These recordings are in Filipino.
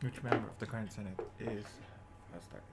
Which member of the current Senate is... I'll start.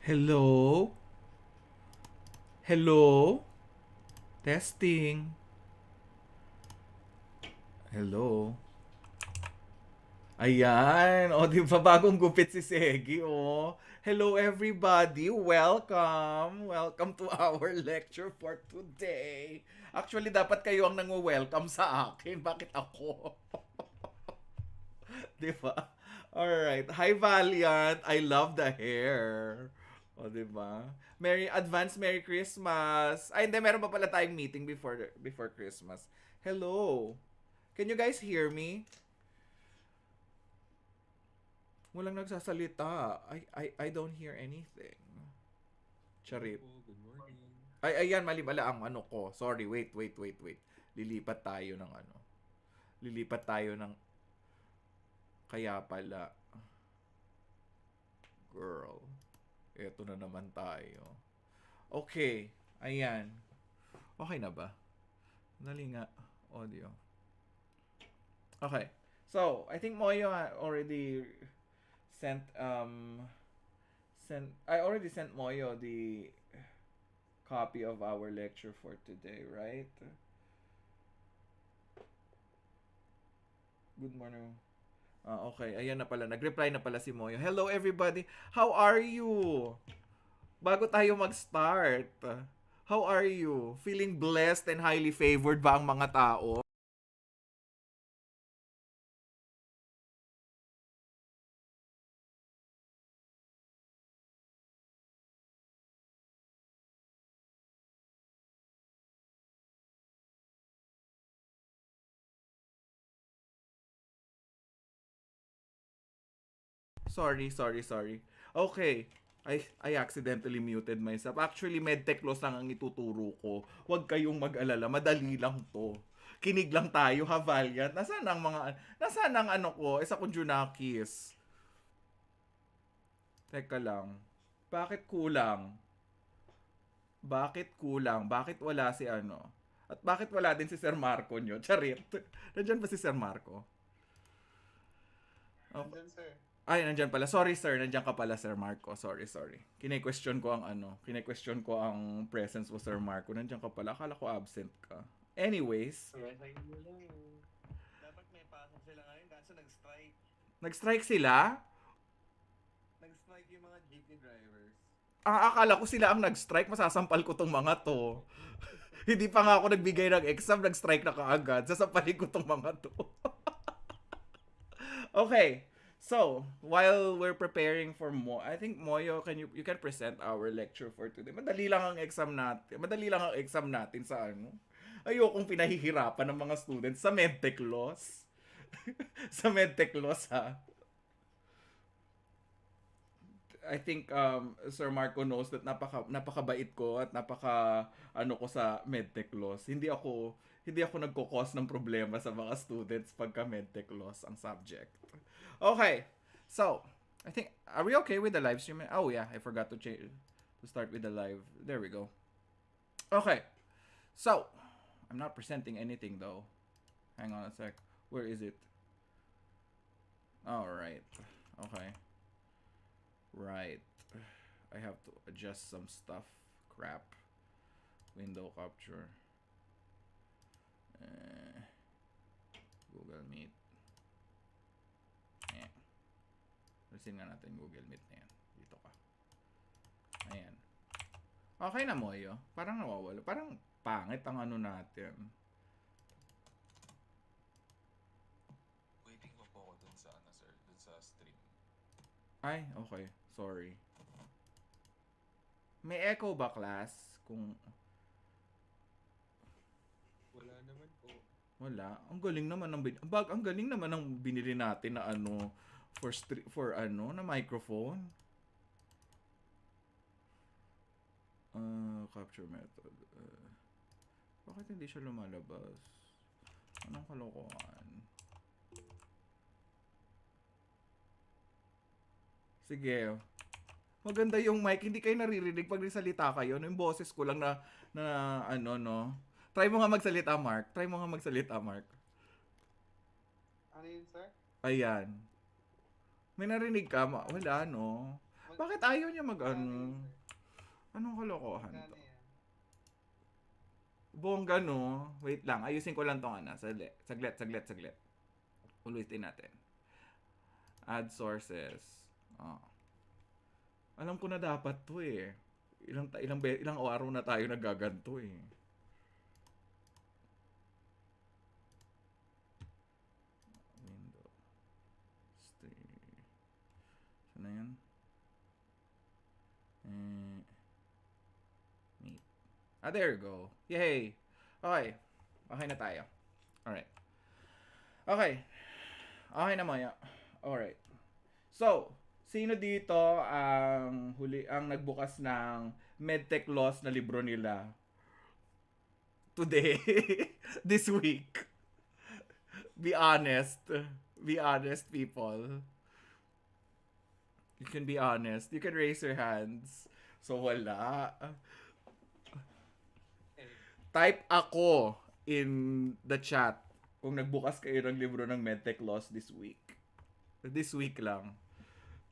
Hello? Hello? Testing. Hello? Ayan. O, di ba bagong gupit si Segi, oh. Hello, everybody. Welcome. Welcome to our lecture for today. Actually, dapat kayo ang nangwo-welcome sa akin. Bakit ako? Di ba? Alright. Hi, Valiant. I love the hair. O, di ba? Merry Christmas. Ay, hindi. Meron pa pala tayong meeting before Christmas. Hello. Can you guys hear me? Walang nagsasalita. I don't hear anything. Charip. Good morning. Ay, ayan. Mali-mala ang ano ko. Sorry. Wait. Lilipat tayo ng ano. Lilipat tayo ng... Kaya pala. Girl. Eto na naman tayo. Okay. Ayan. Okay na ba? Dali nga. Audio. Okay. So, I think Moyo already I already sent Moyo the copy of our lecture for today, right? Good morning. Okay, ayan na pala. Nag-reply na pala si Moyo. Hello everybody. How are you? Bago tayo mag-start. How are you? Feeling blessed and highly favored ba ang mga tao? Sorry. Okay. I accidentally muted myself. Actually, medtech loss lang ang ituturo ko. Huwag kayong mag-alala. Madali lang to. Kinig lang tayo, ha, Valiant? Nasaan ang ano ko? Isa kong Junakis. Teka lang. Bakit kulang? Bakit kulang? Bakit wala si ano? At bakit wala din si Sir Marco nyo? Charit. Nandiyan ba si Sir Marco? Okay. Nandyan, sir. Ay, nandyan pala. Sorry, sir. Nandyan ka pala, Sir Marco. Sorry. Kine-question ko ang ano. Kine-question ko ang presence mo, Sir Marco. Nandyan ka pala. Akala ko absent ka. Anyways, Yes, I mo lang. Dapat may pasok sila ngayon kaso nag-strike. nag-strike sila? Nag-strike yung mga jeepney drivers. Akala ko sila ang nag-strike. Masasampal ko tong mga to. Hindi pa nga ako nagbigay ng exam. Nag-strike na kaagad. Sasampalin ko tong mga to. Okay. So, while we're preparing for I think Moyo, you can present our lecture for today. Madali lang ang exam natin. Madali lang ang exam natin sa ano. Ayokong pinahihirapan ng mga students sa medtech laws. Sa medtech laws, ha. I think Sir Marco knows that napakabait ko at napaka ano ko sa medtech laws. Hindi ako nagko-cause ng problema sa mga students pagka medtech laws ang subject. Okay. So, I think are we okay with the live stream? Oh yeah, I forgot to start with the live. There we go. Okay. So, I'm not presenting anything though. Hang on a sec. Where is it? All right. Okay. Right. I have to adjust some stuff. Crap. Window capture. Google Meet. Alisin nga natin Google Meet na yan. Dito ka. Ayan. Okay na, Moyo. Parang nawawala. Parang pangit ang ano natin. Waiting pa po ako dun sa ano sir, dun sa stream. Ay, okay. Sorry. May echo ba, class? Kung Wala naman po. wala. Ang galing naman ng binili natin na ano for ano na microphone. Capture method. Bakit hindi siya lumalabas? Anong kalokohan? Sige. Maganda yung mic. Hindi kayo naririnig pag nagsalita kayo. Yung boses ko lang na ano, no? Try mo nga magsalita, Mark. Ano yun, sir? Ayan. May narinig ka? Wala, no? Bakit ayaw niya ano? Anong kalokohan to? Bongga, no? Wait lang. Ayusin ko lang tong ano. Saglit. Ulitin natin. Add sources. Oh. Alam ko na dapat to eh. Ilang araw na tayo nagaganto eh. Window. Saan na yan? Meet. There you go. Yay! Okay. Okay na tayo. Alright. Okay na, Maya. Alright. So, sino dito ang nagbukas ng medtech laws na libro nila today? This week? Be honest. Be honest, people. You can be honest. You can raise your hands. So, wala. Type ako in the chat kung nagbukas kayo ng libro ng medtech laws this week. This week lang.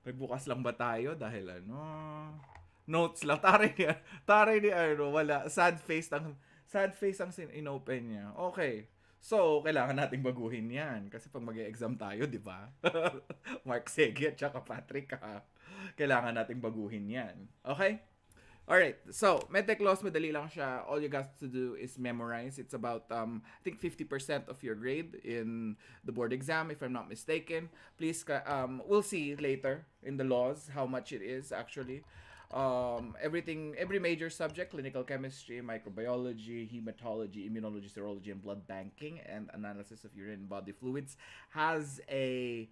Nagbukas lang ba tayo dahil ano? Notes lang. Taray ni ano, wala. Sad face ang inopen niya. Okay. So, kailangan nating baguhin yan. Kasi pag mag-exam tayo, di ba? Mark Segi at saka Patrick, ha? Kailangan nating baguhin yan. Okay? Alright, so, medtech laws, madali lang siya. All you got to do is memorize. It's about, I think 50% of your grade in the board exam, if I'm not mistaken. Please, we'll see later in the laws how much it is actually. Every major subject, clinical chemistry, microbiology, hematology, immunology, serology, and blood banking, and analysis of urine and body fluids has a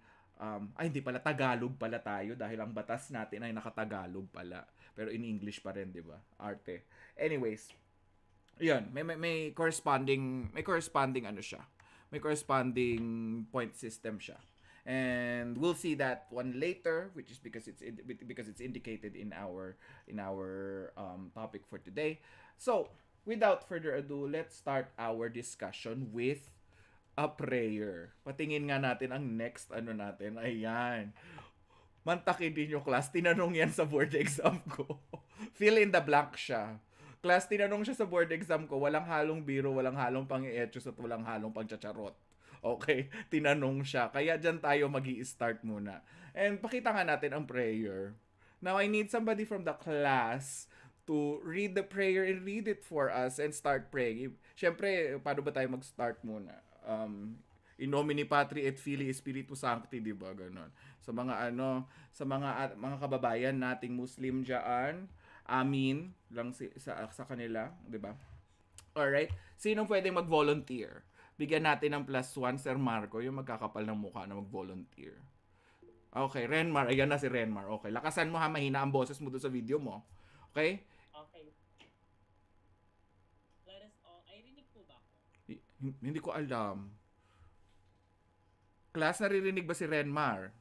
hindi pala, Tagalog pala tayo dahil ang batas natin ay nakatagalog pala. Pero in English pa rin, di ba? Arte. Anyways, yun, may corresponding ano siya. May corresponding point system siya. And we'll see that one later, which is because it's indicated in our topic for today. So, without further ado, let's start our discussion with a prayer. Patingin nga natin ang next ano natin. Ayan. Mantakin din yung class. Tinanong yan sa board exam ko. Fill in the blank siya. Class, tinanong siya sa board exam ko. Walang halong biro, walang halong pang-i-etchos at walang halong pang-chacharot. Okay? Tinanong siya. Kaya dyan tayo magi-start muna. And pakita nga natin ang prayer. Now, I need somebody from the class to read the prayer and read it for us and start praying. Siyempre, paano ba tayo mag-start muna? In nomine Patri et Filii Spiritus Sancti, di ba? Ganon. Sa mga sa mga kababayan nating Muslim diyan, amin lang sa kanila, di ba? All right. Sino pwedeng mag-volunteer? Bigyan natin ng +1 Sir Marco, yung magkakapal ng mukha na mag-volunteer. Okay, Renmar. Ayan na si Renmar. Okay, lakasan mo ha, mahina ang boses mo doon sa video mo. Okay? Okay. Let us all, ay rinig po ba ako? Hindi ko alam. Class, naririnig ba si Renmar?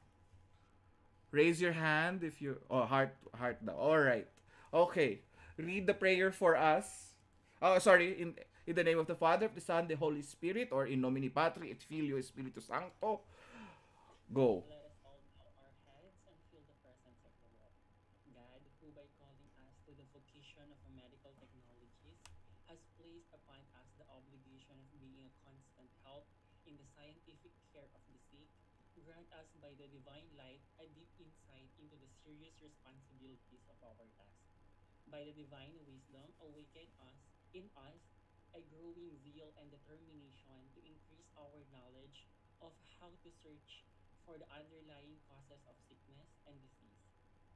Raise your hand if you... Oh, heart daw. Alright. Okay. Read the prayer for us. Oh, sorry. In the name of the Father, the Son, the Holy Spirit, or in nomine Patri et Filio Spiritus Sancto. Go. Let us all bow our heads and feel the presence of the Lord. God, who by calling us to the vocation of a medical technologies, has placed upon us the obligation of being a constant help in the scientific care of the sick, grant us by the divine light a deep insight into the serious responsibilities of our task. By the divine wisdom, awaken in us a growing zeal and determination to increase our knowledge of how to search for the underlying causes of sickness and disease,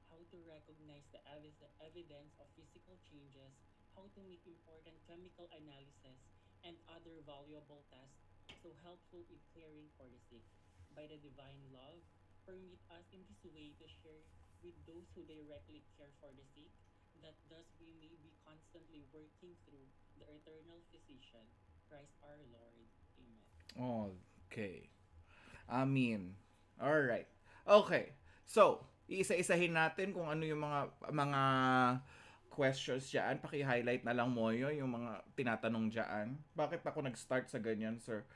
how to recognize the evidence of physical changes, how to make important chemical analysis, and other valuable tests so helpful in caring for the sick. By the divine love, permit us in this way to share with those who directly care for the sick, that thus we may be constantly working through the eternal physician, Christ our Lord. Amen. Okay. Amen. Alright. Okay. So, iisa-isahin natin kung ano yung mga questions diyan. Paki-highlight na lang mo yung mga tinatanong diyan. Bakit ako nag-start sa ganyan, sir?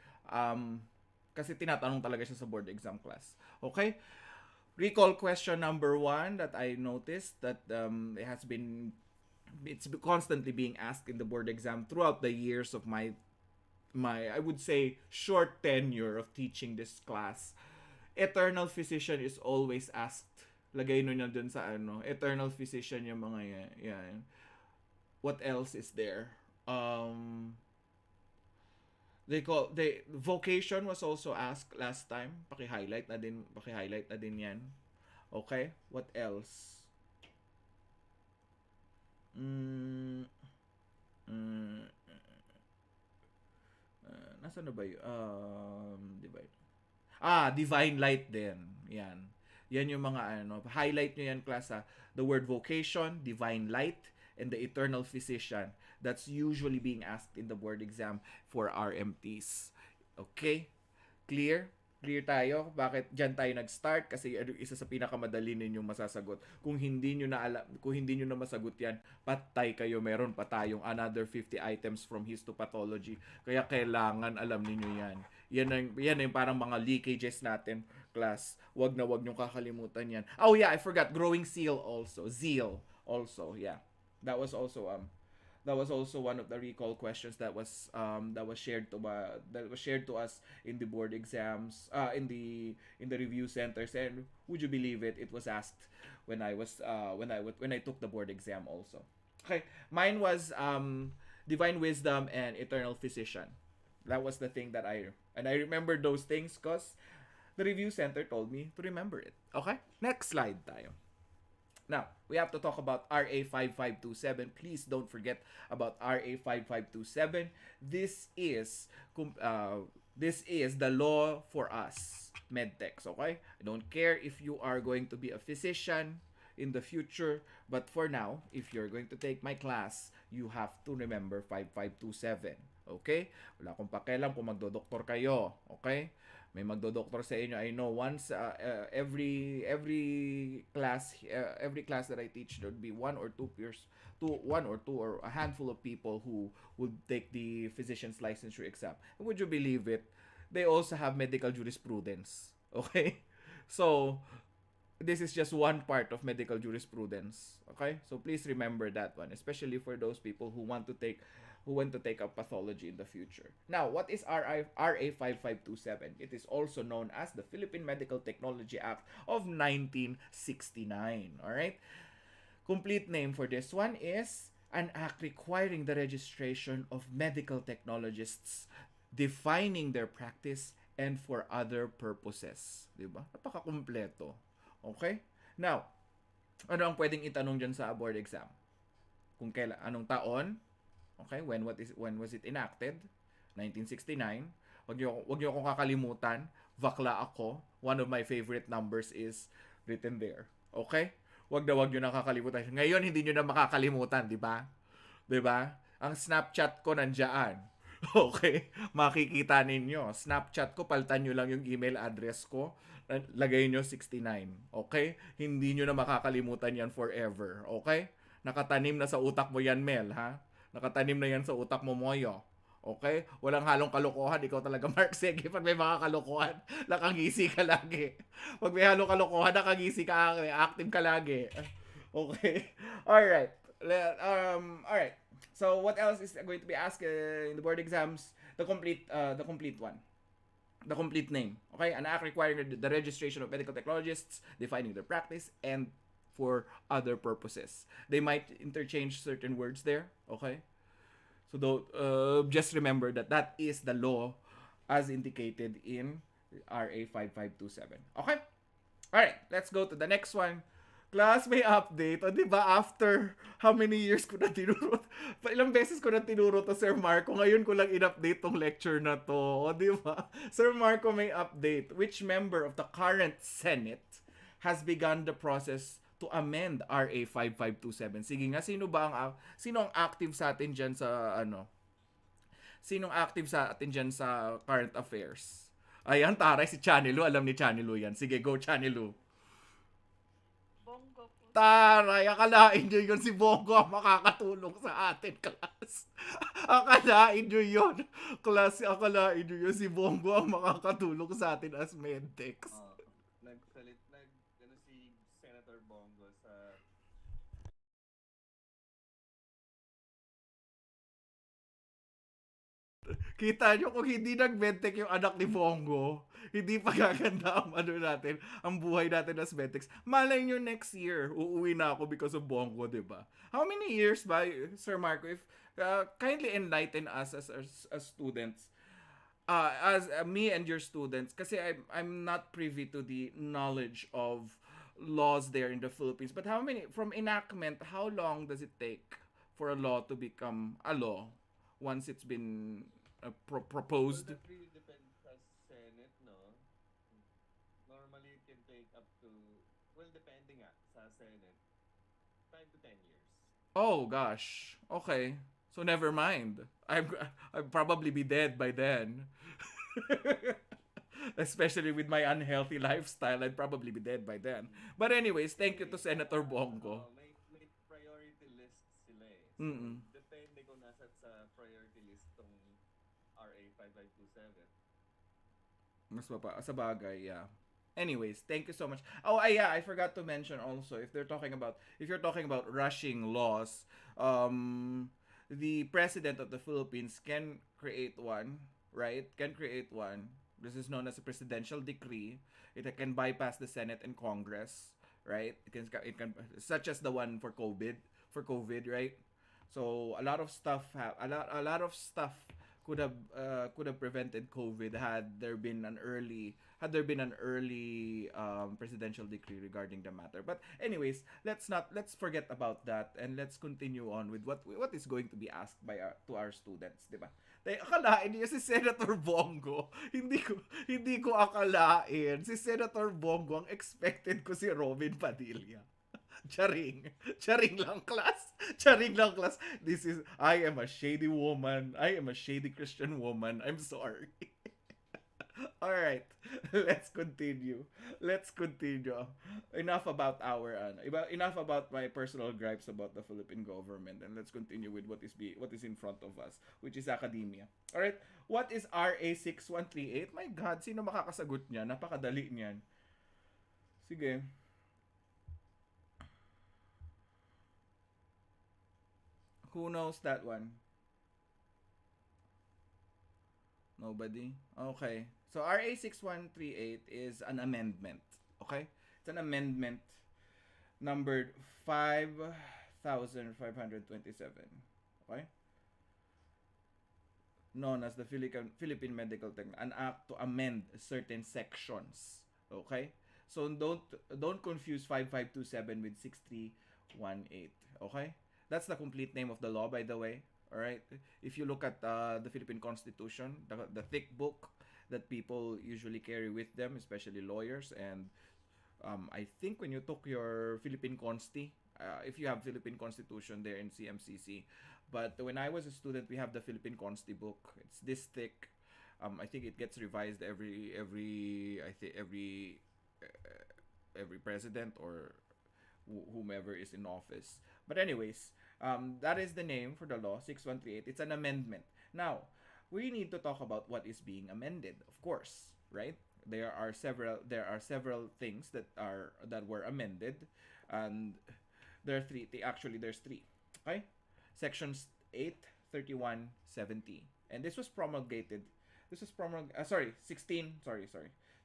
Kasi tinatanong talaga siya sa board exam class. Okay? Recall question number 1 that I noticed that it's constantly being asked in the board exam throughout the years of my I would say short tenure of teaching this class. Eternal physician is always asked. Lagay nyo na dun sa eternal physician yung mga yan. What else is there? Vocation was also asked last time. Paki-highlight na din yan. Okay? What else? Nasaan na ba yun? Divine light din. Yan. Yan yung mga highlight nyo yan, class, ha? The word vocation, divine light, and the eternal physician. That's usually being asked in the board exam for RMTs. Okay? Clear? Clear tayo? Bakit dyan tayo nag-start? Kasi isa sa pinakamadali ninyong masasagot. Kung hindi nyo na masagot yan, patay kayo. Meron pa tayong another 50 items from histopathology. Kaya kailangan alam niyo yan. Yan yung parang mga leakages natin, class. Wag nyo kakalimutan yan. Oh yeah, I forgot. Growing zeal also. Yeah. That was also That was also one of the recall questions that was shared to us in the board exams, in the review centers. And would you believe it? It was asked when I took the board exam also. Okay, mine was divine wisdom and eternal physician. That was the thing that I remember those things because the review center told me to remember it. Okay, next slide tayo. Now, we have to talk about RA 5527. Please don't forget about RA 5527. This is the law for us medtechs, okay? I don't care if you are going to be a physician in the future, but for now, if you're going to take my class, you have to remember 5527. Okay? Wala akong pakialam kung magdodoktor kayo, okay? May magdodoktor sa inyo. I know once every class that I teach, there would be one or two or a handful of people who would take the physician's licensure exam. And would you believe it? They also have medical jurisprudence. Okay? So, this is just one part of medical jurisprudence. Okay? So please remember that one, especially for those people who want to take up pathology in the future. Now, what is RA 5527? It is also known as the Philippine Medical Technology Act of 1969. All right? Complete name for this one is an act requiring the registration of medical technologists, defining their practice and for other purposes. Diba? Napakakumpleto. Okay? Now, ano ang pwedeng itanong dyan sa board exam? Kung kailan, anong taon? Okay? When was it enacted? 1969. Wag niyo akong kakalimutan. Bakla ako. One of my favorite numbers is written there. Okay? Wag niyo na kakalimutan. Ngayon, hindi niyo na makakalimutan, di ba? Di ba? Ang Snapchat ko nandiyan. Okay? Makikita ninyo. Snapchat ko, paltan nyo lang yung email address ko. Lagay nyo 69. Okay? Hindi nyo na makakalimutan yan forever. Okay? Nakatanim na sa utak mo yan, Mel, ha? Nakatanim na yan sa utak mo, Moyo. Okay? Walang halong kalokohan. Ikaw talaga, Mark. Sige, pag may mga kalokohan, nakangisi ka lagi. Pag may halong kalokohan, nakangisi ka, active ka lagi. Okay? Alright. Alright. So, what else is going to be asked in the board exams? The complete one. The complete name. Okay? An act requiring the registration of medical technologists, defining their practice, and for other purposes. They might interchange certain words there. Okay? So, just remember that is the law as indicated in RA 5527. Okay? Alright, let's go to the next one. Class, may update. O, diba, after how many years ko na tinuro? Ilang beses ko na tinuro to, Sir Marco. Ngayon ko lang in-update tong lecture na to. O, diba? Sir Marco, may update. Which member of the current Senate has begun the process to amend RA 5527? Sige nga, sino ang active sa atin dyan sa, Sinong active sa atin dyan sa current affairs? Ayan, taray, si Chanilu. Alam ni Chanilu yan. Sige, go, Chanilu. Taray, akalain nyo yun si Bongo ang makakatulong sa atin, class. Akalain nyo yun. Class, akalain nyo yun si Bongo ang makakatulong sa atin as medtechs. Si Senator Bongo sa Kita nyo, kung hindi nag-medtech yung anak ni Bongo, hindi pa gaganda ang natin, ang buhay natin as medtechs. Malay nyo next year, uuwi na ako because of Bongo, diba? How many years ba, Sir Marco, if kindly enlighten us as students, as me and your students, kasi I'm not privy to the knowledge of laws there in the Philippines. But from enactment, how long does it take for a law to become a law once it's been proposed? Well, that really depends sa Senate, no? Normally, it can take up to, well, depending sa Senate, 5 to 10 years. Oh gosh. Okay. So never mind. I'd probably be dead by then. Especially with my unhealthy lifestyle, I'd probably be dead by then. But anyways, thank you to Senator Bongo. May priority list sila eh. So, depende kung nasa sa priority list tong RA 5527. Mas sa bagay, yeah. Anyways, thank you so much. Oh, yeah, I forgot to mention also if you're talking about rushing laws, the president of the Philippines can create one, right? Can create one. This is known as a presidential decree. It can bypass the Senate and Congress, right? It can such as the one for COVID, right? So a lot of stuff a lot of stuff could have prevented COVID had there been an early presidential decree regarding the matter. But anyways, let's forget about that and let's continue on with what is going to be asked by to our students, di ba? Akalain niyo si Senator Bongo. Hindi ko akalain si Senator Bongo ang expected ko si Robin Padilla. Charing. Charing lang, class. Charing lang, class. I am a shady woman. I am a shady Christian woman. I'm sorry. Alright. Let's continue. Enough about enough about my personal gripes about the Philippine government, and let's continue with what is in front of us, which is academia. Alright. What is RA 6138? My God, sino makakasagot niya? Napakadali niyan. Sige. Who knows that one? Nobody? Okay. So RA 6138 is an amendment. Okay? It's an amendment numbered 5,527. Okay? Known as the Philippine Medical Technology, an act to amend certain sections. Okay? So don't confuse 5527 with 6318. Okay? That's the complete name of the law, by the way. All right. If you look at the Philippine Constitution, the thick book that people usually carry with them, especially lawyers, and I think when you took your Philippine Consti, if you have Philippine Constitution there in CMCC, but when I was a student, we have the Philippine Consti book. It's this thick. I think it gets revised every president or whomever is in office. But anyways, that is the name for the law 6138. It's an amendment. Now, we need to talk about what is being amended, of course, right? There are several things that were amended, and there's three. Okay? Sections 8, 31, 70. And this was promulgated 16,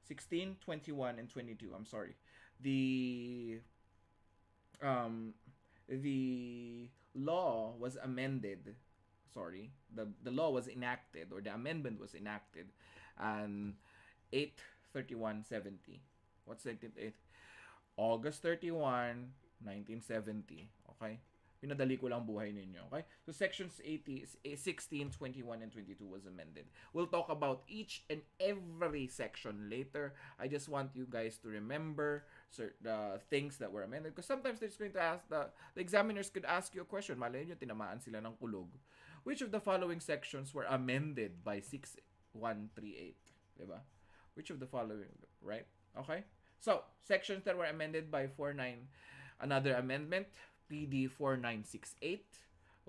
16, 21 and 22. I'm sorry. The law was amended. The law was enacted, or the amendment was enacted, and 8/31/70. What's 8? August 31, 1970. Okay? Pinadali ko lang buhay ninyo. Okay? So sections 16, 21, and 22 was amended. We'll talk about each and every section later. I just want you guys to remember the things that were amended. Because sometimes they're just going to ask, the examiners could ask you a question. Malay nyo, tinamaan sila ng kulog. Which of the following sections were amended by 6138? Diba? Which of the following, right? Okay? So, sections that were amended by 49, another amendment, PD 4968.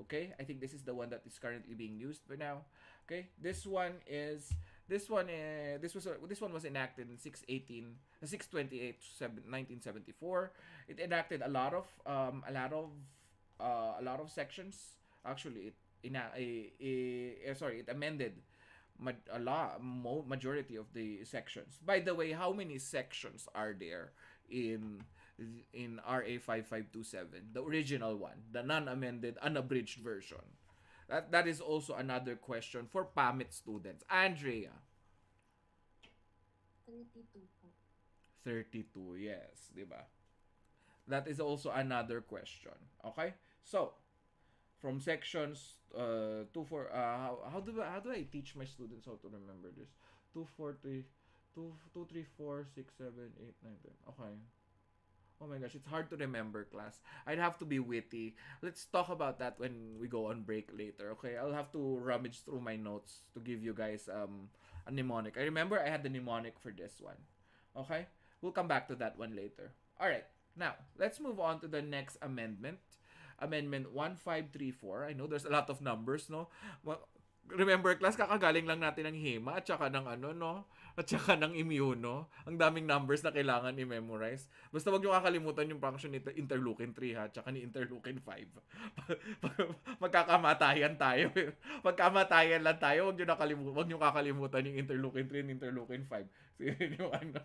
Okay, I think this is the one that is currently being used for now. Okay, this one was enacted in 628 1974. It enacted a lot of sections. Actually, it amended majority of the sections. By the way, how many sections are there in RA 5527, the original one, the non-amended, unabridged version? That is also another question for PAMIT students. Andrea. 32 po. 32, yes, di ba? That is also another question. Okay? So, from sections 2 4 how do I teach my students how to remember this? 2 4 3 2 3 4 6 7 8 9 10. Okay. Oh my gosh, it's hard to remember, class. I'd have to be witty. Let's talk about that when we go on break later, okay? I'll have to rummage through my notes to give you guys a mnemonic. I remember I had the mnemonic for this one. Okay? We'll come back to that one later. Alright, now, let's move on to the next amendment. Amendment 1534. I know there's a lot of numbers, no? Remember class, kakagaling lang natin ng HEMA at saka ng ano, no? At saka ng immuno. Ang daming numbers na kailangan i-memorize. Basta wag niyo kakalimutan yung function ni interleukin 3 ha, at saka ni interleukin 5. Magkakamatayan tayo. Magkamatayan lang tayo. Wag niyo kakalimutan yung interleukin 3 and interleukin 5. Sige yung ano.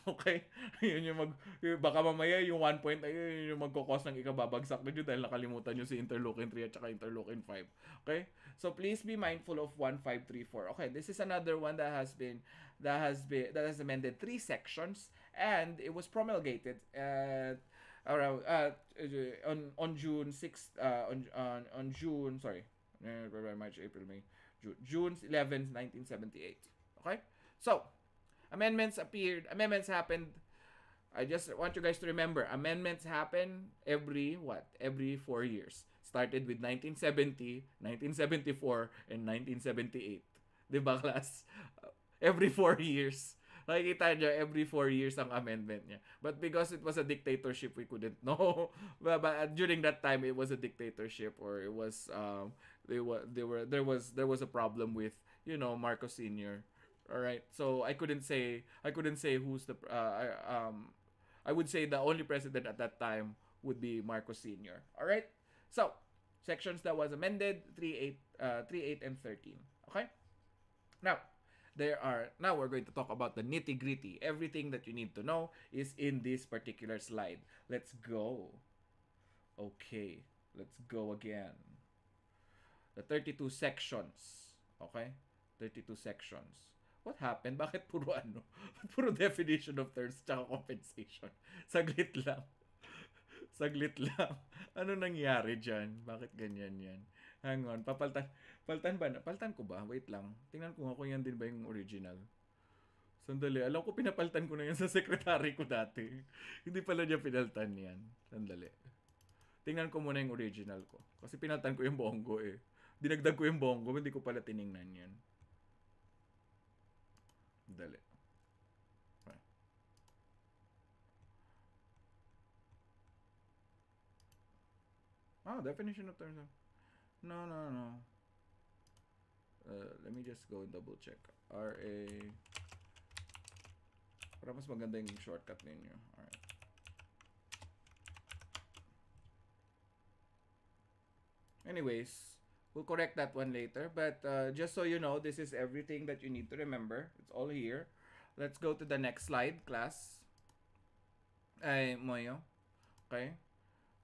Okay? Yun yung baka mamaya yung 1 point ay yun yung magkakos ng ikababagsak ninyo dahil nakalimutan nyo si interleukin 3 at saka interleukin 5. Okay? So please be mindful of 1534. Okay, this is another one that has amended 3 sections, and it was promulgated at around on June 6th on June, sorry, March, April, May, June 11th, 1978. Okay? So, amendments happened. I just want you guys to remember, amendments happen every 4 years. Started with 1970, 1974, and 1978. Diba, class? Every 4 years. Nakikita nyo, every 4 years ang amendment niya. But because it was a dictatorship, we couldn't know. But during that time, it was a dictatorship, or it was there was a problem with, Marcos Sr. All right. So I couldn't say who's the I would say the only president at that time would be Marcos Sr. All right. So sections that was amended 3, 8, and 13. Okay. Now we're going to talk about the nitty-gritty. Everything that you need to know is in this particular slide. Let's go. Okay. Let's go again. The 32 sections. Okay? 32 sections. What happened? Bakit puro ano? Puro definition of terms tsaka compensation? Saglit lang. Saglit lang. Ano nangyari dyan? Bakit ganyan yan? Hang on. Paltan ko ba? Wait lang. Tingnan ko nga kung yan din ba yung original. Sandali. Alam ko pinapaltan ko na yan sa secretary ko dati. Hindi pala niya pinaltan yan. Sandali. Tingnan ko muna yung original ko. Kasi pinaltan ko yung bongo eh. Dinagdag ko yung bongo. Hindi ko pala tiningnan yan. Dali. Okay. Definition of terms. No. Let me just go and double check. RA. Para mas maganda yung shortcut ninyo. Alright. Anyways, we'll correct that one later. But just so you know, this is everything that you need to remember. It's all here. Let's go to the next slide, class. Ay, Moyo. Okay.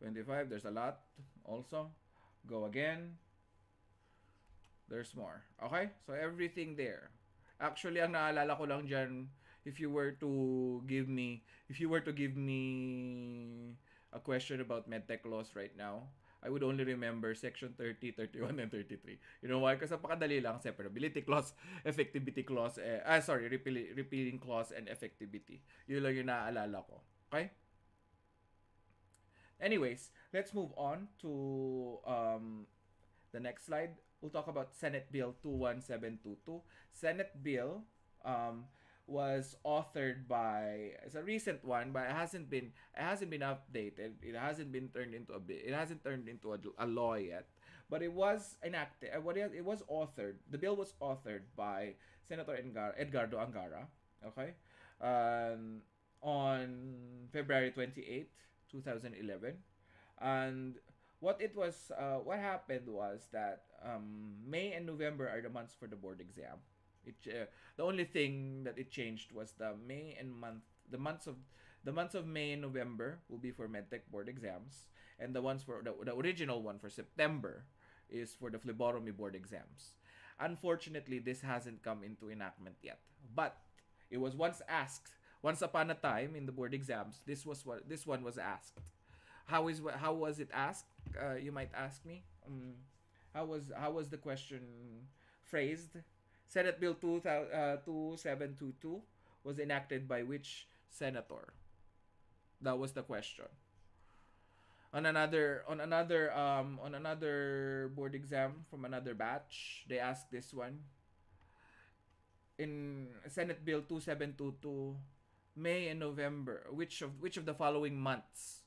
25, there's a lot also. Go again. There's more. Okay? So, everything there. Actually, ang naalala ko lang dyan, if you were to give me a question about medtech laws right now, I would only remember section 30, 31, and 33. You know why? Kasi napakadali lang. Separability clause, effectivity clause, repealing clause, and effectivity. Yun lang yung naaalala ko. Okay? Anyways, let's move on to the next slide. We'll talk about Senate Bill 21722. Senate Bill was authored by, it's a recent one, but it hasn't been updated. It hasn't been turned into a bill. It hasn't turned into a law yet. But it was enacted. It was authored. The bill was authored by Senator Edgardo Angara. Okay, on February 28, 2011, and what happened was that May and November are the months for the board exam. The only thing that it changed was the months of May and November will be for medtech board exams, and the ones for the original one for September is for the phlebotomy board exams. Unfortunately, this hasn't come into enactment yet, but it was once upon a time in the board exams. This one was asked. How was it asked? You might ask me. How was the question phrased? Senate Bill 2722 was enacted by which senator? That was the question. On another board exam from another batch, they asked this one. In Senate Bill 2722, May and November, which of the following months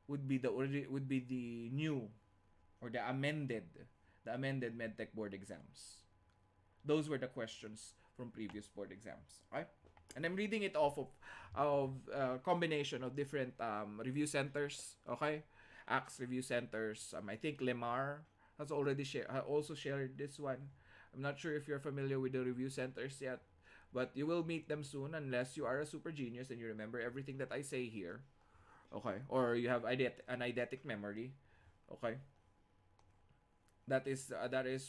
would be the new or the amended the amended medtech board exams. Those were the questions from previous board exams. Okay? And I'm reading it off of combination of different review centers. Okay? ACTS review centers. I think Lemar has also shared this one. I'm not sure if you're familiar with the review centers yet, but you will meet them soon unless you are a super genius and you remember everything that I say here. Okay? Or you have an eidetic memory. Okay? That is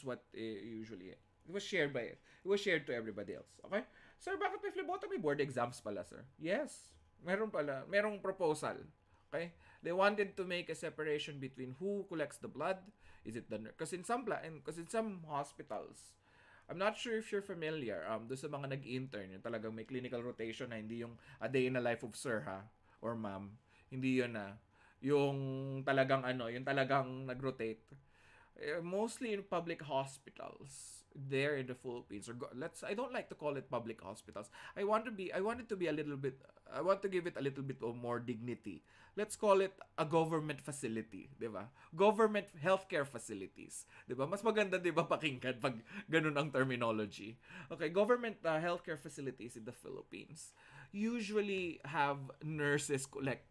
what usually it was shared by it was shared to everybody else. Okay? Sir, bakit may phlebotomy board exams pala, sir? Yes. Meron pala. Merong proposal. Okay? They wanted to make a separation between who collects the blood. Is it the nurse? Because in some hospitals, I'm not sure if you're familiar do sa mga nag-intern, yung talagang may clinical rotation na hindi yung a day in the life of sir ha or ma'am. Hindi yun na. Yung talagang nag-rotate. Mostly in public hospitals there in the Philippines I don't like to call it public hospitals. I want it to be a little bit I want to give it a little bit of more dignity. Let's call it a government facility, 'di ba? Government healthcare facilities, 'di ba? Mas maganda 'di ba pakinggan pag ganun ang terminology. Okay, government healthcare facilities in the Philippines usually have nurses collect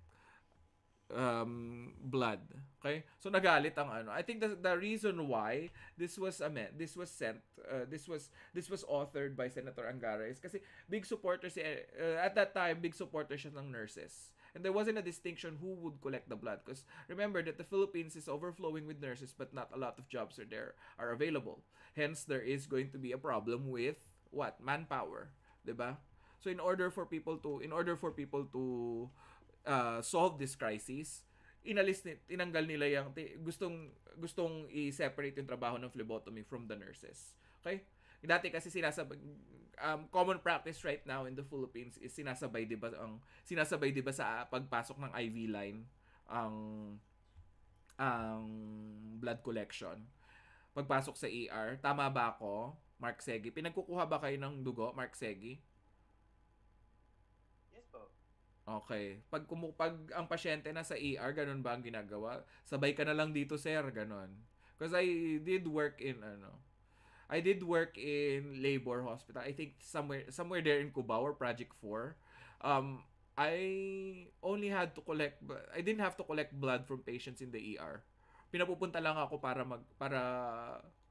blood. Okay? So nagalit ang ano. I think the reason why this was authored by Senator Angara is kasi big supporter at that time big supporter siya ng nurses. And there wasn't a distinction who would collect the blood because remember that the Philippines is overflowing with nurses but not a lot of jobs are available. Hence there is going to be a problem with what? Manpower, 'di ba? So in order for people to solve this crisis, tinanggal nila yung gustong i-separate yung trabaho ng phlebotomy from the nurses. Okay? Dati kasi common practice right now in the Philippines is sinasabay 'di ba sa pagpasok ng IV line ang blood collection. Pagpasok sa ER, tama ba ako? Mark Segi, pinagkukuha ba kayo ng dugo, Mark Segi? Yes po. Okay. Pag ang pasyente na sa ER, ganun ba ang ginagawa? Sabay ka na lang dito, sir, ganun. Because I did work in labor hospital. I think somewhere there in Cubao or Project 4. I didn't have to collect blood from patients in the ER. Pinapupunta lang ako para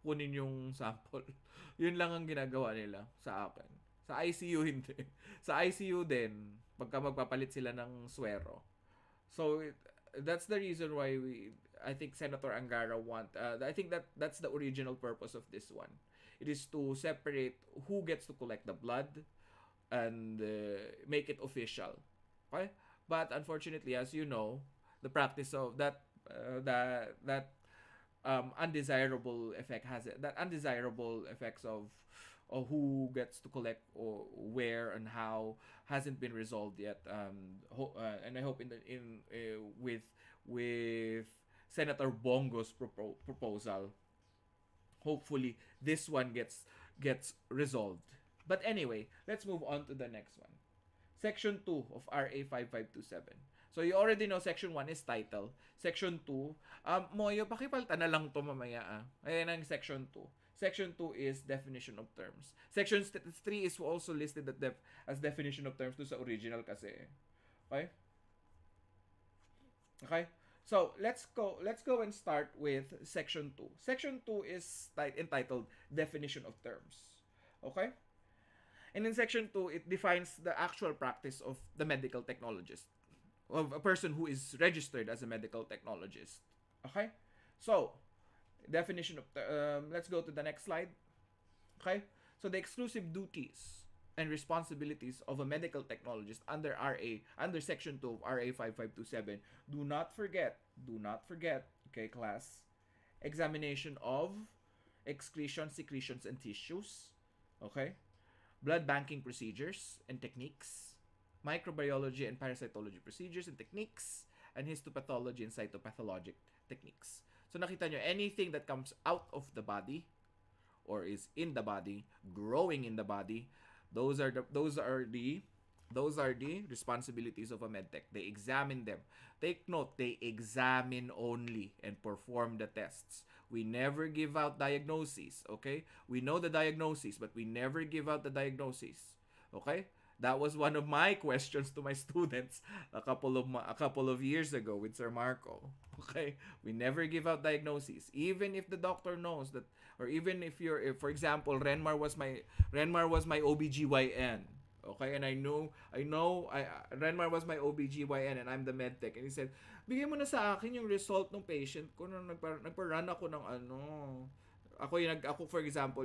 kunin yung sample. Yun lang ang ginagawa nila sa akin. Sa ICU hindi. Sa ICU din, pagka magpapalit sila ng swero. So that's the reason why I think Senator Angara I think that's the original purpose of this one. It is to separate who gets to collect the blood and make it official. Okay? But unfortunately, as you know, the practice of that undesirable effects of who gets to collect or where and how hasn't been resolved yet. And I hope with Senator Bongo's proposal, hopefully this one gets resolved. But anyway, let's move on to the next one. Section 2 of RA 5527. So you already know Section 1 is title. Section 2, Moyo, pakipalta na lang to mamaya Ayan ang Section 2. Section 2 is definition of terms. Section 3 is also listed as definition of terms to sa original kasi. Okay? Okay? So, let's go and start with Section 2. Section 2 is entitled Definition of Terms. Okay? And in Section 2, it defines the actual practice of the medical technologist, of a person who is registered as a medical technologist. Okay? So, definition of let's go to the next slide. Okay? So, the exclusive duties and responsibilities of a medical technologist under Section 2 of RA 5527. Do not forget, okay, class, examination of excretions, secretions, and tissues. Okay? Blood banking procedures and techniques, microbiology and parasitology procedures and techniques, and histopathology and cytopathologic techniques. So nakita nyo, anything that comes out of the body or is in the body, growing in the body, those are the responsibilities of a medtech. They examine them. Take note, they examine only and perform the tests We never give out diagnoses, okay? We know the diagnosis, but we never give out the diagnosis. Okay? That was one of my questions to my students a couple of years ago with Sir Marco. Okay? We never give out diagnoses even if the doctor knows that, or even if for example Renmar was my OBGYN. Okay, and Renmar was my OBGYN and I'm the medtech. And he said, bigay mo na sa akin yung result ng patient ko nung nagpa-run ako ng ano. Ako for example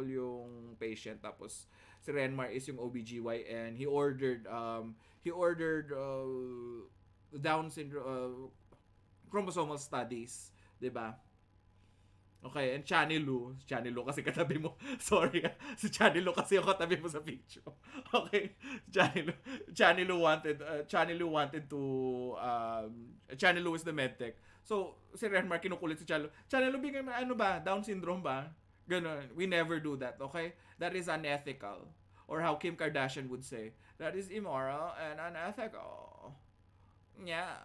yung patient, tapos si Renmar is yung OBGYN. He ordered Down syndrome chromosomal studies, 'di ba? Okay, and Chanilu kasi katabi mo. Sorry, si Chanilu kasi yung katabi mo sa picture. Okay, Chanilu wanted to Chanilu is the medtech. So, si Renmar kinukulit si Chanilu. Chanilu, bigyan mo, ano ba? Down syndrome ba? Ganun. We never do that, okay? That is unethical. Or how Kim Kardashian would say, that is immoral and unethical. Yeah.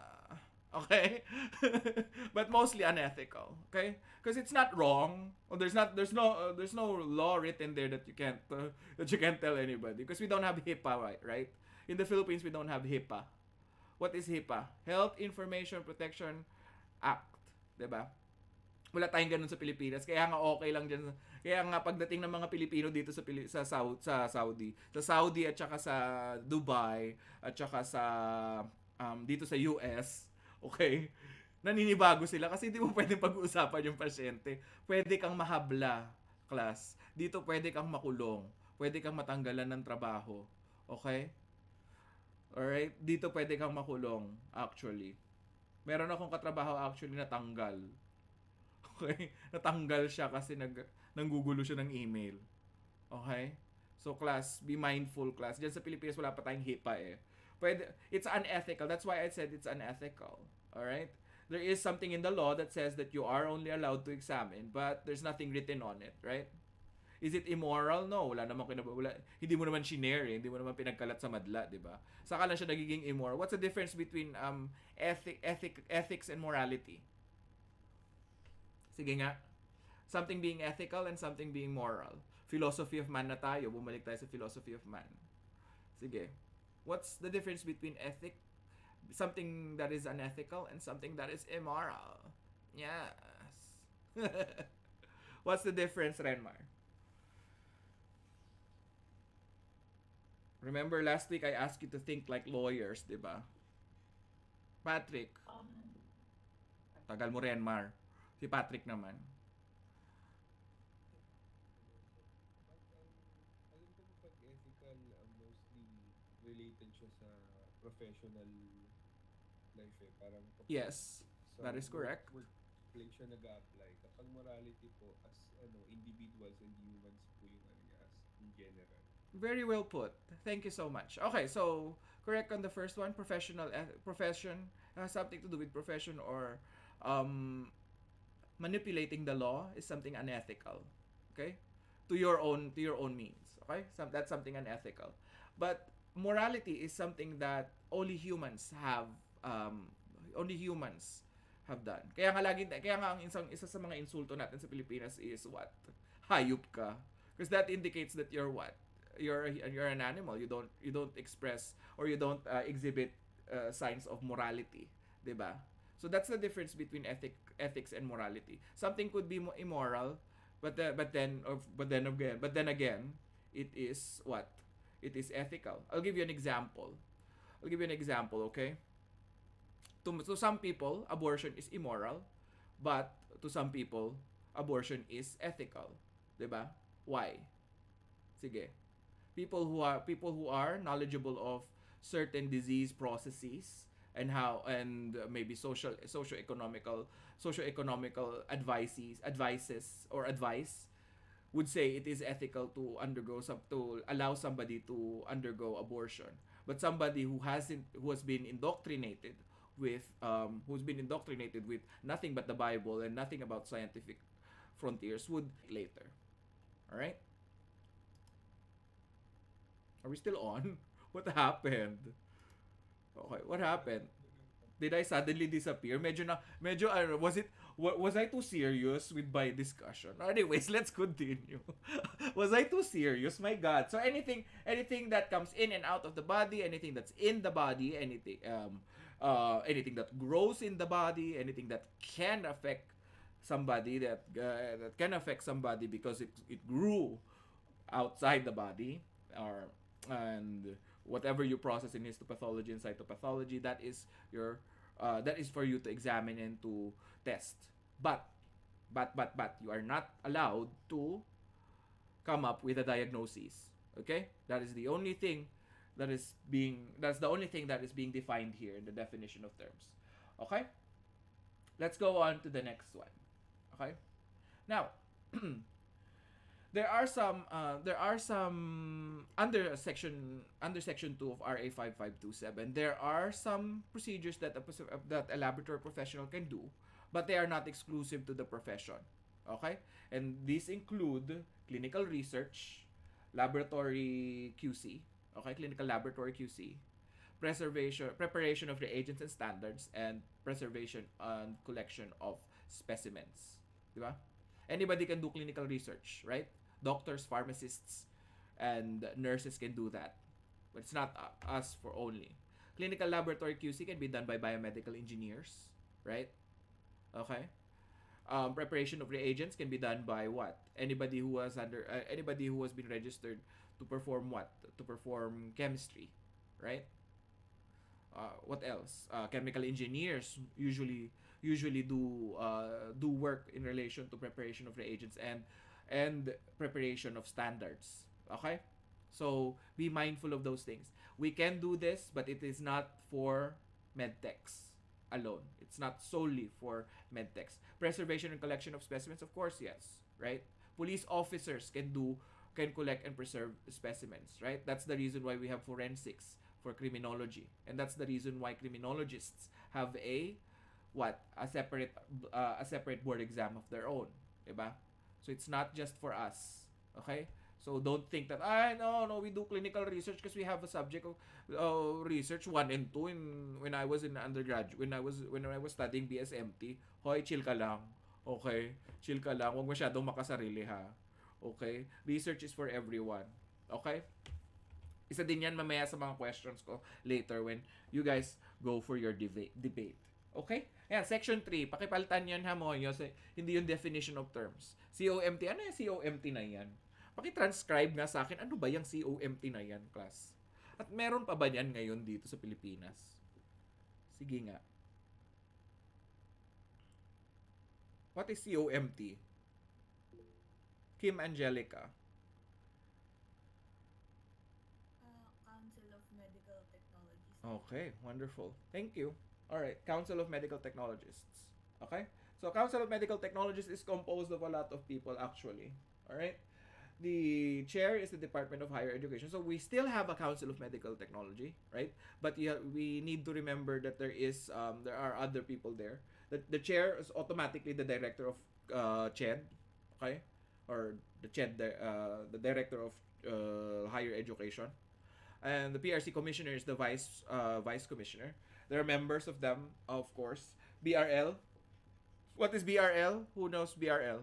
Okay? But mostly unethical, okay? Because it's not wrong. Or there's no law written there that you can't tell anybody, because we don't have HIPAA, right? In the Philippines we don't have HIPAA. What is HIPAA? Health Information Protection Act, 'di ba? Wala tayong ganun sa Pilipinas. Kaya nga okay lang diyan. Kaya nga pagdating ng mga Pilipino dito sa Saudi at saka sa Dubai at saka sa dito sa US, okay? Naninibago sila kasi hindi mo pwedeng pag-uusapan yung pasyente. Pwede kang mahabla, class. Dito pwede kang makulong. Pwede kang matanggalan ng trabaho. Okay? Alright? Dito pwede kang makulong, actually. Meron akong katrabaho actually natanggal. Okay? Natanggal siya kasi nanggugulo siya ng email. Okay? So class, be mindful class. Diyan sa Pilipinas wala pa tayong HIPAA eh. It's unethical. That's why I said it's unethical. Alright? There is something in the law that says that you are only allowed to examine, but there's nothing written on it, right? Is it immoral? No, wala namang hindi mo naman shinare, hindi mo naman pinagkalat sa madla, 'di ba? Saka lang siya nagiging immoral. What's the difference between ethics and morality? Sige nga. Something being ethical and something being moral. Philosophy of man na tayo, bumalik tayo sa philosophy of man. Sige. What's the difference between something that is unethical and something that is immoral? Yes. What's the difference, Renmar? Remember last week I asked you to think like lawyers, di ba? Patrick. Tagal mo, Renmar. Si Patrick naman. Alam ko pag ethical, mostly related siya sa professional life eh. Parang Yes, that is correct. Workplace siya nag-a-apply. Kapag morality po as individuals and humans po yung as in general. Very well put. Thank you so much. Okay, so correct on the first one, profession has something to do with profession or manipulating the law is something unethical. Okay? To your own means. Okay? That's something unethical. But morality is something that only humans have done. Kaya nga ang isa sa mga insulto natin sa Pilipinas is what? Hayop ka. Because that indicates that you're what? You're an animal. You don't express or you don't exhibit signs of morality, 'di ba? So that's the difference between ethics and morality. Something could be immoral, but then again, it is what? It is ethical. I'll give you an example. Okay? To some people, abortion is immoral, but to some people, abortion is ethical. 'Di ba? Why? Sige. People who are knowledgeable of certain disease processes and maybe socio-economical advice would say it is ethical to allow somebody to undergo abortion. But somebody who has been indoctrinated with nothing but the Bible and nothing about scientific frontiers would later. All right? Are we still on? What happened? Okay, what happened? Did I suddenly disappear? Medyo was I too serious with my discussion? Anyways, let's continue. Was I too serious? My God. So anything that comes in and out of the body, anything that's in the body, anything that grows in the body, anything that can affect somebody that can affect somebody because it grew outside the body, or and whatever you process in histopathology and cytopathology, that is for you to examine and to test. But you are not allowed to come up with a diagnosis. Okay, that's the only thing that is being defined here in the definition of terms. Okay, let's go on to the next one. Okay, now there are some under section 2 of RA 5527. There are some procedures that a laboratory professional can do, but they are not exclusive to the profession. Okay? And these include clinical research, laboratory QC, okay, clinical laboratory QC, preparation of reagents and standards, and preservation and collection of specimens. Di ba? Anybody can do clinical research, right? Doctors, pharmacists, and nurses can do that. But it's not us for only. Clinical laboratory QC can be done by biomedical engineers, right? Okay. Preparation of reagents can be done by what? Anybody who has been registered to perform what? To perform chemistry, right? What else? Chemical engineers usually do work in relation to preparation of reagents and preparation of standards. Okay? So be mindful of those things. We can do this, but it is not for medtechs alone. It's not solely for medtechs. Preservation and collection of specimens, of course, yes, right? Police officers can collect and preserve specimens, right? That's the reason why we have forensics for criminology, and that's the reason why criminologists have a separate board exam of their own, diba? So it's not just for us, okay? So don't think that no, we do clinical research because we have a subject of research 1 and 2 when I was in undergraduate, when I was studying BSMT. Hoy, chill ka lang. Okay? Chill ka lang. Huwag masyadong makasarili ha. Okay? Research is for everyone. Okay? Isa din yan mamaya sa mga questions ko later when you guys go for your debate. Okay? Ayan, section 3. Pakipalitan yan ha mo. Hindi yung definition of terms. COMT. Ano yung COMT na yan? Paki-transcribe nga sa akin, ano ba yung COMT na yan, class? At meron pa ba yan ngayon dito sa Pilipinas? Sige nga. What is COMT? Kim Angelica. Council of Medical Technologies. Okay, wonderful. Thank you. Alright, Council of Medical Technologists. Okay? So, Council of Medical Technologists is composed of a lot of people actually. Alright? The chair is the Department of Higher Education. So we still have a Council of Medical Technology, right? But we need to remember that there are other people there. The chair is automatically the director of CHED, okay? Or the CHED, the director of higher education. And the PRC commissioner is the vice commissioner. There are members of them, of course. BRL. What is BRL? Who knows BRL?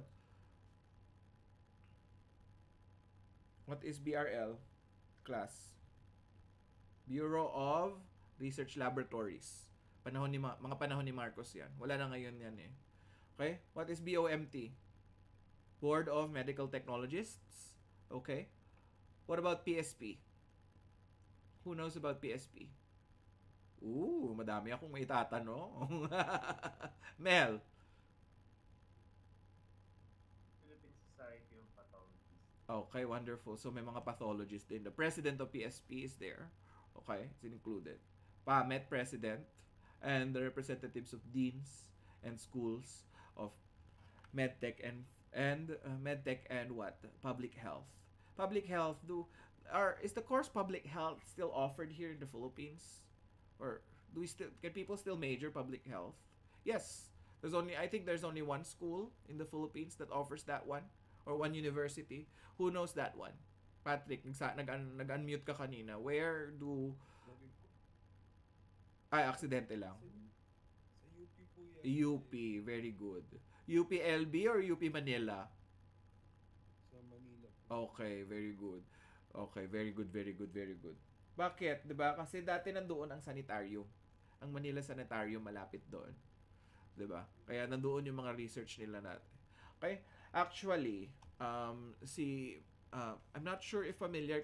What is BRL? Class. Bureau of Research Laboratories. Mga panahon ni Marcos yan. Wala na ngayon yan eh. Okay? What is BOMT? Board of Medical Technologists. Okay? What about PSP? Who knows about PSP? Ooh, madami akong may tatanong. Mel. Philippine Society of Pathologists. Okay, wonderful. So may mga pathologists din. The president of PSP is there. Okay, it's included. PAMET president and the representatives of deans and schools of medtech and medtech and what? Public health. Public health is the course public health still offered here in the Philippines? Or can people still major public health? Yes. I think there's only one school in the Philippines that offers that one, or one university. Who knows that one? Patrick, nag-unmute ka kanina. Aksidente lang. Kuya. UP, very good. UPLB or UP Manila? Sa Manila po. Okay, very good. Okay, very good, very good, very good. Bakit? 'Di ba? Kasi dati nandoon ang sanitarium. Ang Manila Sanitarium malapit doon. 'Di ba? Kaya nandoon yung mga research nila natin. Okay? Actually, I'm not sure if familiar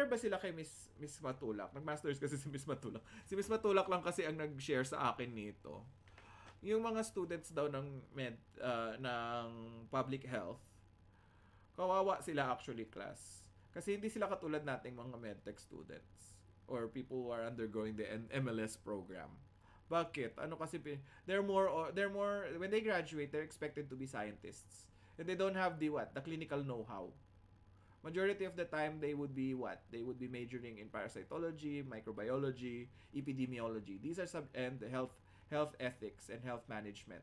ba sila kay Miss Matulak? Nag-masters kasi si Miss Matulak. Si Miss Matulak lang kasi ang nag-share sa akin nito. Yung mga students daw ng public health, kawawa sila actually class. Kasi hindi sila katulad nating mga medtech students or people who are undergoing the MLS program. Bakit? Ano kasi they're more when they graduate, they're expected to be scientists. And they don't have the clinical know-how. Majority of the time they would be what? They would be majoring in parasitology, microbiology, epidemiology. These are and health ethics and health management.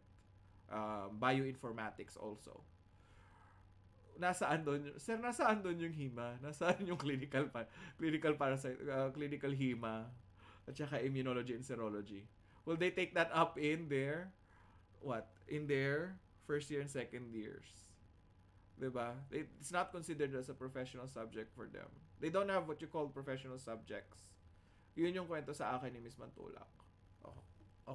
Bioinformatics also. Nasaan doon yung HEMA? Nasaan yung clinical parasite, clinical HEMA at saka immunology and serology? Will they take that up in their in their first year and second years? 'Di ba? It's not considered as a professional subject for them. They don't have what you call professional subjects. Yun yung kwento sa akin ni Miss Mantulak. Oh,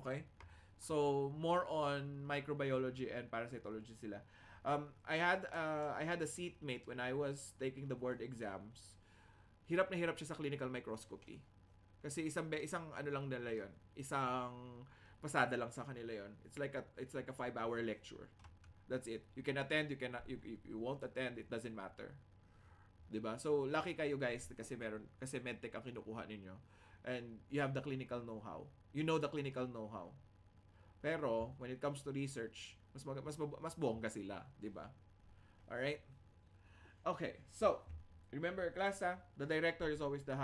okay? So, more on microbiology and parasitology sila. I had a seatmate when I was taking the board exams. Hirap na hirap siya sa clinical microscopy. Kasi isang ano lang nila 'yon. Isang pasada lang sa kanila 'yon. It's like a 5-hour lecture. That's it. You can attend, you won't attend, it doesn't matter. 'Di ba? So lucky kayo guys kasi medtech ang kinukuha ninyo. And you have the clinical know-how. You know the clinical know-how. Pero when it comes to research, mas bongga sila, 'di ba? All right? Okay. So, remember class, the director is always the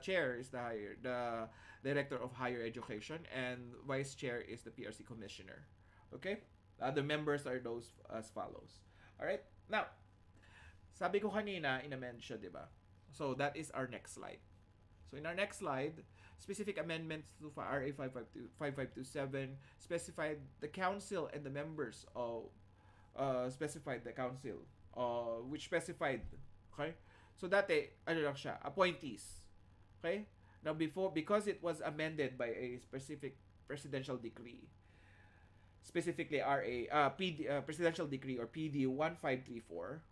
chair is the director of higher education, and vice chair is the PRC commissioner. Okay? The other members are those as follows. All right? Now, sabi ko kanina, ina-mention, 'di ba? So, that is our next slide. So, in our next slide, specific amendments to RA 5527 specified the council and the members of specified the council which specified, okay? So dati ano lang siya, appointees. Okay? Now because it was amended by a specific presidential decree, specifically presidential decree or PD 1534.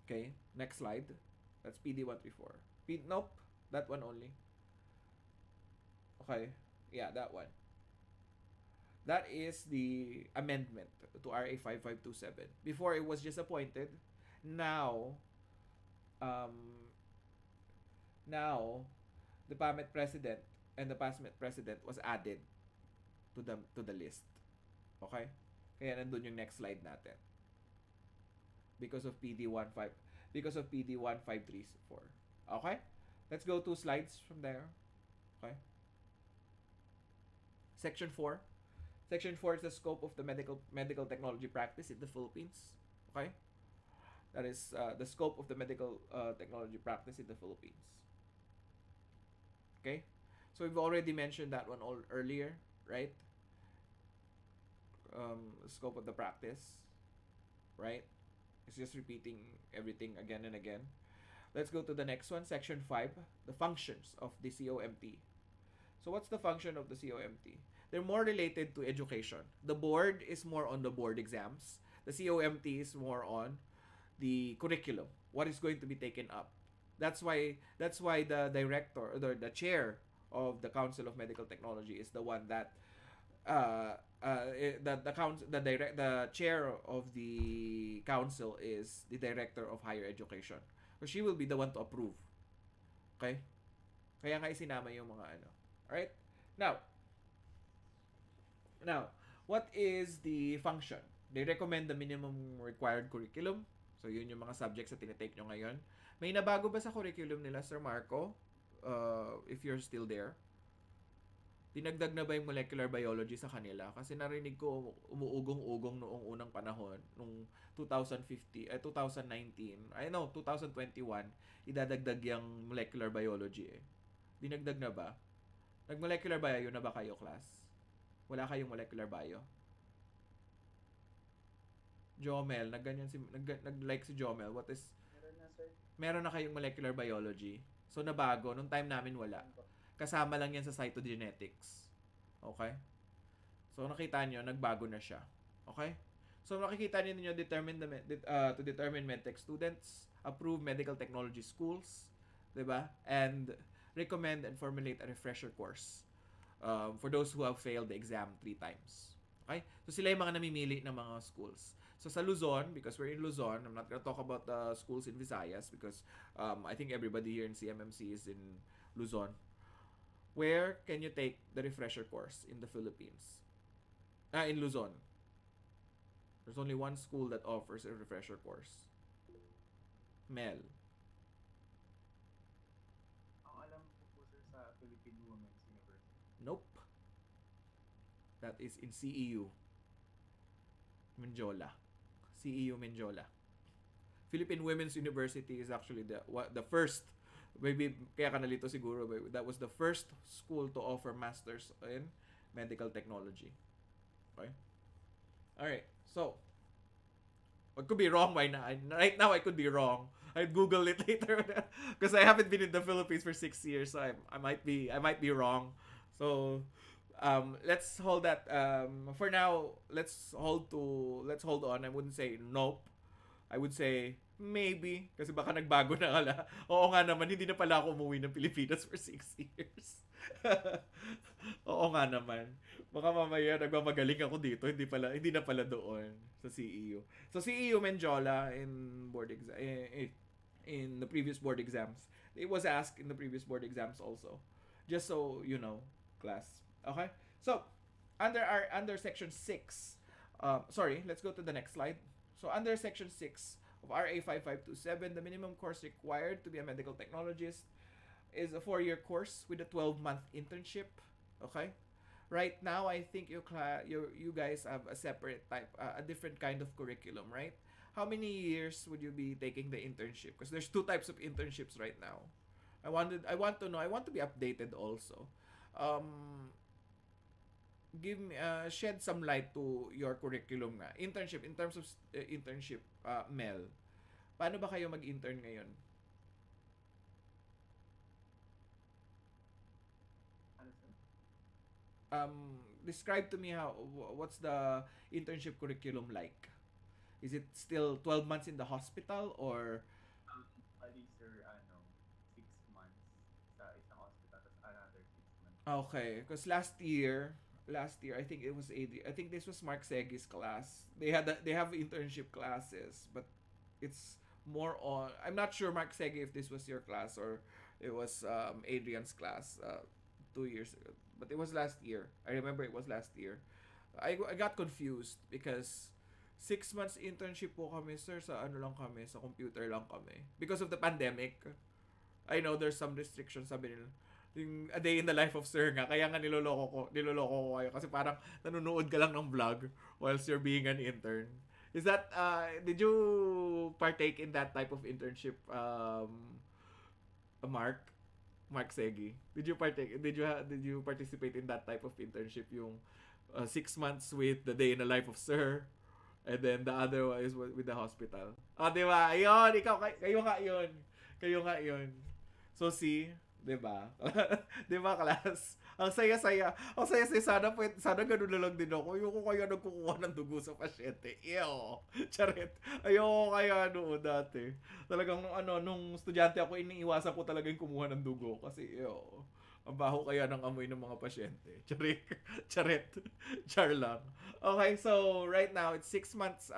Okay, next slide. That's PD 134. Nope, that one only. Okay, yeah, that one. That is the amendment to RA 5527. Before it was just appointed. Now, now the PAMET president and the PASMET president was added to the list. Okay? Kaya nandun yung next slide natin. Because of PD 1534. Okay? Let's go 2 slides from there. Okay? Section 4. Section 4 is the scope of the medical technology practice in the Philippines. Okay? That is the scope of the medical technology practice in the Philippines. Okay? So we've already mentioned that one earlier, right? Scope of the practice, right? It's just repeating everything again and again. Let's go to the next one, section 5, the functions of the COMT. So what's the function of the COMT? They're more related to education. The board is more on the board exams. The COMT is more on the curriculum, what is going to be taken up. That's why the director or the chair of the Council of Medical Technology is the one that the chair of the council is the director of higher education. So she will be the one to approve. Okay? Kaya nga isinama yung mga ano. Alright? Now, what is the function? They recommend the minimum required curriculum. So, yun yung mga subjects na tinitake nyo ngayon. May nabago ba sa curriculum nila, Sir Marco? If you're still there. Dinagdag na ba yung molecular biology sa kanila? Kasi narinig ko umuugong-ugong noong unang panahon, nung 2019, 2021, idadagdag yung molecular biology eh. Dinagdag na ba? Nag-molecular bio na ba kayo, class? Wala kayong molecular bio? Jomel, nag-like si Jomel. What is Meron na, sir. meron na kayong molecular biology? So nabago nung time namin wala. Meron po. Kasama lang yan sa cytogenetics. Okay? So nakita nyo, nagbago na siya. Okay? So nakikita niyo to determine medtech students, approve medical technology schools, 'di ba? And recommend and formulate a refresher course for those who have failed the exam 3 times. Okay? So sila yung mga namimili ng mga schools. So sa Luzon, because we're in Luzon, I'm not gonna talk about the schools in Visayas because I think everybody here in CMMC is in Luzon. Where can you take the refresher course in the Philippines? In Luzon. There's only one school that offers a refresher course. Mel. Ang alam ko po, sir, sa Philippine Women's University. Nope. That is in CEU. Menjola. CEU Menjola. Philippine Women's University is actually the first, maybe kaya ka nalito siguro, that was the first school to offer masters in medical technology. Okay? Alright, so I could be wrong right now. I could be wrong. I'd Google it later because I haven't been in the Philippines for 6 years, so I might be wrong. So let's hold that for now. Let's hold on. I wouldn't say nope. I would say maybe kasi baka nagbago na kala. Oo nga naman, hindi na pala ako umuwi ng Pilipinas for 6 years. Oo nga naman. Baka mamaya nagmamagaling ako dito, hindi na pala doon sa CEU. So CEU Menjola in in the previous board exams. It was asked in the previous board exams also. Just so you know, class. Okay? So, under section 6, let's go to the next slide. So under section 6 of RA 5527, the minimum course required to be a medical technologist is a 4-year course with a 12-month internship. Okay? Right now, I think you guys have a separate type, a different kind of curriculum, right? How many years would you be taking the internship? Because there's 2 types of internships right now. I want to know. I want to be updated also. Give me shed some light to your curriculum nga. Internship, in terms of internship, Mel. Paano ba kayo mag-intern ngayon? Ano, sir? Describe to me what's the internship curriculum like? Is it still 12 months in the hospital or Bali, sir, 6 months sa isang hospital, tapos another 6 months. okay, because last year I think it was I think this was Mark Segi's class. They have internship classes, but it's more on, I'm not sure, Mark Segi, if this was your class or it was Adrian's class 2 years ago, but it was last year. I remember it was last year. I got confused because 6 months internship po kami, sir, sa sa computer lang kami because of the pandemic. I know there's some restrictions, sabi nila. Yung a day in the life of sir nga, kaya nga niloloko ko kayo kasi parang nanonood ka lang ng vlog whilst you're being an intern. Is that did you partake in that type of internship, Mark Segi? Did you participate in that type of internship, yung 6 months with the day in the life of sir and then the other one is with the hospital? Di ba? Ayun, kayo nga yun. So see, 'di ba? 'Di ba, class? Ang saya-saya. Sana ganun na lang din ako. Ayoko kaya nagkukuha ng dugo sa pasyente. Ew. Charet. Ayoko kaya noon dati. Talagang nung estudyante ako, iniiwasan ko talaga yung kumuha ng dugo kasi ang baho kaya ng amoy ng mga pasyente. Charet. Char lang. Okay, so right now it's 6 months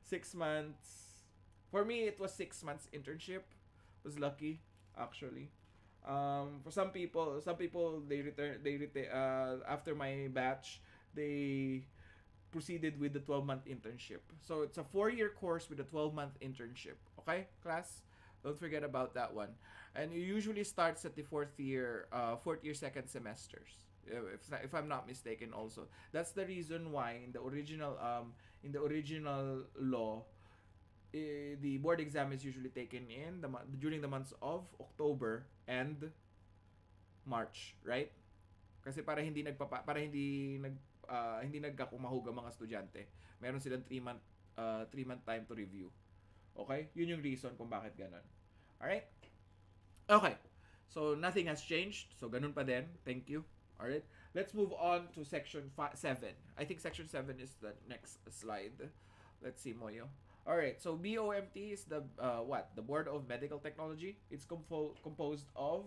6 months. For me, it was 6 months internship. Was lucky actually. For some people they after my batch, they proceeded with the 12-month internship. So it's a 4-year course with a 12-month internship. Okay, class? Don't forget about that one. And it usually starts at the fourth year second semesters. If I'm not mistaken also. That's the reason why in the original law, the board exam is usually taken during the months of October and March, right? Kasi para hindi hindi nagkakumahog ang mga estudyante. Meron silang 3-month time to review. Okay? Yun yung reason kung bakit ganun. Alright? Okay. So, nothing has changed. So, ganun pa din. Thank you. Alright? Let's move on to section 7. I think section 7 is the next slide. Let's see, Moyo. Alright, so BOMT is the, what? The Board of Medical Technology. It's composed of,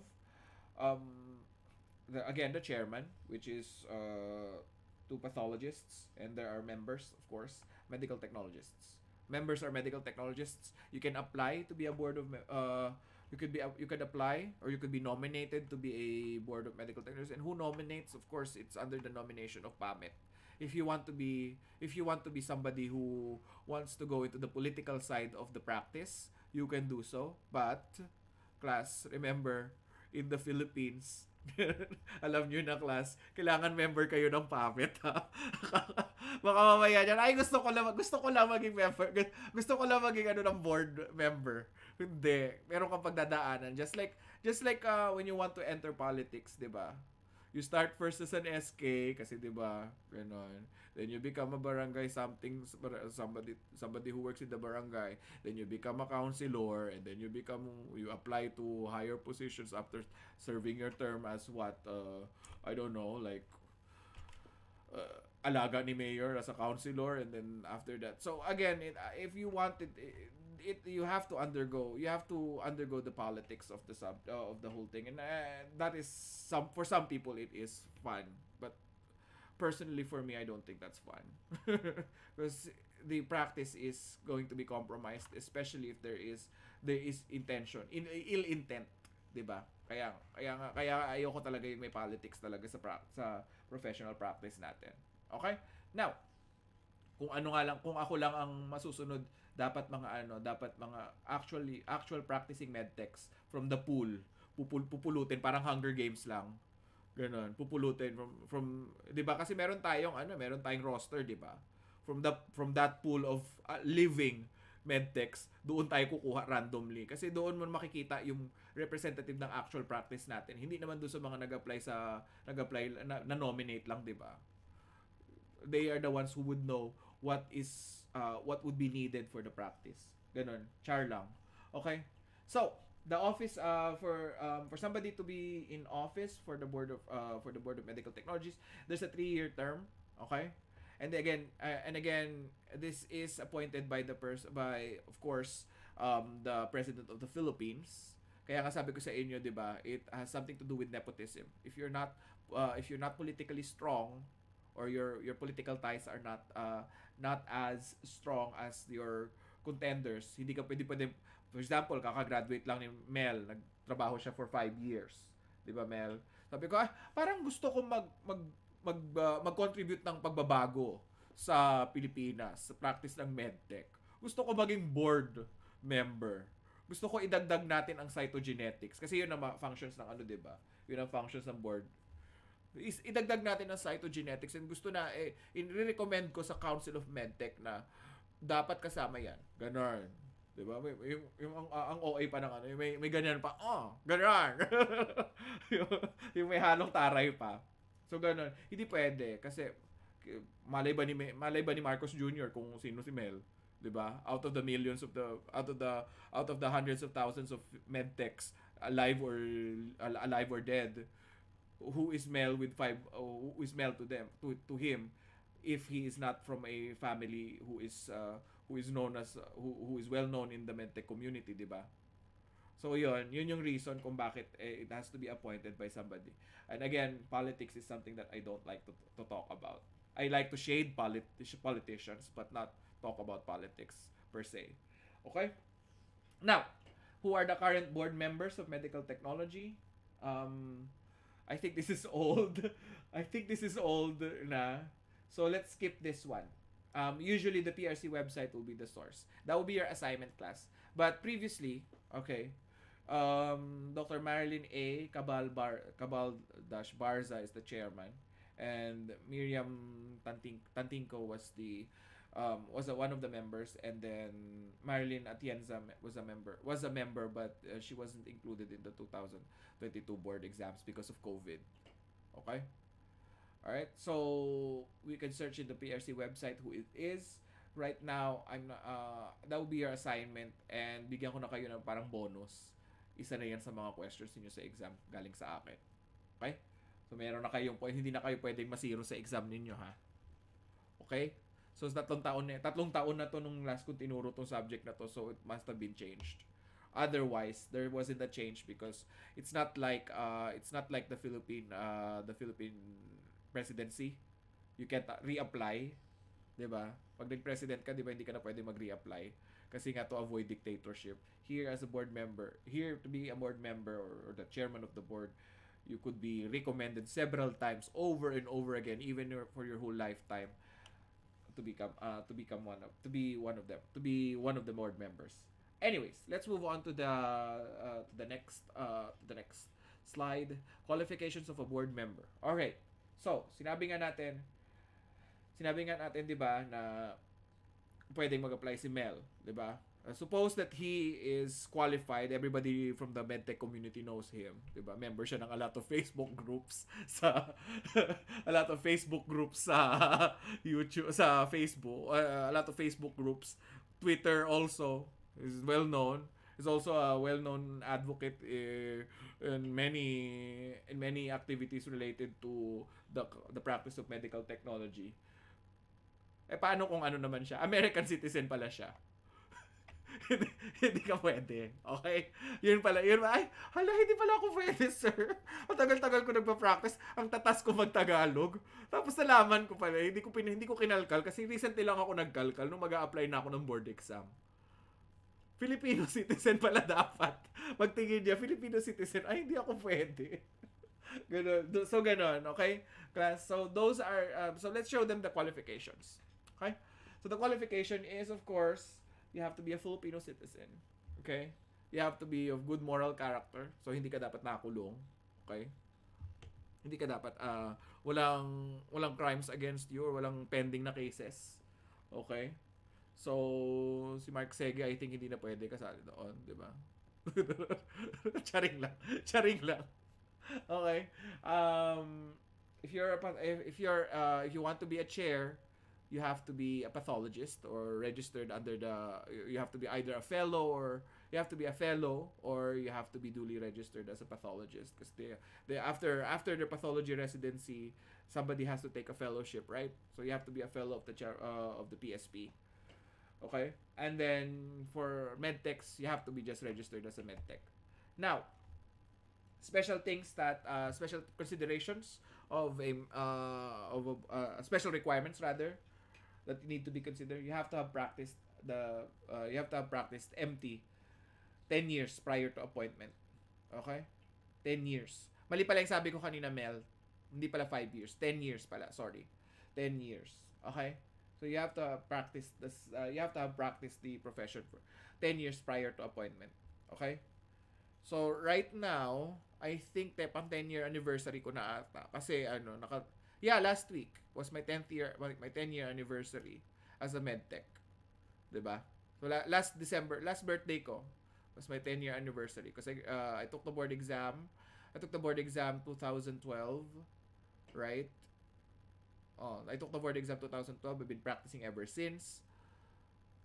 again, the chairman, which is two pathologists, and there are members, of course, medical technologists. Members are medical technologists. You can apply to be a board of you could apply or you could be nominated to be a board of medical technologists. And who nominates? Of course, it's under the nomination of PAMET. If you want to be somebody who wants to go into the political side of the practice, you can do so. But class, remember, in the Philippines, alam nyo na class, kailangan member kayo ng PAMET, ha? Baka mamaya dyan, ay gusto ko lang maging member, gusto ko lang maging ng board member. Hindi, meron kang pagdadaanan. Just like when you want to enter politics, di ba? You start first as an SK kasi 'di ba? Ganon. Then you become a barangay somebody who works in the barangay. Then you become a councilor, and then you apply to higher positions after serving your term as what I don't know, like alaga ni mayor as a councilor, and then after that. So again, if you wanted you have to undergo the politics of of the whole thing, and that is for some people it is fun, but personally for me I don't think that's fun because the practice is going to be compromised, especially if there is intention ill intent, 'di ba? Kaya ayoko talaga yung may politics talaga sa professional practice natin. Okay? Now, kung ako lang ang masusunod, dapat mga actual practicing medtechs from the pool, pupulutin parang Hunger Games lang. Ganun, pupulutin from 'di ba? Kasi meron tayong roster, 'di ba? From that pool of living medtechs, doon tayo kukuha randomly kasi doon mo makikita yung representative ng actual practice natin. Hindi naman doon sa mga nag-apply na nominate lang, 'di ba? They are the ones who would know what would be needed for the practice. Ganun, char lang. Okay? So, the office for somebody to be in office for the board of medical technologies, there's a 3-year term, okay? And again, this is appointed by of course the president of the Philippines. Kaya nga sabi ko sa inyo, 'di ba, it has something to do with nepotism. If you're not politically strong, or your political ties are not as strong as your contenders, hindi ka pwede, for example, kaka-graduate lang ni Mel, nagtrabaho siya for 5 years, 'di ba Mel? Sabi ko, parang gusto ko mag-contribute ng pagbabago sa Pilipinas, sa practice ng medtech. Gusto ko maging board member. Gusto ko idagdag natin ang cytogenetics kasi yun ang functions ng 'di ba? Yun ang functions ng board. Idagdag natin ang cytogenetics, and gusto na i-recommend ko sa Council of Medtech na dapat kasama yan. Ganon. 'Di ba? Ang OA pa ng may ganyan pa. Ganon. yung may halong taray pa. So ganon. Hindi pwede kasi malay ba ni Marcos Jr. kung sino si Mel, 'di ba? Out of the hundreds of thousands of medtechs alive or dead, who is Mel to him if he is not from a family who is well known in the medtech community, 'di ba? So yun yung reason kung bakit it has to be appointed by somebody. And again, politics is something that I don't like to talk about. I like to shade politicians but not talk about politics per se. Okay? Now, who are the current board members of medical technology? I think this is old. Na. So let's skip this one. Usually the PRC website will be the source. That will be your assignment class. But previously, okay, Dr. Marilyn A. Cabal-Barza is the chairman, and Miriam Tantinko was one of the members, and then Marilyn Atienza was a member, but she wasn't included in the 2022 board exams because of COVID. Okay? Alright, so we can search in the PRC website who it is. Right now, that will be your assignment and bigyan ko na kayo ng parang bonus. Isa na yan sa mga questions niyo sa exam galing sa akin. Okay? So meron na kayong point, hindi na kayo pwedeng masiro sa exam ninyo ha. Okay? So tatlong taon na to nung last kong tinuro tong subject na to, so it must have been changed. Otherwise, there wasn't a change because it's not like the Philippine presidency. You can't reapply, 'di ba? Pag nag-president ka, 'di ba, hindi ka na pwede mag-reapply kasi nga to avoid dictatorship. Here as a board member, here to be a board member or the chairman of the board, you could be recommended several times over and over again even for your whole lifetime to become one of the board members. Anyways, let's move on to the next slide. Qualifications of a board member. Alright. So, sinabi nga natin 'di ba na pwedeng mag-apply si Mel, 'di ba? Suppose that he is qualified, everybody from the medtech community knows him, 'di ba? Member siya ng a lot of Facebook groups sa a lot of Facebook groups sa YouTube, sa Facebook, a lot of Facebook groups, Twitter also is well known. Is also a well-known advocate in many activities related to the practice of medical technology. Paano kung ano naman siya? American citizen pala siya. Hindi ka pwede. Okay? Yun pala. Ay, hala, hindi pala ako pwede, sir. Ang tagal-tagal ko nagpa-practice. Ang tatas ko mag-Tagalog. Tapos nalaman ko pala, hindi ko kinalkal kasi recently lang ako nagkalkal nung mag-a-apply na ako ng board exam. Filipino citizen pala dapat. Pagtingin niya, Filipino citizen, ay, hindi ako pwede. Ganon. So, ganon. Okay? Class, so those are, so let's show them the qualifications. Okay? So, the qualification is, of course, you have to be a Filipino citizen. Okay? You have to be of good moral character. So, hindi ka dapat nakulong. Okay? Hindi ka dapat, walang crimes against you or walang pending na cases. Okay? So, si Mark Sege, I think hindi na pwede kasali doon, di ba? Charing lang. Okay. If you want to be a chair, you have to be a pathologist or registered under you have to be either a fellow or you have to be duly registered as a pathologist because they after their pathology residency, somebody has to take a fellowship, right? So you have to be a fellow of the PSP. Okay? And then for medtechs, you have to be just registered as a medtech. Now, special considerations of special requirements rather that need to be considered. You have to have practiced MT 10 years prior to appointment. Okay? 10 years. Mali pala yung sabi ko kanina, Mel. Hindi pala 5 years. 10 years pala. Sorry. 10 years. Okay? So you have to practice this. You have to have practiced the profession for 10 years prior to appointment. Okay? So right now, I think pang 10-year anniversary ko na ata. Kasi last week was my 10-year anniversary as a medtech. 'Di ba? So last December, last birthday ko was my 10-year anniversary kasi I took the board exam. I took the board exam 2012, right? I took the board exam 2012. I've been practicing ever since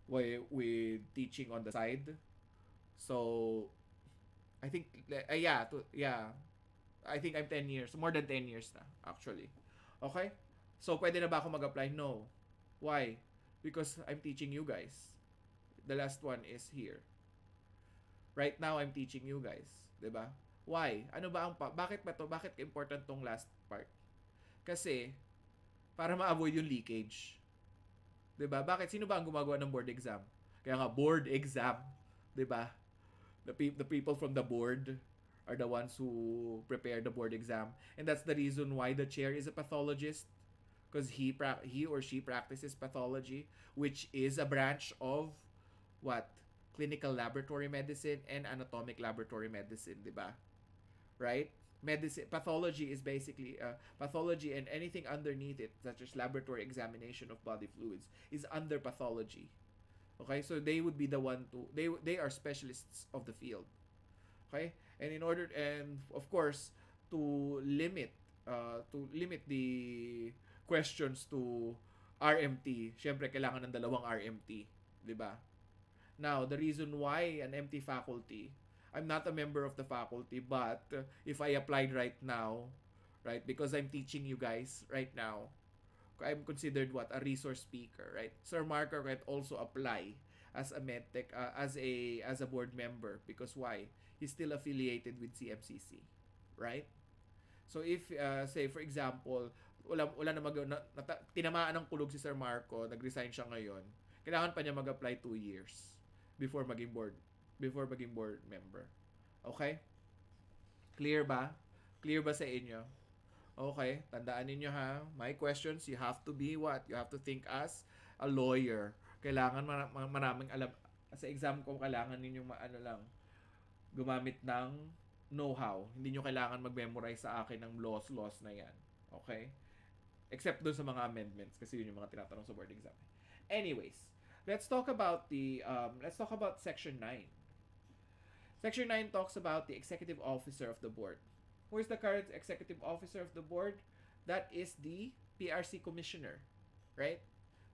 with teaching on the side. So, I think, I think I'm 10 years. More than 10 years na, actually. Okay? So, pwede na ba ako mag-apply? No. Why? Because I'm teaching you guys. The last one is here. Right now, I'm teaching you guys. 'Di ba? Why? Bakit ba to? Bakit important tong last part? Kasi, para ma-avoid yung leakage. 'Di ba? Bakit? Sino ba ang gumagawa ng board exam? Kaya nga, board exam. 'Di ba? The people from the board are the ones who prepare the board exam. And that's the reason why the chair is a pathologist. Because he or she practices pathology, which is a branch of what? Clinical laboratory medicine and anatomic laboratory medicine, 'di ba? Right? Pathology is basically pathology, and anything underneath it, such as laboratory examination of body fluids, is under pathology. Okay, so they would be the one to they are specialists of the field. Okay, and of course to limit the questions to RMT. Syempre kailangan ng dalawang RMT, 'di ba? Now, the reason why an empty faculty, I'm not a member of the faculty, but if I applied right now, right, because I'm teaching you guys right now, I'm considered what, a resource speaker, right? Sir Marco can also apply as a medtech, as a board member, because why? He's still affiliated with CMCC, right? So if say for example, wala tinamaan ng kulog si Sir Marco, nag-resign siya ngayon. Kailangan pa niya mag-apply 2 years before maging board member. Okay? Clear ba? Clear ba sa inyo? Okay, tandaan ninyo ha. My questions, you have to be what? You have to think as a lawyer. Kailangan maraming alam. Sa exam ko, kailangan ninyong gumamit ng know-how. Hindi nyo kailangan mag-memorize sa akin ng laws na yan. Okay? Except dun sa mga amendments kasi yun yung mga tinatanong sa board exam. Anyways, let's talk about section 9. Section 9 talks about the executive officer of the board. Who is the current executive officer of the board? That is the PRC commissioner, right?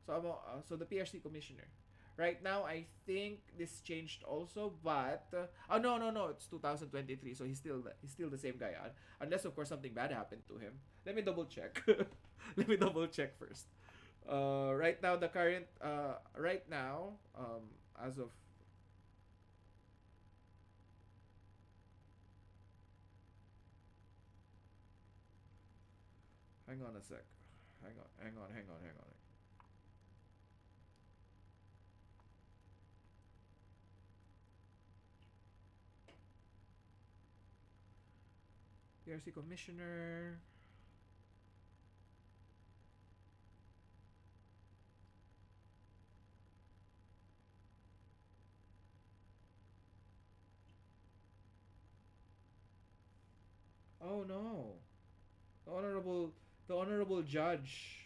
So the PRC commissioner. Right now, I think this changed also, but no, it's 2023, so he's still the same guy, unless of course something bad happened to him. Let me double check. Let me double check first. Right now, as of hang on a sec. Hang on. PRC commissioner. Oh no. The honorable judge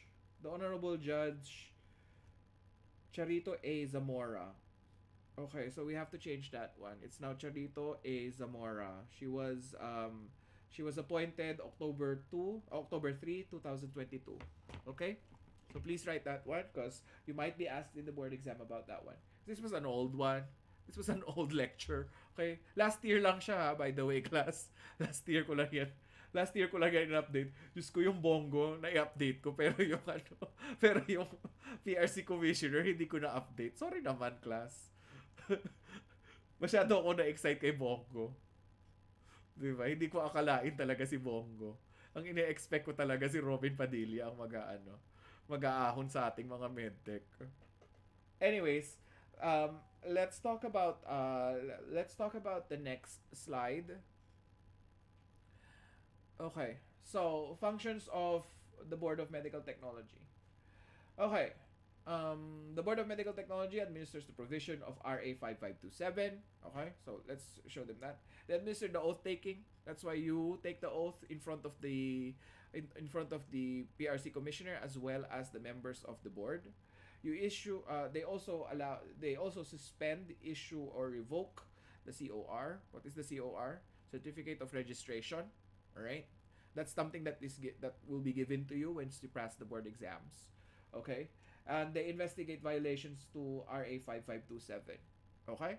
Charito A. Zamora. Okay, so we have to change that one. It's now Charito A. Zamora. She was appointed October 3, 2022. Okay? So please write that one because you might be asked in the board exam about that one. This was an old one. This was an old lecture. Okay? Last year lang siya ha, by the way, class. Last year ko lang yan in-update. Diyos ko, yung bongo na i-update ko pero yung PRC commissioner hindi ko na-update. Sorry naman, class. Masyado ako na-excite kay bongo. Diba? Hindi ko akalain talaga si bongo. Ang ine-expect ko talaga si Robin Padilla ang mag-aahon sa ating mga medtech. Anyways, let's talk about the next slide. Okay. So, functions of the Board of Medical Technology. Okay. The Board of Medical Technology administers the provision of RA 5527. Okay, so let's show them that. They administer the oath taking. That's why you take the oath in front of the PRC commissioner as well as the members of the board. You issue. They also suspend, issue, or revoke the COR. What is the COR? Certificate of Registration. All right, that's something that will be given to you once you pass the board exams. Okay. And they investigate violations to RA 5527. Okay?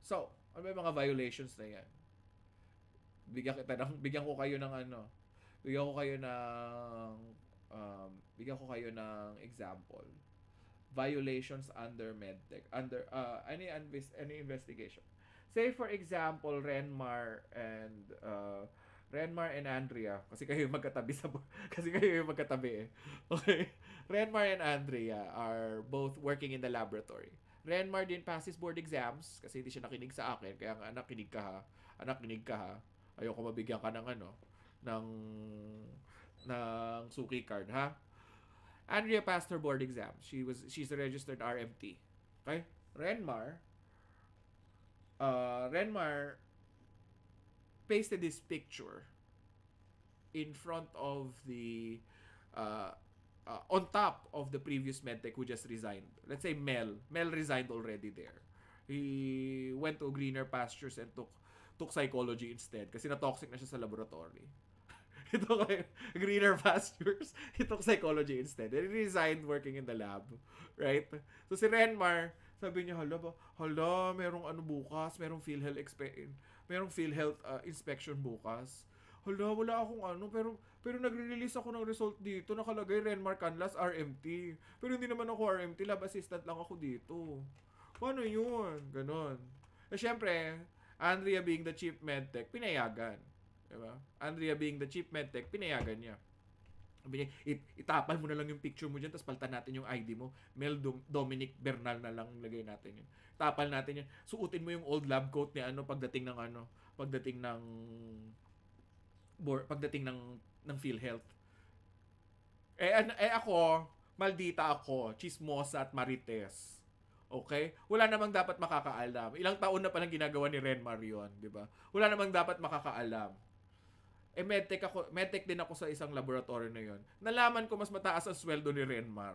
So, ano ba yung mga violations na yan? Bigyan ko kayo ng example. Violations under medtech, under any investigation. Say for example, Renmar and Andrea, kasi kayo yung magkatabi eh. Okay. Renmar and Andrea are both working in the laboratory. Renmar din passes board exams kasi hindi siya nakinig sa akin. Kaya nga, anak, kinig ka ha. Ayoko mabigyan ka ng suki card, ha? Andrea passed her board exam. She's a registered RMT. Okay? Renmar pasted this picture in front of the on top of the previous medtech who just resigned. Let's say Mel resigned already there. He went to greener pastures and took psychology instead kasi na-toxic na siya sa laboratory. He took like greener pastures. He took psychology instead. And he resigned working in the lab. Right? So si Renmar, sabi niya, hala, merong ano bukas, merong PhilHealth inspection bukas. Hala, wala akong ano, pero nagre-release ako ng result dito, nakalagay Renmar Canlas RMT. Pero hindi naman ako RMT, lab assistant lang ako dito. Paano yun? Ganon. Eh, syempre, Andrea being the chief medtech, pinayagan. Diba? Andrea being the chief medtech, pinayagan niya. Sabi niya, itapal mo na lang yung picture mo dyan, tapos palitan natin yung ID mo. Dominic Bernal na lang lagay natin yun. Tapal natin yan. Suotin mo yung old lab coat ni pagdating ng PhilHealth. Ako, maldita ako, chismosa at marites. Okay? Wala namang dapat makakaalam. Ilang taon na palang ginagawa ni Renmar yun, di ba? Wala namang dapat makakaalam. Medtech din ako sa isang laboratory na yon. Nalaman ko mas mataas ang sweldo ni Renmar.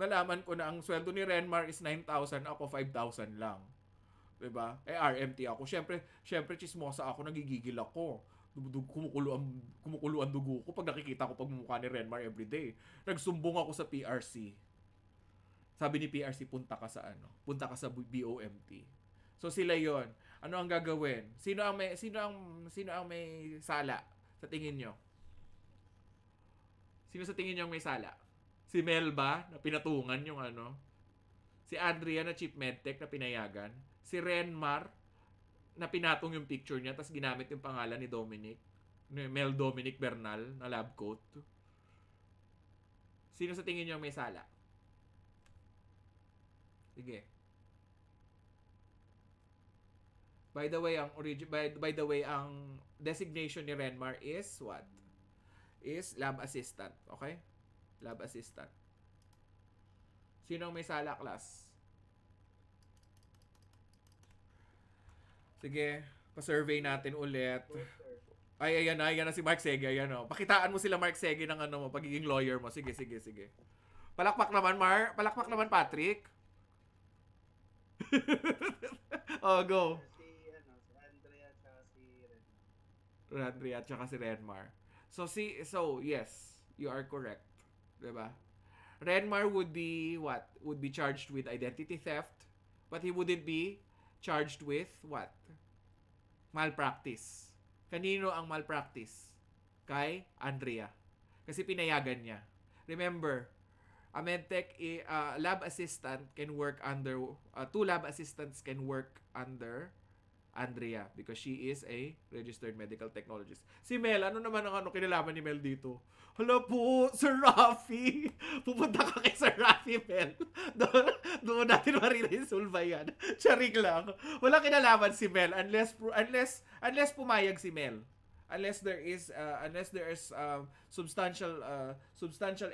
Nalaman ko na ang sweldo ni Renmar is 9,000, ako 5,000 lang. 'Di ba? RMT ako. Syempre chismosa ako, nagigigil ako. Kumukulo ang dugo ko pag nakikita ko pagmumukha ni Renmar everyday. Nagsumbong ako sa PRC. Sabi ni PRC, punta ka sa BOMT. So sila 'yon. Ano ang gagawin? Sino ang may sala sa tingin nyo? Sino sa tingin nyo ang may sala? Si Mel ba na pinatungan yung ano? Si Andrea na chief medtech na pinayagan? Si Renmar na pinatong yung picture niya tapos ginamit yung pangalan ni Dominic? Ni Mel Dominic Bernal na lab coat? Sino sa tingin nyo ang may sala? Sige. By the way, ang designation ni Renmar is what? Is lab assistant, okay? Lab assistant. Sino ang may sala, class? Sige, pa-survey natin ulit. Ayan na si Mark Sege, ayan o. Pakitaan mo sila Mark Sege ng pagiging lawyer mo. Sige. Palakpak naman, Patrick. Oh, go. Andrea at saka si Renmar. So yes, you are correct. 'Di ba? Renmar would be what? Would be charged with identity theft, but he wouldn't be charged with what? Malpractice. Kanino ang malpractice? Kay Andrea. Kasi pinayagan niya. Remember, a medtech lab assistant can work under two lab assistants can work under Andrea because she is a registered medical technologist. Si Mel, ano naman ang kinalaman ni Mel dito? Hala po, Sir Rafi. Pupunta ka kay Sir Rafi, Mel. Doon natin mariresolve yan. Charing lang. Wala kinalaman si Mel unless pumayag si Mel. Unless there is substantial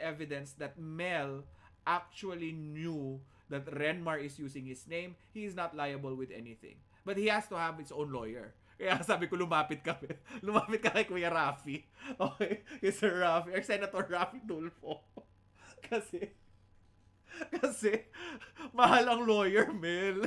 evidence that Mel actually knew that Renmar is using his name, he is not liable with anything. But he has to have his own lawyer. Kaya sabi ko, lumapit ka kay Kuya Rafi. Okay? Kay Sir Rafi, or Senator Rafi Tulfo. Kasi, mahal ang lawyer, Mel.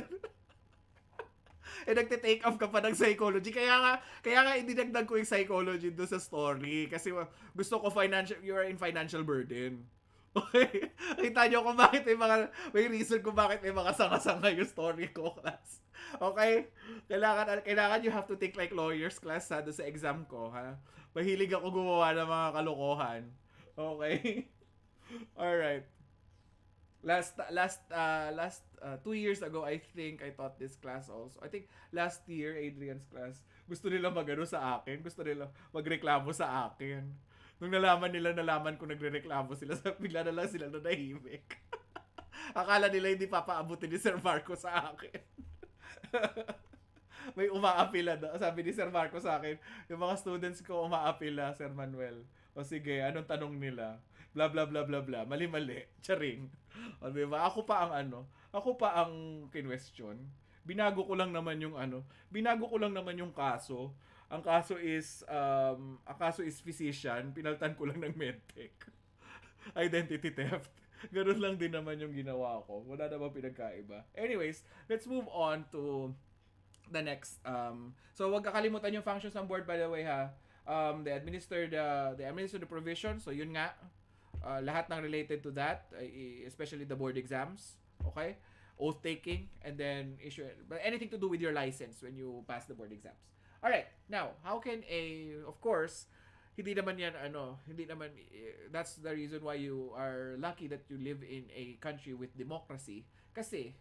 Nagte-take off ka pa ng psychology. Kaya nga idinagdag ko yung psychology doon sa story. Kasi gusto ko you are in financial burden. Okay? Kita nyo kung bakit may reason kung bakit may mga sanga-sanga yung story ko, class. Okay? Kailangan you have to think like lawyers, class, ha? Doon sa exam ko, ha? Mahilig ako gumawa ng mga kalokohan. Okay? Alright. Last 2 years ago, I think I taught this class also. I think last year, Adrian's class, gusto nila magano sa akin. Gusto nila magreklamo sa akin. Nung nalaman ko nagrereklamo sila, bigla na lang sila nanahimik. Akala nila hindi papaabutin ni Sir Marco sa akin. May umaapila daw. Sabi ni Sir Marco sa akin, yung mga students ko umaapila, Sir Manuel. O sige, anong tanong nila? Bla bla bla bla bla. Mali-mali. Charing. O diba? Ako pa ang kinwestiyon. Binago ko lang naman yung kaso. Ang kaso is physician, pinaltan ko lang ng medtech. Identity theft. Ganun lang din naman yung ginawa ko. Wala namang pinagkaiba. Anyways, let's move on to the next. So, huwag kakalimutan yung functions ng board, by the way, ha. they administer the provision. So yun nga, lahat ng related to that, especially the board exams, okay? Oath taking, and then issue, but anything to do with your license when you pass the board exams. All right. Now, how can of course, hindi naman yan hindi naman that's the reason why you are lucky that you live in a country with democracy kasi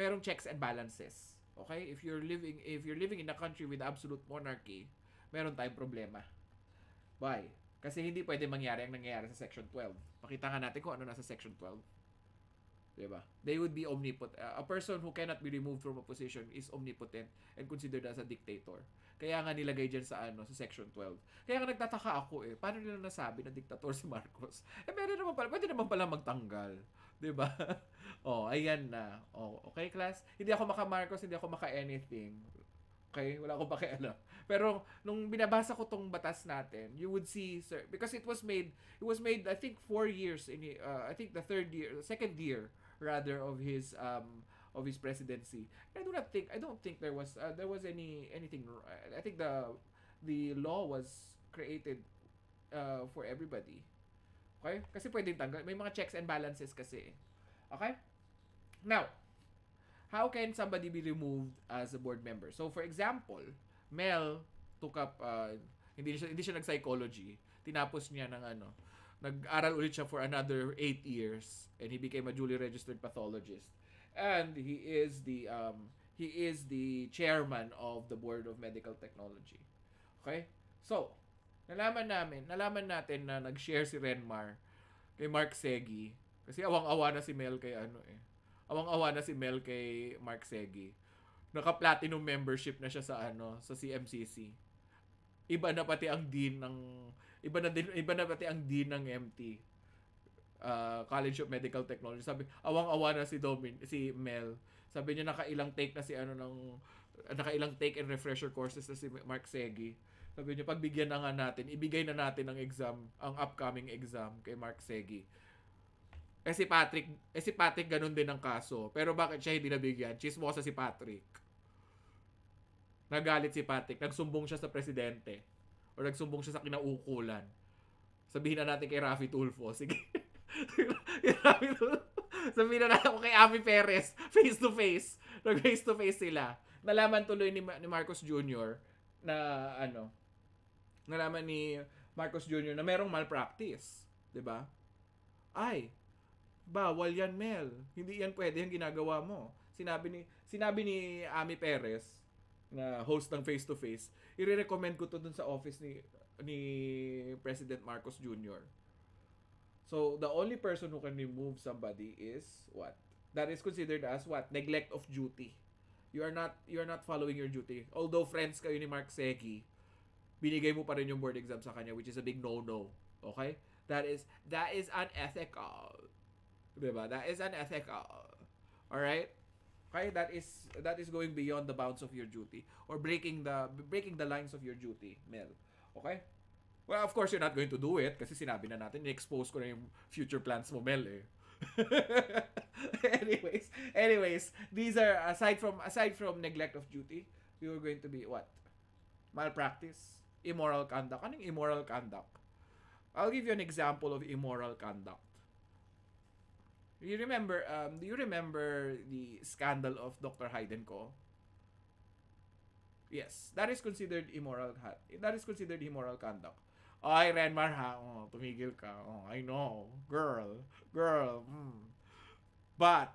merong checks and balances. Okay? If you're living in a country with absolute monarchy, meron tayong problema. Why? Kasi hindi pwede mangyari ang nangyayari sa Section 12. Pakita nga natin kung ano nasa Section 12. Diba? They would be omnipotent. A person who cannot be removed from a position is omnipotent and considered as a dictator. Kaya nga nilagay dyan sa sa Section 12. Kaya nga nagtataka ako paano nila nasabi na diktator si Marcos? Pwede naman pala magtanggal. Diba? Ayan na. Okay, class? Hindi ako maka-Marcos, hindi ako maka-anything. Okay? Wala akong pakialam. Pero nung binabasa ko tong batas natin, you would see, sir, because it was made I think 4 years I think the second year rather of his presidency. I don't think there was anything. I think the law was created for everybody. Okay? Kasi pwedeng tanggal. May mga checks and balances kasi. Okay? Now, how can somebody be removed as a board member? So, for example, Mel took up, hindi siya nag-psychology. Tinapos niya ng nag-aral ulit siya for another 8 years and he became a duly registered pathologist. And he is the chairman of the Board of Medical Technology. Okay? So, nalaman natin na nag-share si Renmar kay Mark Segi kasi awang-awa na si Mel kay Awang-awa na si Mel kay Mark Segi. Naka-platinum membership na siya sa CMCC. Iba na pati ang dean ng MT. College of Medical Technology. Sabi, awang-awa na si Mel. Sabi niya nakailang take na nakailang take and refresher courses na si Mark Segi. Sabi niya pagbigyan na nga natin, ibigay na natin ang upcoming exam kay Mark Segi. Si Patrick ganun din ang kaso. Pero bakit siya hindi nabigyan? Chismosa si Patrick. Nagalit si Patrick. Nagsumbong siya sa presidente. O nagsumbong siya sa kinaukulan. Sabihin na natin kay Raffy Tulfo. Sige. Sabihin na natin kay Ami Perez. Face to face. Nag-face to face sila. Nalaman tuloy ni Marcos Jr. Nalaman ni Marcos Jr. na merong malpractice. 'Di ba? Ay, bawal yan, Mel. Hindi yan pwede yung ginagawa mo. Sinabi ni Ami Perez na host ng Face to Face, i-recommend ko to dun sa office ni President Marcos Jr. So, the only person who can remove somebody is what? That is considered as what? Neglect of duty. You are not following your duty. Although friends kayo ni Mark Segi, binigay mo pa rin yung board exam sa kanya, which is a big no-no. Okay? That is unethical. Diba? That is unethical. Alright? Okay? That is going beyond the bounds of your duty or breaking the lines of your duty, Mel. Okay? Well, of course, you're not going to do it kasi sinabi na natin, i-expose ko na yung future plans mo, Mel, eh. anyways, these are aside from neglect of duty, we were going to be what? Malpractice, immoral conduct. Anong immoral conduct? I'll give you an example of immoral conduct. Do you remember the scandal of Dr. Haydenko? Yes, that is considered immoral conduct. Ay, Renmar ha. Tumigil ka. I know. Girl. But,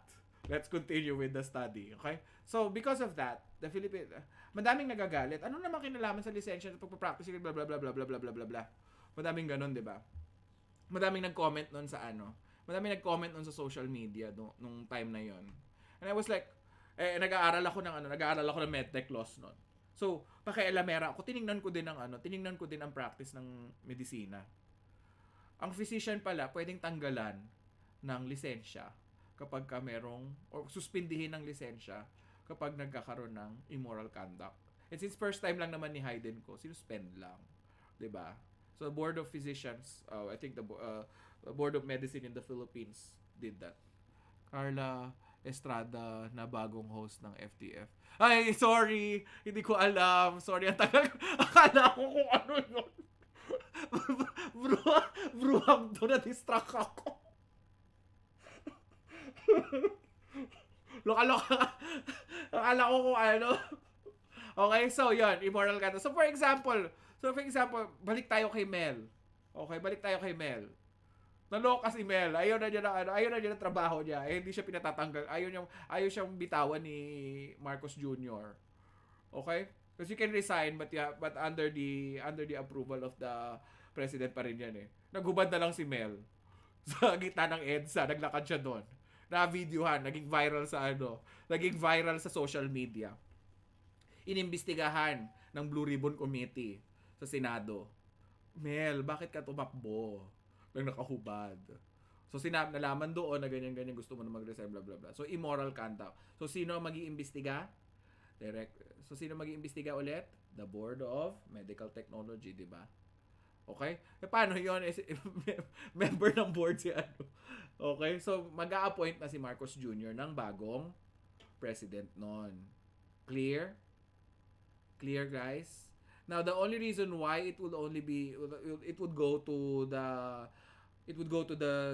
let's continue with the study. Okay? So, because of that, the Philippines, madaming nagagalit. Ano naman kinalaman sa lisensya at pagpapractice, blah, blah, blah, blah, blah, blah, blah, blah, blah. Madaming ganun, di ba? Madaming nag-comment nun sa sa social media nung time na yon. And I was like, nag-aaral ako ng medtech laws nun. So, pakialamera ako. Tiningnan ko din ang practice ng medisina. Ang physician pala, pwedeng tanggalan ng lisensya kapag or suspindihin ng lisensya kapag nagkakaroon ng immoral conduct. And since first time lang naman ni Hayden ko, sinuspend lang. 'Di ba? So, the Board of Physicians, I think the Board of Medicine in the Philippines did that. Carla, Estrada na bagong host ng FTF. Ay, sorry. Hindi ko alam. Sorry, ang tagal. Akala ko kung ano yun. bro, bro, doon na-distract ako. Loka-loka. Akala ko kung ano. Okay, so yun, immoral conduct. So for example, balik tayo kay Mel. Okay, balik tayo kay Mel. Naloka si Mel. Ayaw na niya ng ayaw na niya ng trabaho niya. Eh, hindi siya pinatatanggal. Ayaw siyang bitawan ni Marcos Jr. Okay? Because you can resign but under the approval of the president pa rin yan eh. Naghubad na lang si Mel sa gitna ng EDSA, naglakad siya doon. Na-videohan, naging viral sa social media. Inimbestigahan ng Blue Ribbon Committee sa Senado. Mel, bakit ka tumakbo? Nang nakahubad. So nalaman doon na ganyan-ganyan gusto mo na mag-resign, blah blah blah. So immoral conduct. So sino ang mag-iimbestiga? So sino mag-iimbestiga ulit? The Board of Medical Technology, di ba? Okay? E paano 'yon? Member ng board si ano. Okay? So mag-a-appoint na si Marcos Jr. ng bagong president noon. Clear? Clear, guys? Now, the only reason why it would go to the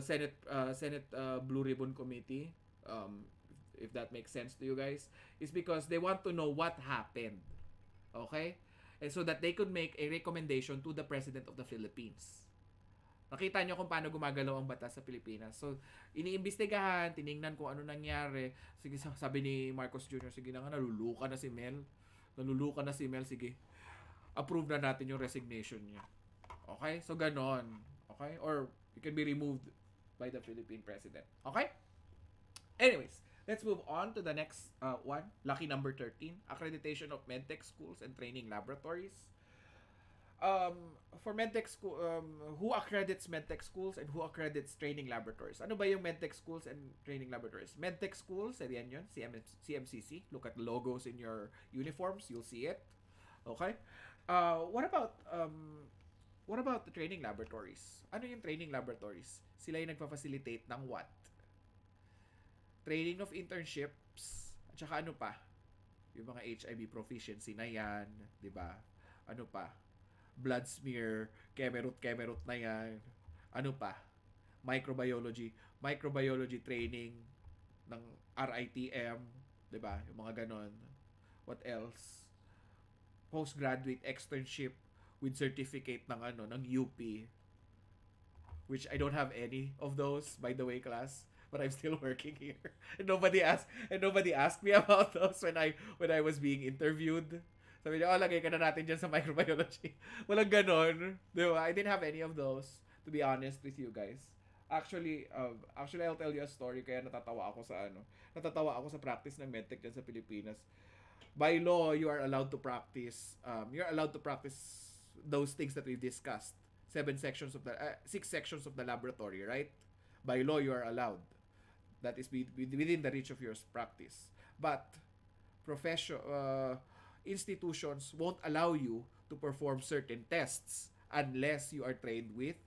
Senate Blue Ribbon Committee, if that makes sense to you guys, is because they want to know what happened. Okay? And so that they could make a recommendation to the President of the Philippines. Nakita nyo kung paano gumagalaw ang batas sa Pilipinas. So, iniimbestigahan, tiningnan kung ano nangyari. Sige, sabi ni Marcos Jr., sige na nga, naluluka na si Mel. Sige. Approve na natin yung resignation niya. Okay? So, ganon. Okay? Or, you can be removed by the Philippine President. Okay? Anyways, let's move on to the next one. Lucky number 13. Accreditation of medtech schools and training laboratories. For medtech school, who accredits medtech schools and who accredits training laboratories? Ano ba yung medtech schools and training laboratories? Medtech schools, yan yun, CMCC. Look at logos in your uniforms, you'll see it. Okay? What about the training laboratories? Ano yung training laboratories? Sila yung nagpa-facilitate ng what? Training of internships, at saka ano pa? Yung mga HIV proficiency na yan, di ba? Ano pa? Blood smear, kemerut na yan. Ano pa? Microbiology training ng RITM, 'di ba? Yung mga ganon. What else? Postgraduate externship with certificate ng UP, which I don't have any of those, by the way, class, but I'm still working here. And nobody asked me about those when I was being interviewed. Sabi niya, lagay ka na natin dyan sa microbiology. Walang ganon. Diba? I didn't have any of those, to be honest with you guys. Actually, I'll tell you a story, kaya natatawa ako sa practice ng medtech dyan sa Pilipinas. By law, you're allowed to practice those things that we've discussed. 6 sections of the laboratory, right? By law, you are allowed. That is within the reach of your practice. But, institutions won't allow you to perform certain tests unless you are trained with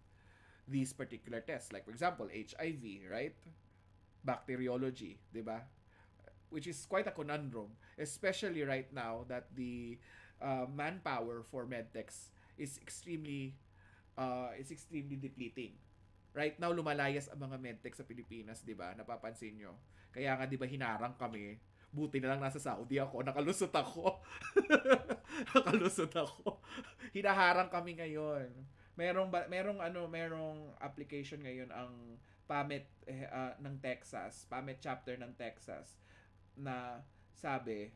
these particular tests. Like, for example, HIV, right? Bacteriology, di ba? Which is quite a conundrum, especially right now that the manpower for medtechs is extremely depleting. Right now, lumalayas ang mga medtech sa Pilipinas, di ba? Napapansin nyo. Kaya nga, di ba, hinarang kami. Buti na lang nasa Saudi ako. Nakalusot ako. Hinaharang kami ngayon. Merong application ngayon ang PAMET ng Texas, PAMET chapter ng Texas, na sabi,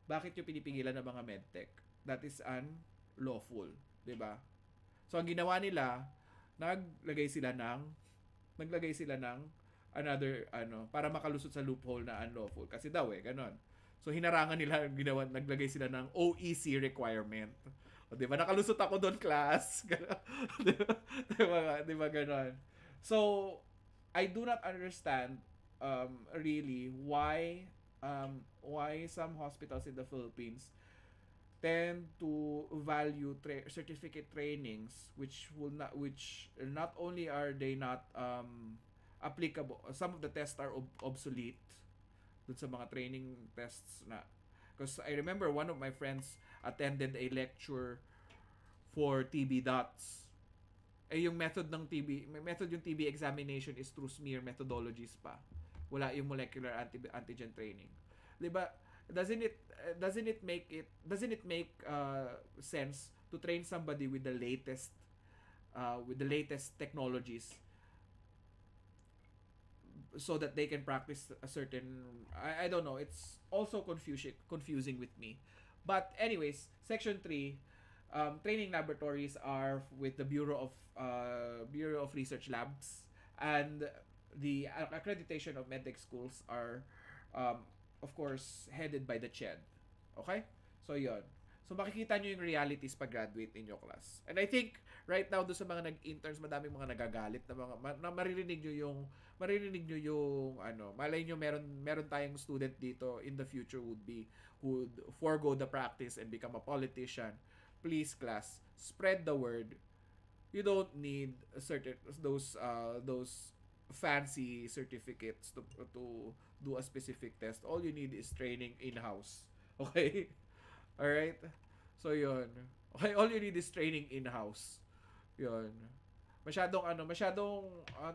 bakit yung pinipigilan ng mga medtech? That is unlawful, 'di ba? So ang ginawa nila, naglagay sila ng another para makalusot sa loophole na unlawful kasi daw ganon. So hinarangan nila, naglagay sila ng OEC requirement. O, 'di ba? Nakalusot ako doon, class. 'Di ba ganon? So I do not understand really why some hospitals in the Philippines tend to value certificate trainings which not only are they not applicable, some of the tests are obsolete, dun sa mga training tests na. Because I remember one of my friends attended a lecture for TB dots. Yung method ng yung TB examination is through smear methodologies pa. Wala yung molecular antigen training. 'Di ba? Doesn't it make sense to train somebody with the latest technologies so that they can practice a certain, I don't know, it's also confusing with me. But anyways, section 3, training laboratories are with the Bureau of Research Labs, and the accreditation of medtech schools are of course headed by the CHED. Okay? So yon. So makikita nyo yung realities pag graduate in your class. And I think right now do sa mga nag-interns, madaming mga nagagalit na mga na maririnig nyo yung ano, malay nyo meron tayong student dito in the future would forego the practice and become a politician. Please class, spread the word. You don't need those fancy certificates to do a specific test. All you need is training in-house. Okay? All right? So yun. Okay, all you need is training in-house. Yun. Masyadong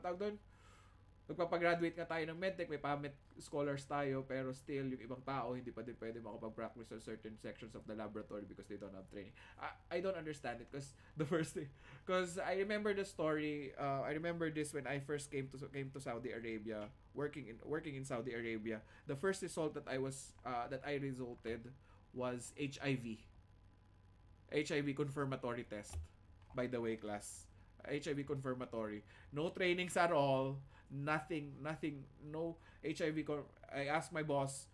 tawag doon, magpapagraduate nga tayo ng medtech, may PAMET scholars tayo, pero still, yung ibang tao, hindi pa din pwede makapag-practice on certain sections of the laboratory because they don't have training. I don't understand it because I remember the story, I remember this when I first came to Saudi Arabia, working in Saudi Arabia. The first result that I resulted was HIV confirmatory test. By the way, class. HIV confirmatory. No trainings at all. Nothing. No HIV. I asked my boss,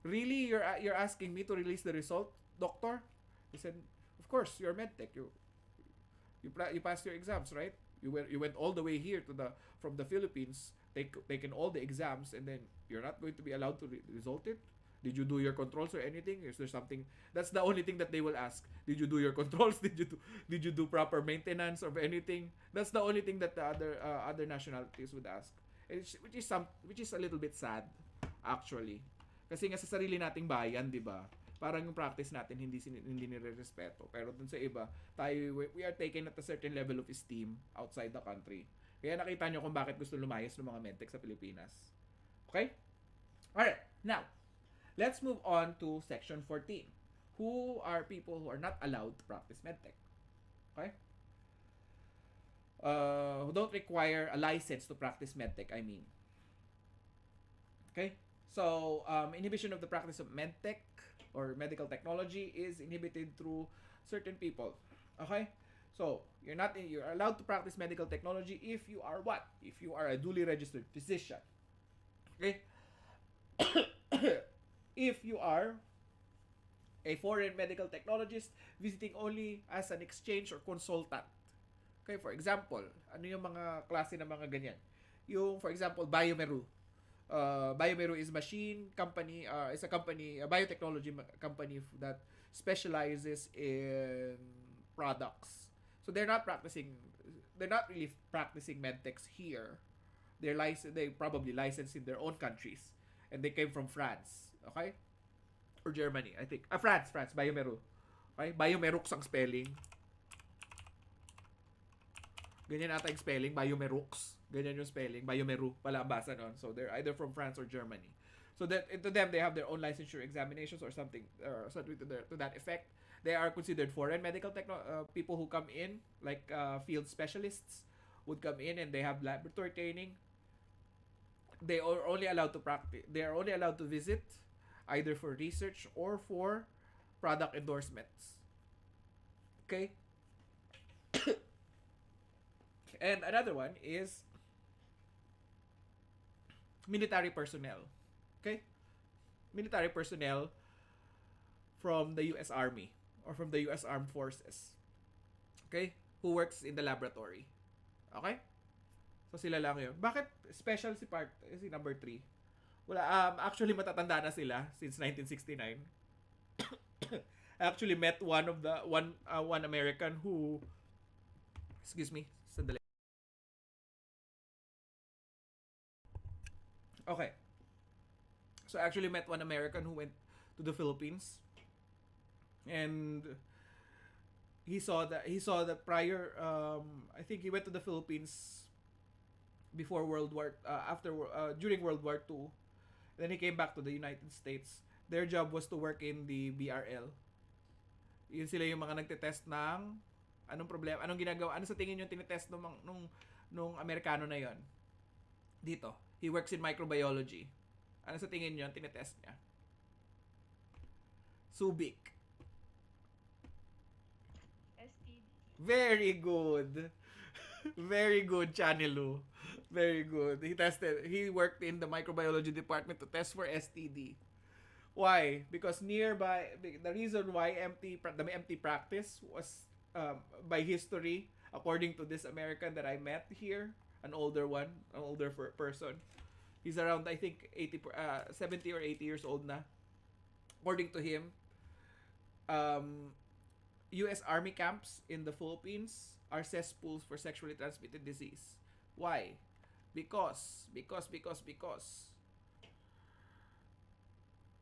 really? You're asking me to release the result, doctor? He said, of course, you're medtech. You passed your exams, right? You went all the way here from the Philippines, taken all the exams, and then you're not going to be allowed to result it? Did you do your controls or anything? Is there something? That's the only thing that they will ask. Did you do your controls? Did you do proper maintenance of anything? That's the only thing that the other nationalities would ask. Which is a little bit sad actually. Kasi nga sa sarili nating bayan, 'di ba? Parang yung practice natin hindi nire-respeto. Pero dun sa iba, we are taken at a certain level of esteem outside the country. Kaya nakita nyo kung bakit gusto lumayas ng mga medtech sa Pilipinas. Okay? Alright, now, let's move on to section 14. Who are people who are not allowed to practice medtech? Okay? Who don't require a license to practice medtech, I mean. Okay? So, inhibition of the practice of medtech or medical technology is inhibited through certain people. Okay? So, you're allowed to practice medical technology if you are what? If you are a duly registered physician. Okay? If you are a foreign medical technologist visiting only as an exchange or consultant. Okay, for example, ano yung mga klase ng mga ganyan? Yung, for example, Biomeru. Biomeru is a biotechnology company that specializes in products. So they're not really practicing medtechs here. They probably licensed in their own countries, and they came from France, okay, or Germany, I think. France, Biomeru. Okay, Biomerux ang spelling. Ganyan ata yung spelling, Biomerux. Ganyan yung spelling, Biomeru pala ang basa nun. So they're either from France or Germany. So that to them they have their own licensure examinations or something to that effect. They are considered foreign medical people who come in, like field specialists would come in and they have laboratory training. They are only allowed to practice. They are only allowed to visit either for research or for product endorsements. Okay? And another one is military personnel. Okay? Military personnel from the US Army or from the US Armed Forces. Okay? Who works in the laboratory. Okay? So sila lang yun. Bakit special si number 3? Wala, actually matatanda na sila since 1969. I actually met one American who, excuse me, sandali. Okay. So I actually met one American who went to the Philippines, and he saw that prior. I think he went to the Philippines before World War after during World War II. Then he came back to the United States. Their job was to work in the BRL. Yun sila yung mga nagte-test ng anong problema, anong ginagawa, ano sa tingin yung tinetest nung Amerikano na yon dito. He works in microbiology. Ano sa tingin nyo, tinetest niya? Subic. STD. Very good. Very good, Chanelu. Very good. He worked in the microbiology department to test for STD. Why? Because nearby, the reason why the empty practice was by history, according to this American that I met here, an older person. He's around, I think, 70 or 80 years old na. According to him, U.S. Army camps in the Philippines are cesspools for sexually transmitted disease. Why? Because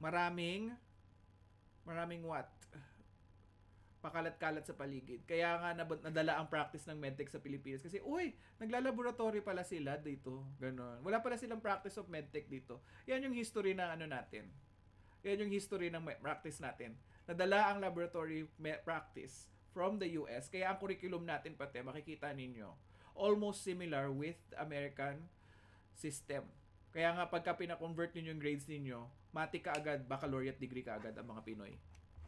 maraming what? Pakalat-kalat sa paligid. Kaya nga nadala ang practice ng medtech sa Pilipinas kasi naglalaboratory pala sila dito. Ganon. Wala pala silang practice of medtech dito. Yan yung history ng natin. Yan yung history ng practice natin. Nadala ang laboratory practice from the US. Kaya ang curriculum natin pati, makikita ninyo, almost similar with the American system. Kaya nga pagka pina-convert ninyo yung grades ninyo, matik ka agad, baccalaureate degree ka agad ang mga Pinoy.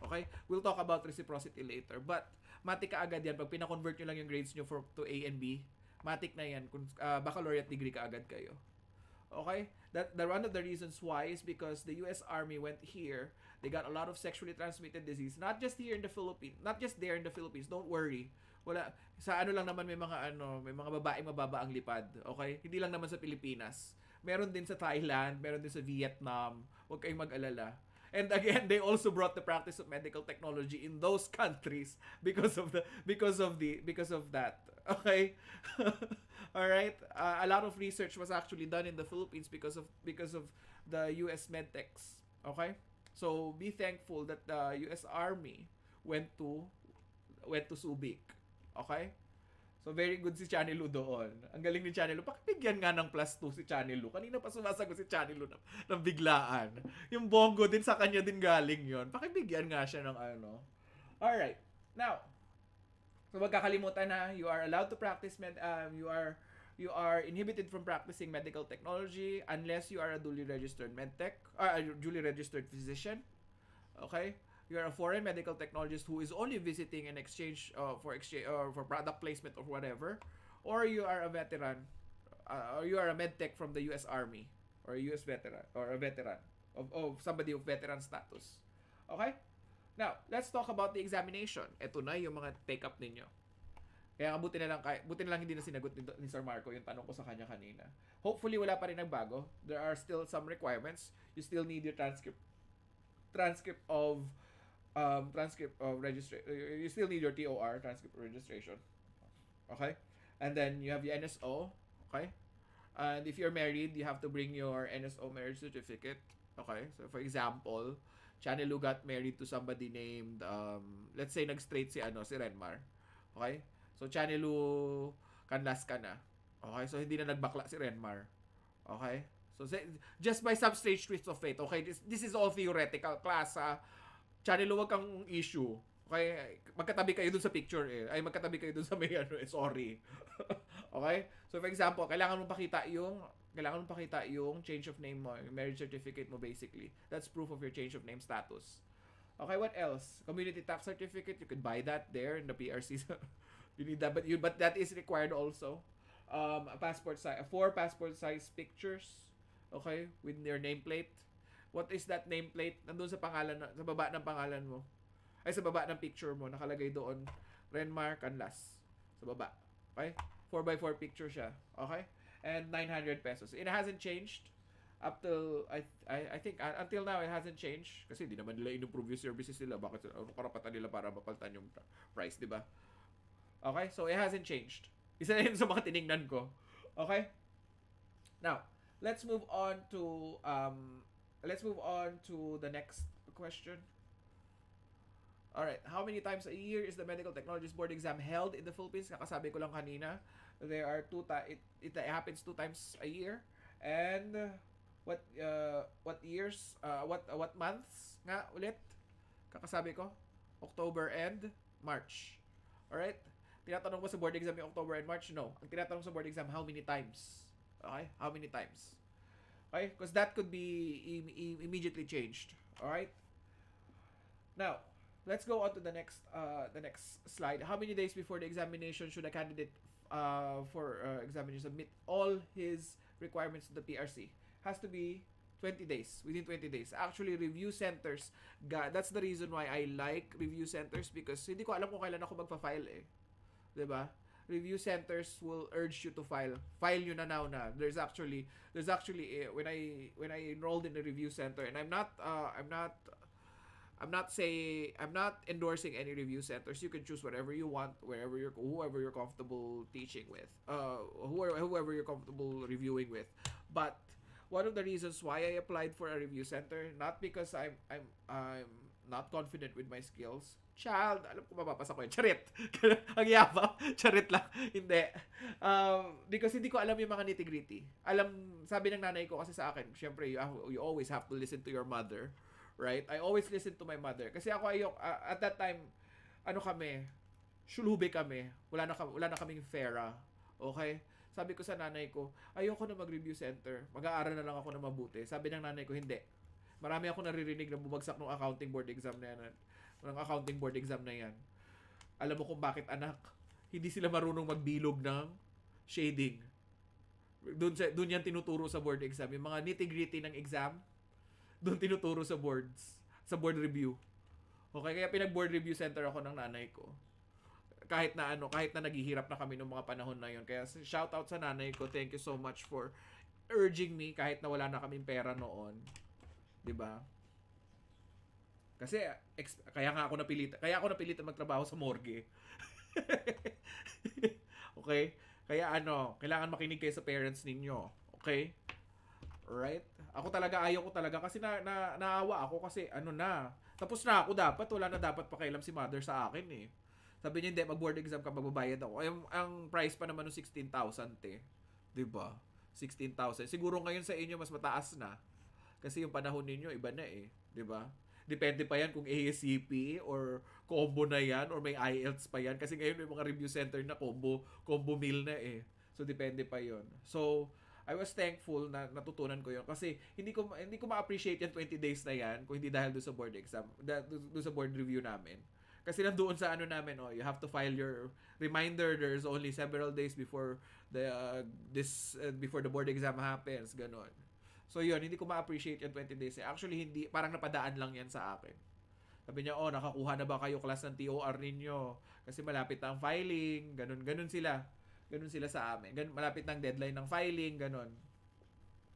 Okay? We'll talk about reciprocity later. But matik ka agad yan. Pag pina-convert nyo lang yung grades nyo to A and B, matik na yan. Baccalaureate degree ka agad kayo. Okay? One of the reasons why is because the US Army went here. They got a lot of sexually transmitted disease. Not just here in the Philippines. Not just there in the Philippines. Don't worry. Wala. Sa lang naman may mga babaeng mababa ang lipad. Okay? Hindi lang naman sa Pilipinas. Meron din sa Thailand. Meron din sa Vietnam. Huwag kayong mag-alala. And again, they also brought the practice of medical technology in those countries because of that. Okay? All right? A lot of research was actually done in the Philippines because of the US medtechs. Okay? So be thankful that the US Army went to Subic. Okay? So very good si Chanelu doon. Ang galing ni Chanelu. Pakibigyan nga ng +2 si Chanelu. Kanina pa sumasagot si Chanelu ng biglaan. Yung bongo din sa kanya din galing yon. Pakibigyan nga siya ng Alright. Now, so magkakalimutan na you are allowed to practice you are inhibited from practicing medical technology unless you are a duly registered medtech or a duly registered physician. Okay? You are a foreign medical technologist who is only visiting in exchange for product placement or whatever, or you are a veteran, or you are a medtech from the U.S. Army or a U.S. veteran or a veteran of somebody of veteran status. Okay? Now, let's talk about the examination. Ito na yung mga take-up ninyo. Kaya buti na lang hindi na sinagot ni Sir Marco yung tanong ko sa kanya kanina. Hopefully, wala pa rin nagbago. There are still some requirements. You still need your transcript of registration. You still need your TOR, transcript of registration. Okay? And then you have the NSO. Okay? And if you're married, you have to bring your NSO marriage certificate. Okay? So, for example, Chanelu got married to somebody named, let's say, nag-straight si Renmar. Okay? So, Chanelu, kanlas ka na. Okay? So, hindi na nagbakla si Renmar. Okay? So, just by some strange twist of fate. Okay? This is all theoretical class, Chanelu, wag kang issue. Okay? Magkatabi kayo dun sa picture eh. Ay, magkatabi kayo dun sa may sorry. Okay? So, for example, kailangan mong pakita yung change of name mo, yung marriage certificate mo basically. That's proof of your change of name status. Okay, what else? Community tax certificate, you could buy that there in the PRC. You need that, but that is required also. A passport size, 4 passport size pictures. Okay, with your nameplate. What is that nameplate? Nandun sa baba ng pangalan mo. Ay, sa baba ng picture mo, nakalagay doon, Renmar Canlas. Sa baba. Okay? 4x4 picture siya. Okay? And 900 pesos. It hasn't changed up till, I think, until now, it hasn't changed. Kasi hindi naman nila in-improve yung services nila. Bakit karapatan nila para mapalitan yung price, di ba? Okay? So, it hasn't changed. Isa na yun sa mga tinignan ko. Okay? Now, let's move on to let's move on to the next question. All right, how many times a year is the Medical Technologies Board exam held in the Philippines? Kakasabi ko lang kanina, there are it happens 2 times a year. And what years, what months nga ulit? Kakasabi ko, October and March. All right? Tinatanong mo sa board exam yung October and March? No. Ang tinatanong sa board exam, how many times? Okay? How many times? Okay? Because that could be immediately changed. All right? Now, let's go on to the next slide. How many days before the examination should a candidate for examination submit all his requirements to the PRC? Has to be 20 days, within 20 days. Actually, review centers, that's the reason why I like review centers, because hindi ko alam kung kailan ako magpa-file eh. 'Di ba? Review centers will urge you to file. File you na now na. There's actually when I enrolled in the review center, and I'm not endorsing any review centers. You can choose whatever you want, whoever you're comfortable teaching with, whoever you're comfortable reviewing with. But one of the reasons why I applied for a review center, not because I'm not confident with my skills. Child, alam ko mapapasa ko yun. Charit! Ang yabang. Charit lang. Hindi. Because hindi ko alam yung mga nitty-gritty. Sabi ng nanay ko kasi sa akin, syempre, you always have to listen to your mother. Right? I always listen to my mother. Kasi ako at that time, shulube kami. Wala na kaming fera. Okay? Sabi ko sa nanay ko, ayoko na mag-review center. Mag-aaral na lang ako na mabuti. Sabi ng nanay ko, hindi. Marami ako naririnig na bumagsak ng accounting board exam na yan. Ng accounting board exam na yan. Alam mo kung bakit, anak? Hindi sila marunong magbilog ng shading. Doon yan tinuturo sa board exam. Yung mga nitty-gritty ng exam, doon tinuturo sa board review. Okay, kaya pinag-board review center ako ng nanay ko. Kahit na naghihirap na kami ng mga panahon na yon. Kaya shout out sa nanay ko. Thank you so much for urging me kahit na wala na kaming pera noon. 'Di ba? Kasi kaya ako napilitan magtrabaho sa morgue. Okay? Kaya kailangan makinig kayo sa parents ninyo. Okay? Right? Ayaw ko talaga kasi naawa ako kasi tapos na ako dapat, wala na dapat pakialam si mother sa akin eh. Sabi niya, hindi, mag-board exam ka, magbabayad ako. Ang price pa naman ng 16,000 eh. 'Di ba? 16,000. Siguro ngayon sa inyo mas mataas na. Kasi yung panahon ninyo iba na eh, 'di ba? Depende pa yan kung ASCP or combo na yan or may IELTS pa yan kasi ngayon may mga review center na combo meal na eh. So depende pa yon. So I was thankful na natutunan ko yun kasi hindi ko ma-appreciate yan 20 days na yan kung hindi dahil doon sa board exam, doon sa board review namin. Kasi nandoon sa namin, you have to file your reminder. There's only several days before before the board exam happens, ganon. So yun, hindi ko ma-appreciate yung 20 days. Actually, hindi, parang napadaan lang yan sa akin. Sabi niya, nakakuha na ba kayo class ng TOR ninyo? Kasi malapit na ang filing, ganun sila. Ganun sila sa amin. Malapit na ang deadline ng filing, ganun.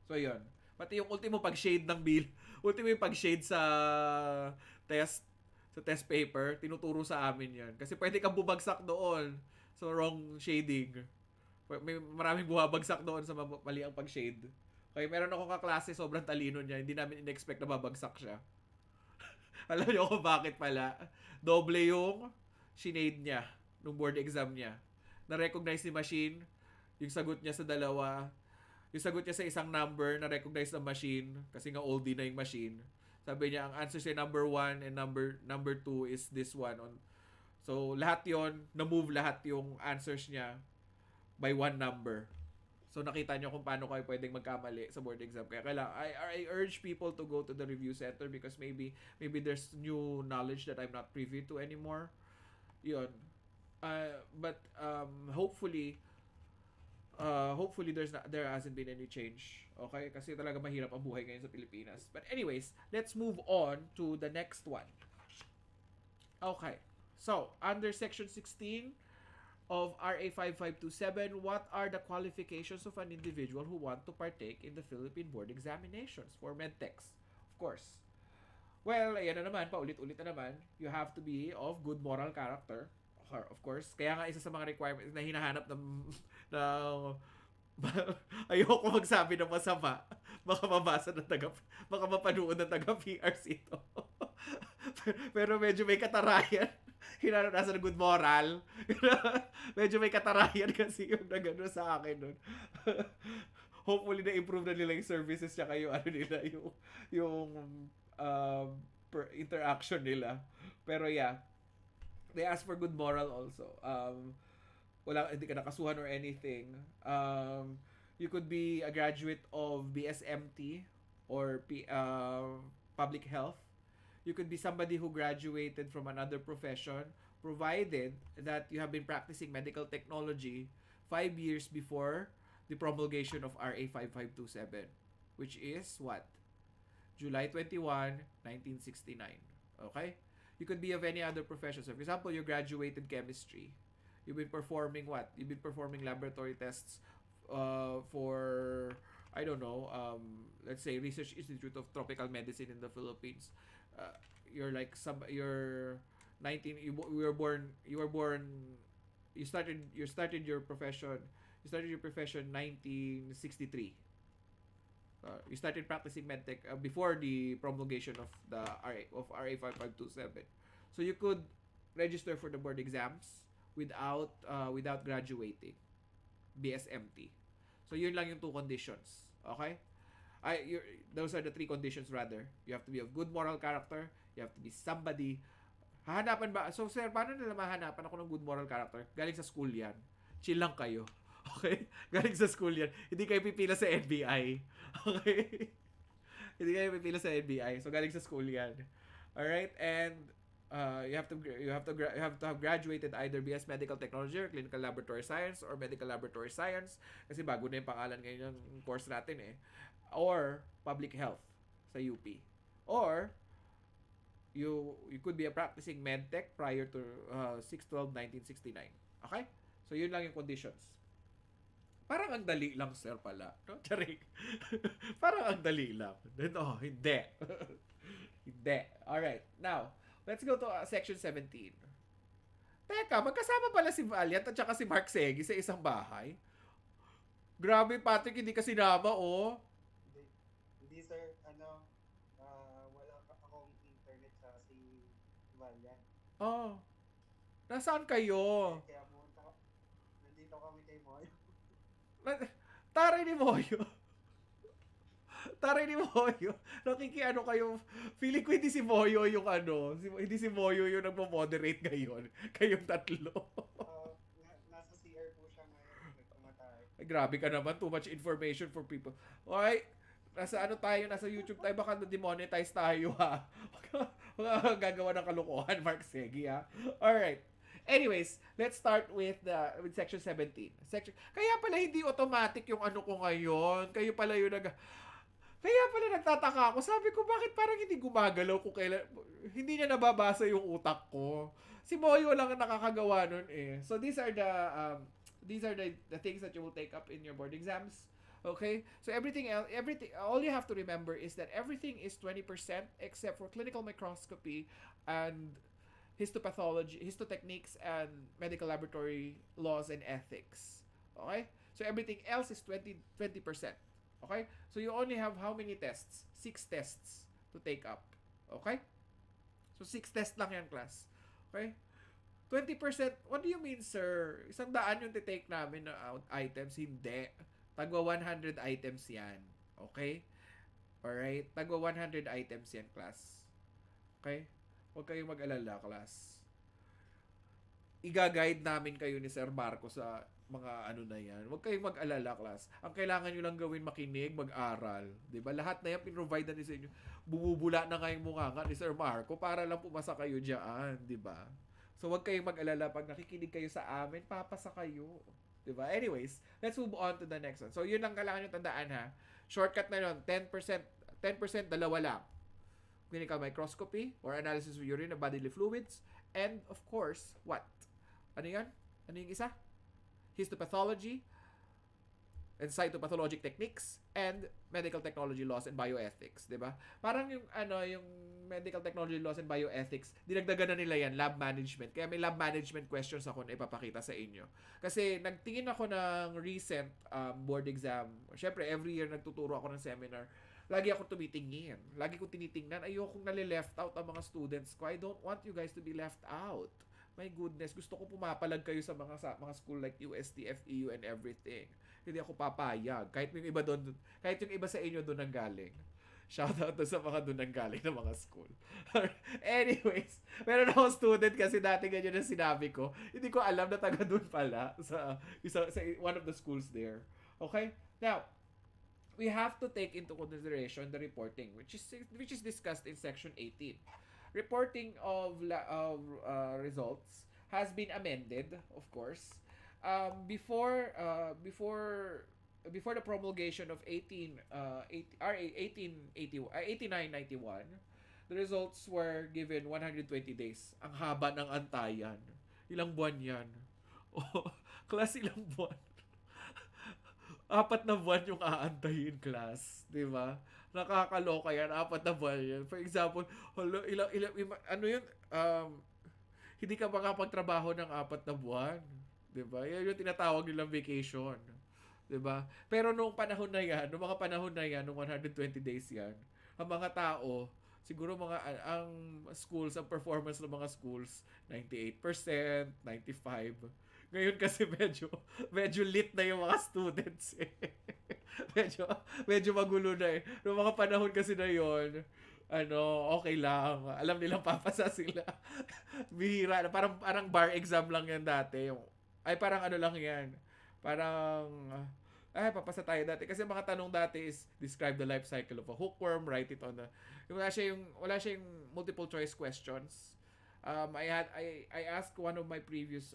So yun. Pati yung ultimo pag-shade ng bill, ultimo yung pag-shade sa test paper, tinuturo sa amin yan. Kasi pwede kang bubagsak doon sa wrong shading. May maraming bumabagsak doon sa mali ang pag-shade. Okay, meron akong kaklase, sobrang talino niya. Hindi namin in-expect na babagsak siya. Alam niyo kung bakit pala? Doble yung shinade niya nung board exam niya. Na-recognize ni machine yung sagot niya sa dalawa. Yung sagot niya sa isang number, na-recognize ng machine kasi nga oldie na yung machine. Sabi niya, ang answer sa number 1 and number 2 is this one. So, lahat yon na-move lahat yung answers niya by one number. So nakita nyo kung paano kayo pwedeng magkamali sa board exam. Kaya I urge people to go to the review center because maybe there's new knowledge that I'm not privy to anymore. Yun. But hopefully there hasn't been any change. Okay? Kasi talaga mahirap ang buhay ngayon sa Pilipinas. But anyways, let's move on to the next one. Okay. So, under section 16 of RA 5527, what are the qualifications of an individual who want to partake in the Philippine Board Examinations for medtechs? Of course. Well, ayan na naman, paulit-ulit na naman. You have to be of good moral character. Of course. Kaya nga isa sa mga requirements na hinahanap ng ayoko magsabi ng masama. baka mabasa ng baka mapanood ng taga-PRC ito. Pero medyo may katarayan. Hinanap nasa ng good moral. Medyo may katarayan kasi yung nagano sa akin nun. Hopefully na-improve na nila yung services tsaka yung ano nila, yung interaction nila. Pero yeah, they ask for good moral also. Hindi ka nakasuhan or anything. You could be a graduate of BSMT or public health. You could be somebody who graduated from another profession, provided that you have been practicing medical technology 5 years before the promulgation of RA 5527, which is what? July 21, 1969. Okay? You could be of any other profession. So, for example, you graduated chemistry. You've been performing what? You've been performing laboratory tests for, I don't know, let's say Research Institute of Tropical Medicine in the Philippines. You're like you're 19. You were born. You started your profession. You started your profession 1963. You started practicing medtech before the promulgation of the RA 5527. So you could register for the board exams without graduating BSMT. So yun lang yung two conditions. Okay? Those are the three conditions rather. You have to be of good moral character. You have to be somebody. Hahanapan ba? So sir, paano nila mahanapan ako ng good moral character? Galing sa school yan. Chill lang kayo. Okay? Galing sa school yan. Hindi kayo pipila sa NBI. Okay? Hindi kayo pipila sa NBI. So galing sa school yan. Alright? And you have to have graduated either BS Medical Technology or Clinical Laboratory Science or Medical Laboratory Science kasi bago na yung pangalan ngayon ng course natin eh, or Public Health sa UP, or you could be a practicing medtech prior to 6/12/1969. Okay, so yun lang yung conditions. Parang ang dali lang sir pala, no? Charing. Parang ang dali lang. No, hindi. Hindi. Alright, now let's go to section 17. Teka, magkasama pala si Valiant at saka si Mark Segi sa isang bahay. Grabe, Patrick, hindi ka sinama, oh. Hindi sir, wala akong internet sa si Valiant. Oh. Nasaan kayo? Kaya nandito kami kay Moyo. Taray ni Moyo. Taray ni Moyo. Nakikiano kayo. Feeling ko hindi si Moyo yung hindi si Moyo yung nagmo-moderate ngayon. Kayong tatlo. Nasa CR po siya ngayon. Nagtumatay. Ay, grabe ka naman. Too much information for people. Okay. Nasa YouTube tayo. Baka na-demonetize tayo, ha. Baka gagawa ng kalokohan, Mark Segi, ha. Alright. Anyways, let's start with section 17. Kaya pala hindi automatic yung ko ngayon. Kaya pala nagtataka ako. Sabi ko, bakit parang hindi gumagalaw kung kailan... Hindi niya nababasa yung utak ko. Si Moyo lang ang nakakagawa nun eh. So these are the things that you will take up in your board exams. Okay? So everything, all you have to remember is that everything is 20% except for clinical microscopy and histopathology, histotechniques, and medical laboratory laws and ethics. Okay? So everything else is 20%. Okay? So you only have how many tests? 6 tests to take up. Okay? So 6 tests lang yan, class. Okay? 20%, what do you mean, sir? 100 yung titake namin na items. Hindi. Tagwa 100 items yan. Okay? Alright? Tagwa 100 items yan, class. Okay? Huwag kayong mag-alala, class. Iga-guide namin kayo ni Sir Marco sa mga na yan. Huwag kayong mag-alala, class. Ang kailangan nyo lang gawin, makinig, mag-aral. Diba? Lahat na yan, pinrovide na ni sa inyo. Bumubula na nga yung mukha nga ni Sir Marco para lang pumasa kayo dyan. Diba? So, huwag kayong mag-alala. Pag nakikinig kayo sa amin, papasa kayo. Diba? Anyways, let's move on to the next one. So, yun lang kailangan nyo tandaan, ha? Shortcut na yun. 10%, dalawa lang. Clinical microscopy or analysis of urine and bodily fluids. And, of course, what? Ano yan? Ano yung isa? Histopathology and cytopathologic techniques, and medical technology laws and bioethics, 'di ba? Parang yung yung medical technology laws and bioethics, dinagdagan na nila yan, lab management. Kaya may lab management questions ako na ipapakita sa inyo. Kasi nagtingin ako ng recent board exam. Syempre, every year nagtuturo ako ng seminar. Lagi ako tumitingin. Lagi ko tinitingnan. Ayokong nali-left out ang mga students ko. I don't want you guys to be left out. My goodness, gusto ko pumapalag kayo sa mga school like UST, FEU, and everything. Hindi ako papayag. Kahit yung iba doon, kahit yung iba sa inyo doon ang galing. Shoutout sa mga doon ang galing ng mga school. Anyways, meron akong student kasi dati ganyan ang sinabi ko. Hindi ko alam na taga doon pala sa one of the schools there. Okay? Now, we have to take into consideration the reporting which is discussed in section 18. Reporting of results has been amended, of course. Before the promulgation of 8991, the results were given 120 days. Ang haba ng antayan. Ilang buwan yan? Oh, class, ilang buwan? 4 na buwan yung aantayin, class. Di ba? Nakakaloka yan. 4 na buwan yan. For example, ano yun? Hindi ka makapagtrabaho ng 4 na buwan. Di ba? Yan yung tinatawag nilang vacation. 'Di ba? Pero nung panahon na 'yan, nung mga panahon na 'yan, nung 120 days 'yan, ang mga tao, siguro ang schools, ang performance ng mga schools, 98%, 95%. Ngayon kasi medyo lit na yung mga students eh. medyo magulo na eh. Nung mga panahon kasi na 'yon, okay lang. Alam nilang papasa sila. Bihira na. Parang bar exam lang yan dati. Parang lang yan. Papasa tayo dati. Kasi mga tanong dati is, describe the life cycle of a hookworm, write it on the... Wala siya yung multiple choice questions. I asked one of my previous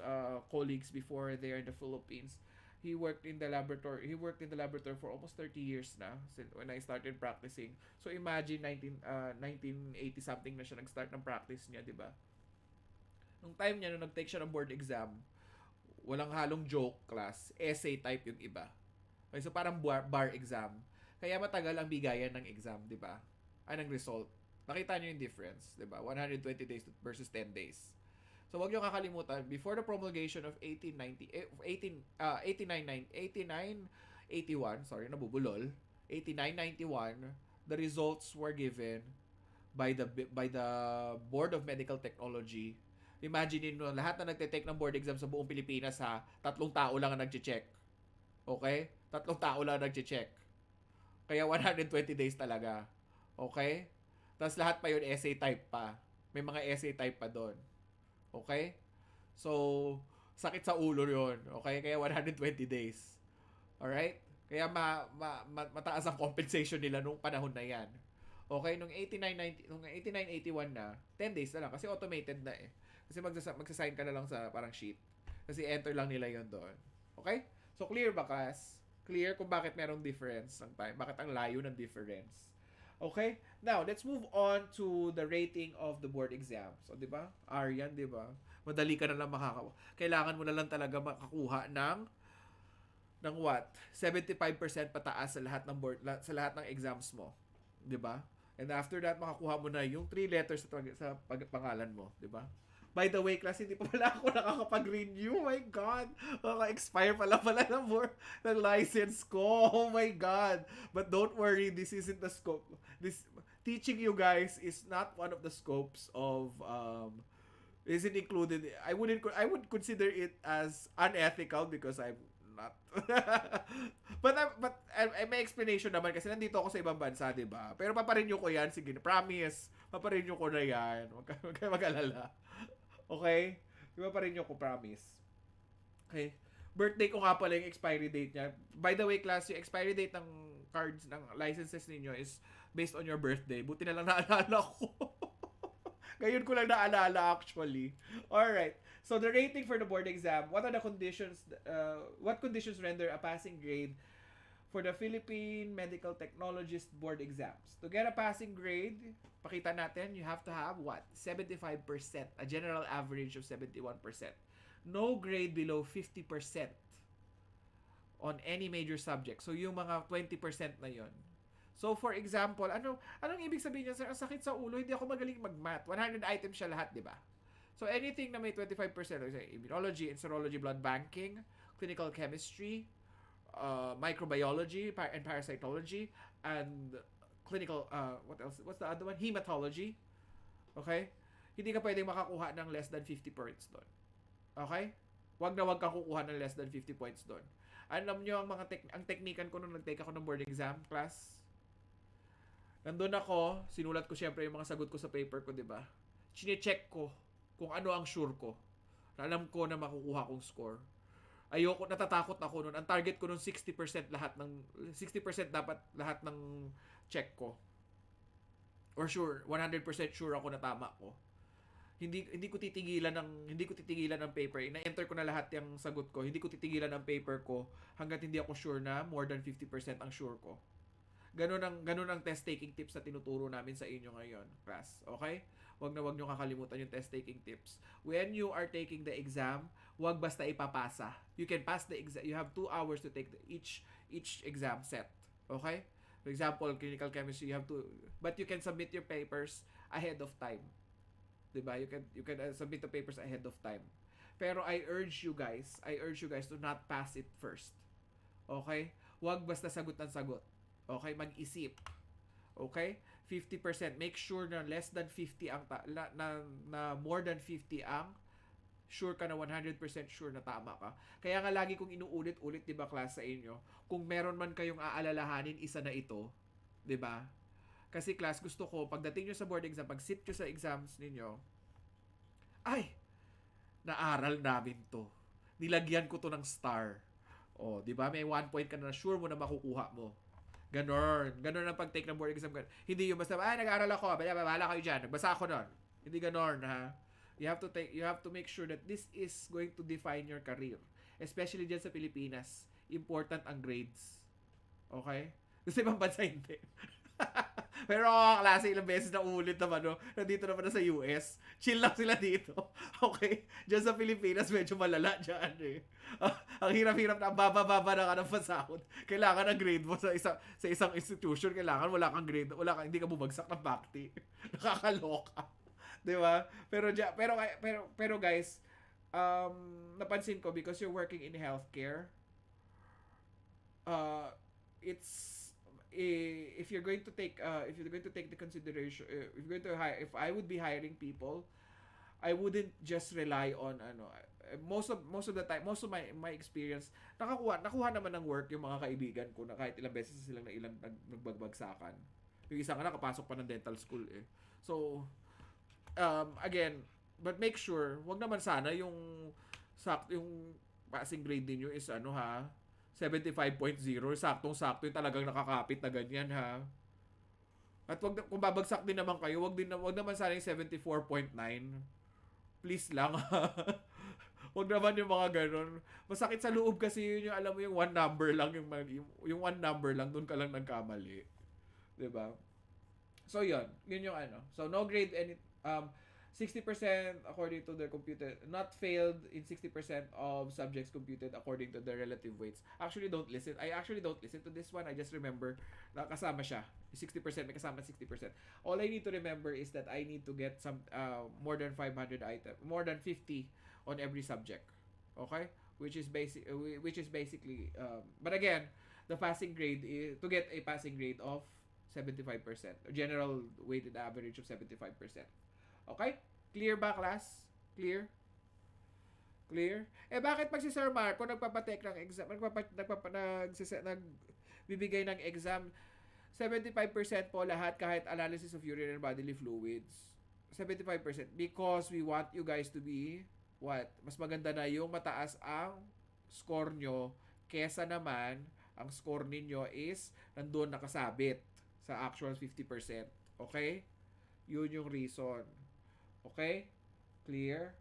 colleagues before there in the Philippines. He worked in the laboratory for almost 30 years na since when I started practicing. So imagine 1980 something na siya nag-start ng practice niya, 'di ba? Nung time niya nung nag-take siya ng board exam, walang halong joke class, essay type yung iba. Okay, so parang bar exam. Kaya matagal ang bigayan ng exam, 'di ba? Ng result. Nakita niyo yung difference, 'di ba? 120 days versus 10 days. So wag niyo kakalimutan, before the promulgation of 8981, sorry, nabubulol. 8991, the results were given by the Board of Medical Technology. Imagine niyo, lahat na nagte-take ng board exam sa buong Pilipinas, 3 tao lang ang nagche-check. Okay? 3 tao lang ang nagche-check. Kaya 120 days talaga. Okay? Tapos lahat pa yun essay type pa. May mga essay type pa doon. Okay? So, sakit sa ulo yun. Okay? Kaya 120 days. Alright? Kaya mataas ang compensation nila nung panahon na yan. Okay? Nung 8981 na, 10 days na lang. Kasi automated na eh. Kasi magsasign ka na lang sa parang sheet. Kasi enter lang nila yon doon. Okay? So, clear ba, class? Clear kung bakit merong difference ng time? Bakit ang layo ng difference? Okay? Now, let's move on to the rating of the board exam. So, di ba? Aryan, di ba? Madali ka na lang kailangan mo na lang talaga makakuha ng what? 75% pataas sa lahat ng sa lahat ng exams mo. Di ba? And after that, makakuha mo na yung 3 letters sa pangalan mo. Di ba? By the way, class, hindi pa pala ako nakakapag-renew. Oh my God. Expire pala ng license ko. Oh my God. But don't worry, this isn't the scope. This teaching you guys is not one of the scopes of isn't included. I would consider it as unethical because I'm not. but may explanation naman kasi nandito ako sa ibang bansa, 'di ba? Pero paparenew ko 'yan, sige, promise. Paparenew ko na 'yan. Huwag kayo mag-alala. Okay? Diba pa rin yung ko promise? Okay? Birthday ko nga pala yung expiry date niya. By the way, class, yung expiry date ng cards, ng licenses ninyo is based on your birthday. Buti na lang naalala ko. Ngayon ko lang naalala actually. Alright. So, the rating for the board exam. What are the conditions? What conditions render a passing grade for the Philippine Medical Technologist board exams? To get a passing grade, pakita natin, you have to have what? 75%. A general average of 71%. No grade below 50%. on any major subject. So, yung mga 20% na yon. So, for example, anong ibig sabihin niya, sir? Ang sakit sa ulo, hindi ako magaling mag-math. 100 items siya lahat, di ba? So, anything na may 25%, like say, immunology, serology, blood banking, clinical chemistry, microbiology, and parasitology, and clinical, what else? What's the other one? Hematology. Okay? Hindi ka pwedeng makakuha ng less than 50 points doon. Okay? Wag kang kukuha ng less than 50 points doon. Alam nyo ang teknikan ko nung nag-take ako ng board exam class? Nandun ako, sinulat ko syempre yung mga sagot ko sa paper ko, di ba? Chine-check ko kung ano ang sure ko. Alam ko na makukuha kong score. Natatakot ako noon. Ang target ko noon 60% lahat ng 60% dapat lahat ng check ko. Or sure, 100% sure ako na tama ko. Hindi ko titigilan ng paper. Ina-enter ko na lahat yung sagot ko. Hindi ko titigilan ng paper ko hangga't hindi ako sure na more than 50% ang sure ko. Ganun ang test taking tips na tinuturo namin sa inyo ngayon, class. Okay? Wag nyo kakalimutan yung test taking tips. When you are taking the exam, wag basta ipapasa. You can pass the exam. You have 2 hours to take each exam set. Okay? For example, clinical chemistry, but you can submit your papers ahead of time. Diba? You can submit the papers ahead of time. Pero I urge you guys to not pass it first. Okay? Wag basta sagot ng sagot. Okay? Mag-isip. Okay? 50%. Make sure na less than 50 ang na more than 50 ang sure ka na 100% sure na tama ka. Kaya nga lagi kong inuulit-ulit, 'di ba, class, sa inyo, kung meron man kayong aalalahanin, isa na ito, 'di ba? Kasi class, gusto ko pagdating nyo sa board exam, pag sit nyo sa exams ninyo, ay, naaral namin to. Nilagyan ko to ng star. O, 'di ba? May 1 point ka na sure mo na makukuha mo. Ganon ang pag-take ng board exam. Hindi yung basta, nag-aaral ako, bahala kayo dyan, nagbasa ako nun. Hindi ganon, ha? You have to make sure that this is going to define your career. Especially dyan sa Pilipinas. Important ang grades. Okay? Kasi ibang bansa hindi. Pero klase ilang beses na ulit naman, no? Nandito naman na sa US. Chill lang sila dito. Okay? Diyan sa Pilipinas, medyo malala dyan eh. Ang hirap-hirap na, baba na ka ng pasahod. Kailangan ng grade mo sa isang institution. Kailangan wala kang grade, hindi ka bumagsak ng backti. Nakakaloka. 'Di ba? Pero guys, napansin ko, because you're working in healthcare, if you're going to take the consideration, if I would be hiring people, I wouldn't just rely on most of my experience, nakuha naman ng work yung mga kaibigan ko na kahit ilang beses silang nagbagsakan. Yung isa nga nakapasok pa ng dental school eh. So again, but make sure, wag naman sana yung passing grade niyo is 75.0, saktong-sakto yung talagang nakakapit na ganyan, ha. At kung babagsak din naman kayo, wag naman sana yung 74.9. Please lang, ha. Wag naman yung mga ganun. Masakit sa loob kasi yun yung, alam mo, yung one number lang, yung one number lang, doon ka lang nagkamali. 'Di ba? So yun yung So no grade 60% according to their computed, not failed in 60% of subjects computed according to their relative weights. I actually don't listen to this one. I just remember na kasama siya. 60%, may kasama 60%. All I need to remember is that I need to get some more than 500 items, more than 50 on every subject. Okay? Which is basically but again, the passing grade is to get a passing grade of 75%. General weighted average of 75%. Okay? Clear ba, class? Clear? Bakit pag si Sir Marco nagpapatek ng exam, nagbibigay ng exam, 75% po lahat kahit analysis of urine and bodily fluids. 75%. Because we want you guys to be, what? Mas maganda na yung mataas ang score nyo kesa naman ang score ninyo is nandun nakasabit sa actual 50%. Okay? Yun yung reason. Okay? Clear?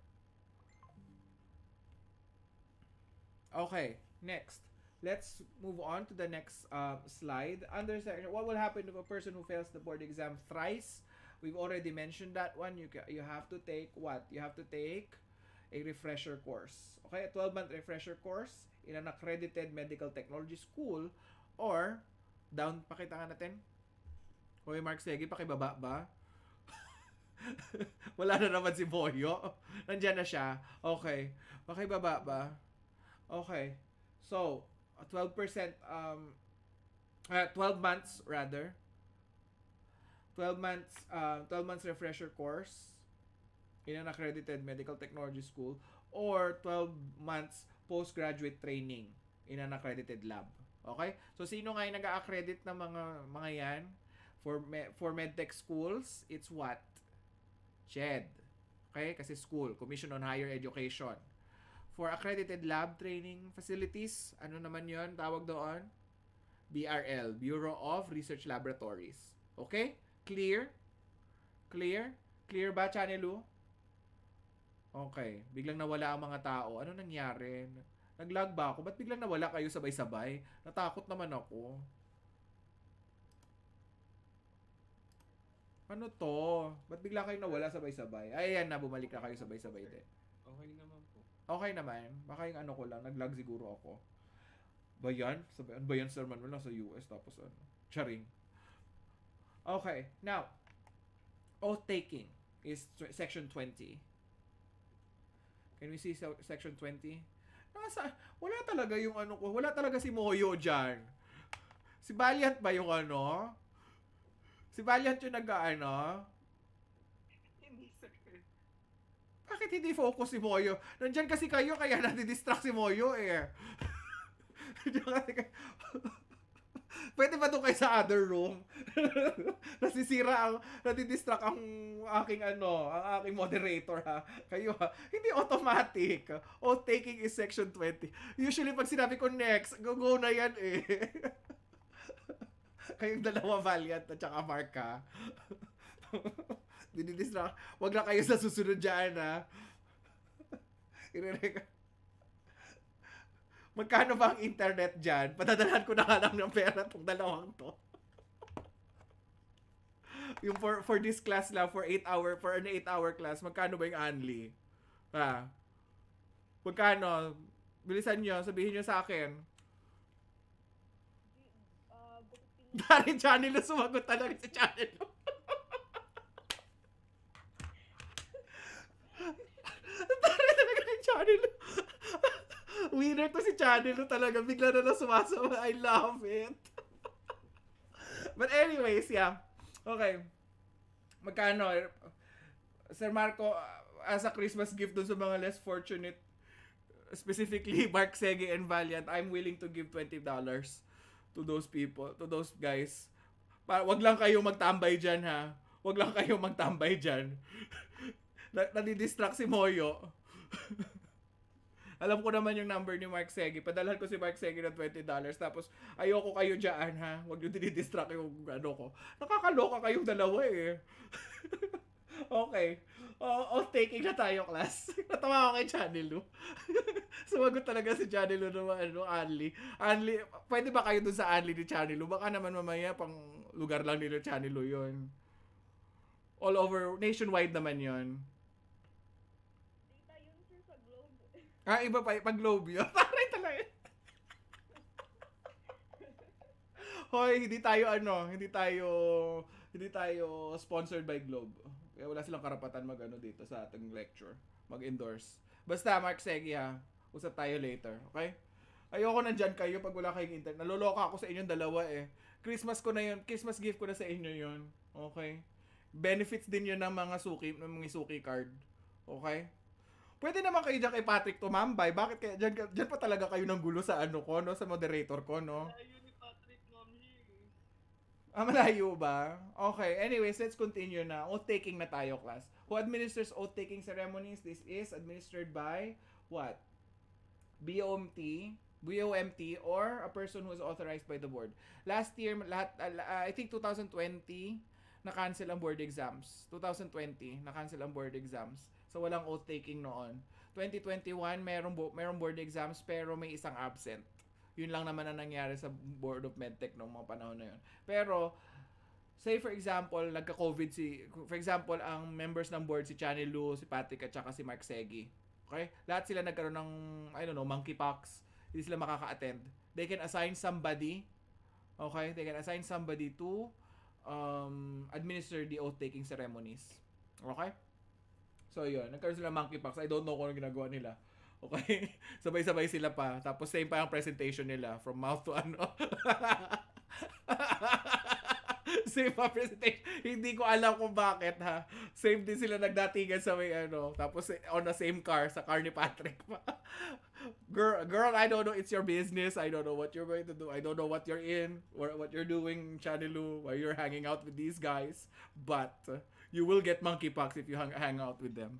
Okay, next. Let's move on to the next slide. Under section, what will happen if a person who fails the board exam thrice? We've already mentioned that one. You have to take what? You have to take a refresher course. Okay, a 12-month refresher course. in an accredited medical technology school or down, pakita nga natin. Hoy, Mark Segi, pakibaba ba? Wala na naman si Boyo. Nandiyan na siya. Okay. Pakibaba ba? Okay. So, 12% 12 months rather. 12 months refresher course in an accredited medical technology school or 12 months postgraduate training in an accredited lab. Okay? So sino nga yung nag-accredit ng mga yan for medtech schools? It's what? CHED. Okay? Kasi school, Commission on Higher Education. For accredited lab training facilities, ano naman 'yon? Tawag doon? BRL, Bureau of Research Laboratories. Okay? Clear? Clear? Clear ba, Chanelu? Okay. Biglang nawala ang mga tao. Ano nangyari? Nag-lag ba ako? Ba't biglang nawala kayo sabay-sabay? Natakot naman ako. Ano to? Ba't bigla kayo nawala sabay-sabay? Ay, ayan na. Bumalik na kayo sabay-sabay din. Okay naman po. Okay naman. Baka yung ano ko lang. Nag-lag siguro ako. Ba yan? Sabi, ano ba yan, Sir Manuel? Nasa US. Tapos ano? Charing. Okay. Now, oath-taking is section 20. Can we see section 20? Wala talaga yung ano ko. Wala talaga si Moyo dyan. Si Valiant ba yung ano? Si Valiant yung nag-ano? Hindi, sir. Bakit hindi focus si Moyo? Nandyan kasi kayo, kaya nadidistract si Moyo eh. Pwede ba doon kayo sa other room? Nadidistract ang aking moderator ha. Kayo ha. Hindi automatic. Oath taking is section 20. Usually pag sinabi ko next, go na yan eh. Kayong dalawa, Valiant at saka Mark ha. Dididistract. Wag lang kayo sa susunod dyan ha. Magkano ba ang internet dyan? Padadalhan ko na nga lang ng pera itong dalawang to. Yung for this class lang, for an 8-hour class, magkano ba yung only? Ha? Magkano? Bilisan nyo, sabihin nyo sa akin. Dari channel sumagot talaga sa channel. Dari talaga ng channel. Winner to si Channel talaga. Bigla na lang sumasama. I love it. But anyways, yeah. Okay. Magkano? Sir Marco, as a Christmas gift dun sa mga less fortunate, specifically Mark Sege and Valiant, I'm willing to give $20 to those people, to those guys. Wag lang kayo magtambay dyan, ha? Wag lang kayo magtambay dyan. Nadidistract si Moyo. Alam ko naman yung number ni Mark Sege. Padalhan ko si Mark Sege ng $20. Tapos, ayoko kayo dyan, ha? Huwag nyo dinidistract yung ano ko. Nakakaloka kayong dalawa, eh. Okay. Taking na tayo, class. Natawa ako kay Channel, Sumagot talaga si Channel naman, Anli. Anli, pwede ba kayo dun sa Anli ni Channel? Baka naman mamaya pang lugar lang nila Channel yun. All over, nationwide naman yun. Iba pa, pag Globe yun. Taray talaga. Hoy, hindi tayo sponsored by Globe. Kaya wala silang karapatan mag-ano dito sa ating lecture. Mag-endorse. Basta, Mark Sege ha. Usap tayo later. Okay? Ayoko nandyan kayo pag wala kayong internet. Naloloka ako sa inyong dalawa eh. Christmas ko na yun. Christmas gift ko na sa inyo yun. Okay? Benefits din yun ng mga suki card. Okay? Pwede naman kayo dyan kay Patrick tumambay. Bakit kaya dyan pa talaga kayo ng gulo sa ano ko, no? Sa moderator ko, no? Malayo ni Patrick, mami. Malayo ba? Okay. Anyways, let's continue na. Oath-taking na tayo, class. Who administers oath-taking ceremonies? This is administered by what? BOMT, or a person who is authorized by the board. Last year, I think 2020, na-cancel ang board exams. 2020, na-cancel ang board exams. So, walang oath-taking noon. 2021, merong board exams pero may isang absent. Yun lang naman ang nangyari sa Board of Medtech noong mga panahon na yun. Pero, say for example, nagka-COVID for example, ang members ng board si Channel Lu, si Patrick at saka si Mark Sege. Okay? Lahat sila nagkaroon ng, I don't know, monkeypox. hindi sila makaka-attend. They can assign somebody, okay? They can assign somebody to administer the oath-taking ceremonies. Okay? So, yun. Nagkaroon sila monkeypox. I don't know kung ano ginagawa nila. Okay? Sabay-sabay sila pa. Tapos, same pa yung presentation nila. From mouth to ano. Same pa presentation. Hindi ko alam kung bakit, ha. Same din sila nagdatingan sa may ano. Tapos, on the same car. Sa car ni Patrick pa. Girl, I don't know. It's your business. I don't know what you're going to do. I don't know what you're in, or what you're doing, Chanilu, while you're hanging out with these guys. But you will get monkeypox if you hang out with them.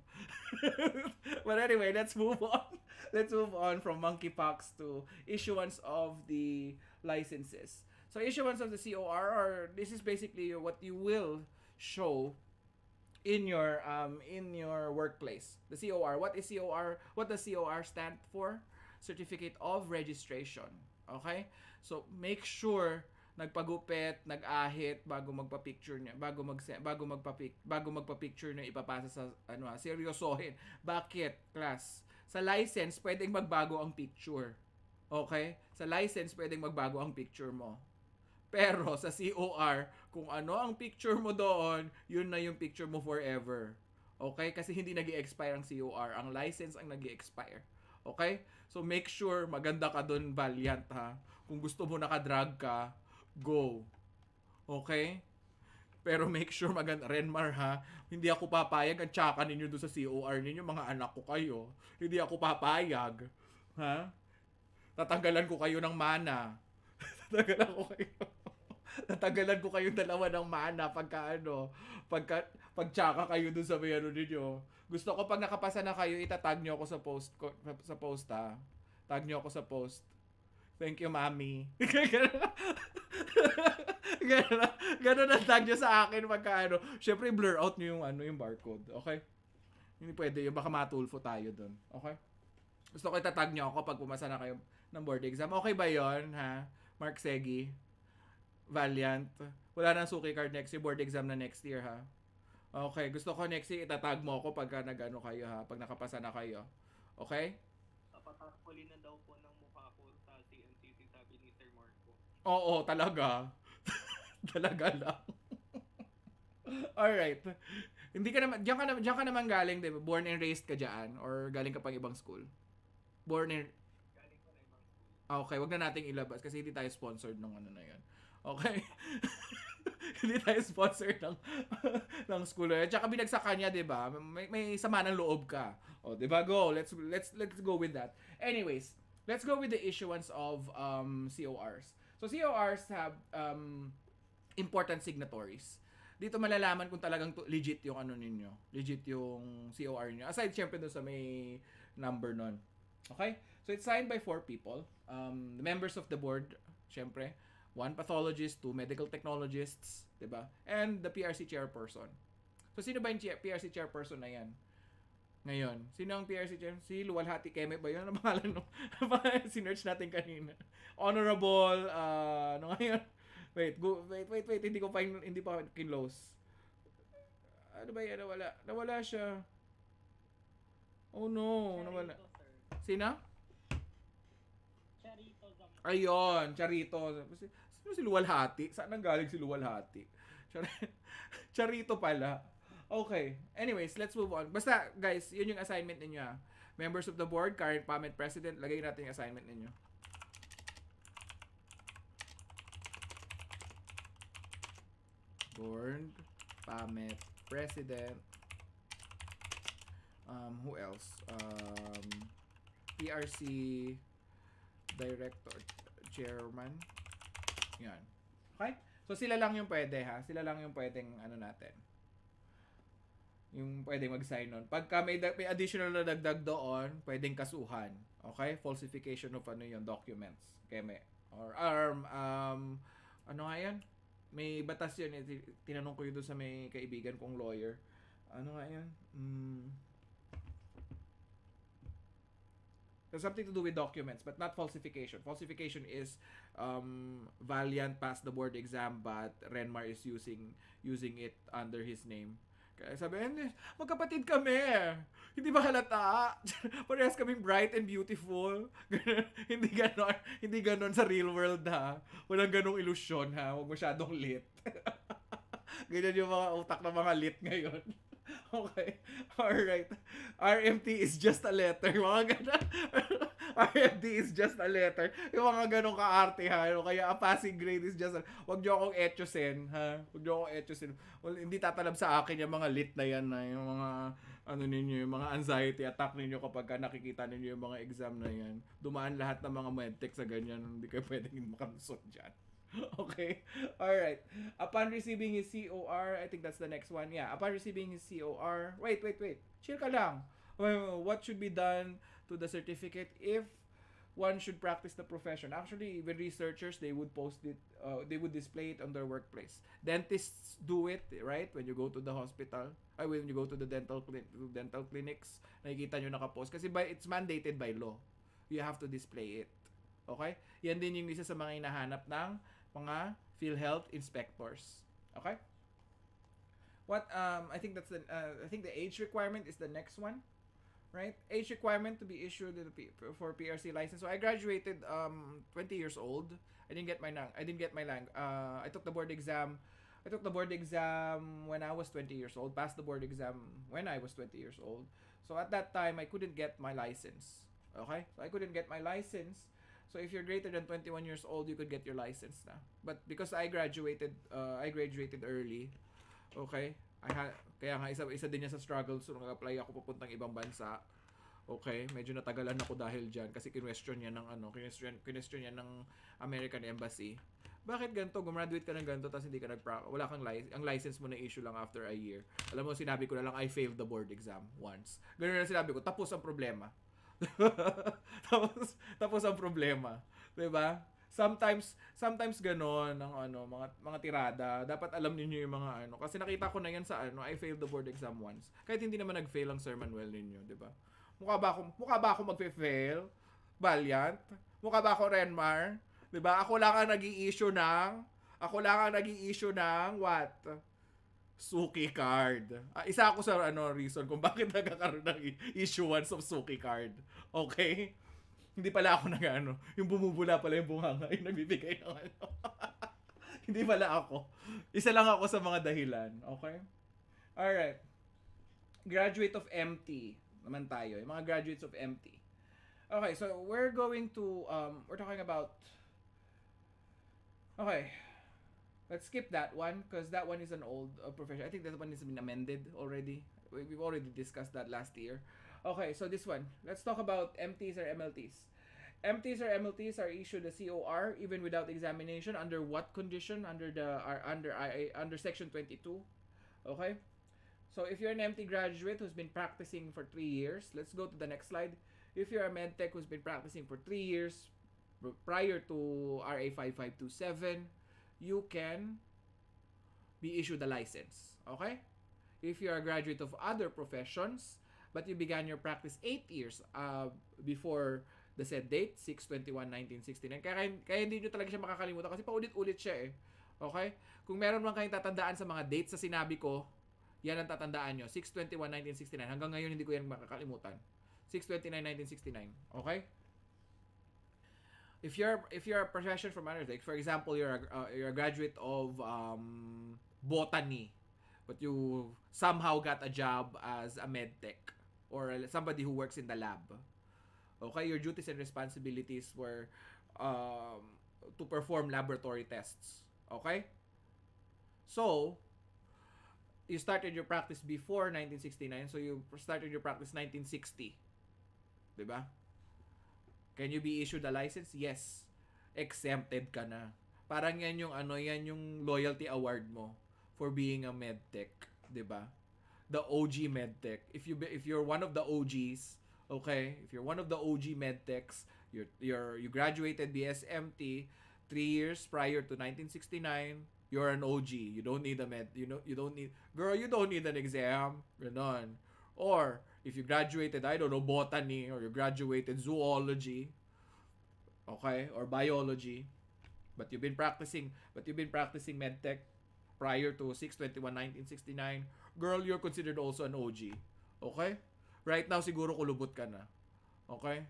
But anyway, let's move on. Let's move on from monkeypox to issuance of the licenses. So issuance of the COR, or this is basically what you will show in your workplace. The COR. What is COR? What does COR stand for? Certificate of Registration. Okay? So make sure nagpagupit, nag-ahit bago magpa-picture niya, bago magpa-picture niya ipapasa sa seryosohin. Bakit, class? Sa license pwedeng magbago ang picture. Okay? Sa license pwedeng magbago ang picture mo. Pero sa COR, kung ano ang picture mo doon, yun na yung picture mo forever. Okay? Kasi hindi nag-i-expire ang COR. Ang license ang nag-i-expire. Okay? So make sure maganda ka doon, Valiant, ha? Kung gusto mo nakadrag ka, go. Okay? Pero make sure maganda. Renmar, ha? Hindi ako papayag at tsaka ninyo doon sa COR ninyo. Mga anak ko kayo. Hindi ako papayag. Ha? Tatanggalan ko kayo ng mana. Tatagalan ko kayong dalawa ng mana pagtsaka kayo dun sa may ano ninyo. Gusto ko pag nakapasa na kayo, itatag nyo ako sa post ha. Tag nyo ako sa post. Thank you, mami. Ganun ang tag nyo sa akin pagka ano. Syempre, blur out nyo yung barcode. Okay? Hindi pwede yun. Baka matulfo tayo dun. Okay? Gusto ko itatag nyo ako pag pumasa na kayo ng board exam. Okay ba yon, ha? Mark Segi, Valiant. Wala nang suki card next year, board exam na next year, ha? Okay, gusto ko next year itatag mo ako pagka nag-ano kayo, ha? Pag nakapasa na kayo. Okay? Papatarpulin na daw po ng mukha ko sa CMCC, sabi ni Sir Marco. Oo, talaga. Talaga lang. Alright. Hindi ka naman, diyan ka naman galing, diba? Born and raised ka dyan? Or galing ka pang ibang school? Born and... Okay, wag na nating ilabas kasi hindi tayo sponsored ng ano na yan. Okay? Hindi tayo sponsored ng school. Tsaka binagsakan niya, 'di ba? May sama ng loob ka. O, 'di ba? Go. Let's go with that. Anyways, let's go with the issuance of CORs. So CORs have important signatories. Dito malalaman kung talagang legit yung ano ninyo. Legit yung COR niyo. Aside syempre dun sa may number nun. Okay? So it's signed by 4 people. The members of the board, syempre, 1 pathologist, 2 medical technologists, 'di ba? And the PRC chairperson. So sino ba yung PRC chairperson na 'yan? Ngayon, sino ang PRC chair? Si Luwalhati Keme ba 'yun? Ano pangalan no? Sinearch natin kanina. Honorable ano ngayon? Wait, hindi pa kinlose. Ano ba 'yan? Nawala siya. Oh no, nawala. Sino? Ayun, Charito. Sino si Luwalhati? Saan nanggaling si Luwalhati? Charito pala. Okay. Anyways, let's move on. Basta, guys, yun yung assignment ninyo. Members of the board, current PAMED president, lagay natin yung assignment ninyo. Board, PAMED president. Who else? PRC director, chairman. Yan. Okay? So sila lang yung pwede, ha? Sila lang yung pwedeng ano natin. Yung pwedeng mag-sign on. Pagka may additional na dagdag doon, pwedeng kasuhan. Okay? Falsification of ano yung documents. Keme. Or ano nga yan? May batas yun. Tinanong ko yun doon sa may kaibigan kong lawyer. Ano nga yan? There's something to do with documents, but not falsification. Falsification is Valiant passed the board exam, but Renmar is using it under his name. Kaya sabi, magkapatid kami. Hindi ba halata? Parehas kaming bright and beautiful. Hindi ganon. Hindi ganon sa real world ha. Walang ganong ilusyon ha. Huwag masyadong lit. Ganyan yung mga utak ng mga lit ngayon. Okay. Alright. RMT is just a letter. Mga ganon. RMT is just a letter. Yung mga ganong kaarte ha. Kaya a passing grade is just a... Huwag nyo akong etyosin ha. Huwag nyo akong etyosin. Well, hindi tatalab sa akin yung mga lit na yan na yung mga ano ninyo, yung mga anxiety attack ninyo kapag nakikita ninyo yung mga exam na yan. Dumaan lahat ng mga medtech sa ganyan. Hindi kayo pwedeng makalusot dyan. Okay. Alright. Upon receiving his COR, I think that's the next one. Yeah. Upon receiving his COR, wait. Chill ka lang. What should be done to the certificate if one should practice the profession? Actually, even researchers, they would post it, they would display it on their workplace. Dentists do it, right? When you go to the hospital, when you go to the dental clinics, nakikita nyo nakapost. Kasi it's mandated by law. You have to display it. Okay? Yan din yung isa sa mga hinahanap ng mga PhilHealth inspectors. Okay? I think that's I think the age requirement is the next one. Right? Age requirement to be issued for PRC license. So I graduated 20 years old. I didn't get my I took the board exam. I took the board exam when I was 20 years old. Passed the board exam when I was 20 years old. So at that time I couldn't get my license. Okay? So I couldn't get my license. So if you're greater than 21 years old, you could get your license na. But because I graduated early. Okay? Kaya nga isa din yan sa struggles nung nag-apply ako papuntang ibang bansa. Okay, medyo natagalan ako dahil diyan kasi kinwestiyon niya ng American Embassy. Bakit ganito? Gumraduate ka ng ganito tapos hindi ka wala kang ang license mo na issue lang after a year. Alam mo, sinabi ko na lang I failed the board exam once. Ganun na sinabi ko, tapos ang problema. tapos ang problema, 'di ba? Sometimes ganoon ang mga tirada. Dapat alam niyo yung mga kasi nakita ko na yan sa I failed the board exam once. Kahit hindi naman nag-fail ang Sir Manuel ninyo, 'di ba? Mukha ba ako magfe-fail? Valiant? Mukha ba ako Renmar? 'Di ba? Ako lang ang nag-i-issue ng what? Suki card. Isa ako sa reason kung bakit nagkakaroon ng issuance of Suki card. Okay? Hindi pala ako yung bumubula pala yung bunganga, yung nagbibigay ng Hindi pala ako. Isa lang ako sa mga dahilan. Okay? Alright. Graduate of MT naman tayo. Yung mga graduates of MT. Okay, so we're going to, we're talking about, okay. Let's skip that one because that one is an old profession. I think that one has been amended already. We've already discussed that last year. Okay, so this one. Let's talk about MTs or MLTs. MTs or MLTs are issued a COR even without examination. Under what condition? Under Section 22. Okay? So if you're an MT graduate who's been practicing for 3 years, let's go to the next slide. If you're a medtech who's been practicing for 3 years prior to RA 5527, you can be issued a license. Okay? If you're a graduate of other professions, but you began your practice 8 years before the said date, 6/21/1969. Kaya hindi nyo talaga siya makakalimutan kasi paulit-ulit siya eh. Okay? Kung meron man kayong tatandaan sa mga dates sa sinabi ko, yan ang tatandaan nyo. 6/21/1969. Hanggang ngayon hindi ko yan makakalimutan. 6/29/1969. Okay? If you're a profession from others, like for example, you're a graduate of botany, but you somehow got a job as a medtech or somebody who works in the lab. Okay, your duties and responsibilities were to perform laboratory tests. Okay? So, you started your practice before 1969, so you started your practice 1960. Diba? Can you be issued a license? Yes. Exempted ka na. Parang yan yung loyalty award mo for being a medtech, 'di ba? The OG medtech. If you're one of the OGs, okay? If you're one of the OG medtechs, you graduated BSMT 3 years prior to 1969, you're an OG. You don't need you don't need an exam. Ganon. Or if you graduated, I don't know, botany, or you graduated zoology, okay, or biology, but you've been practicing medtech prior to 6/21/1969, girl, you're considered also an OG. Okay? Right now, siguro kulubot ka na. Okay?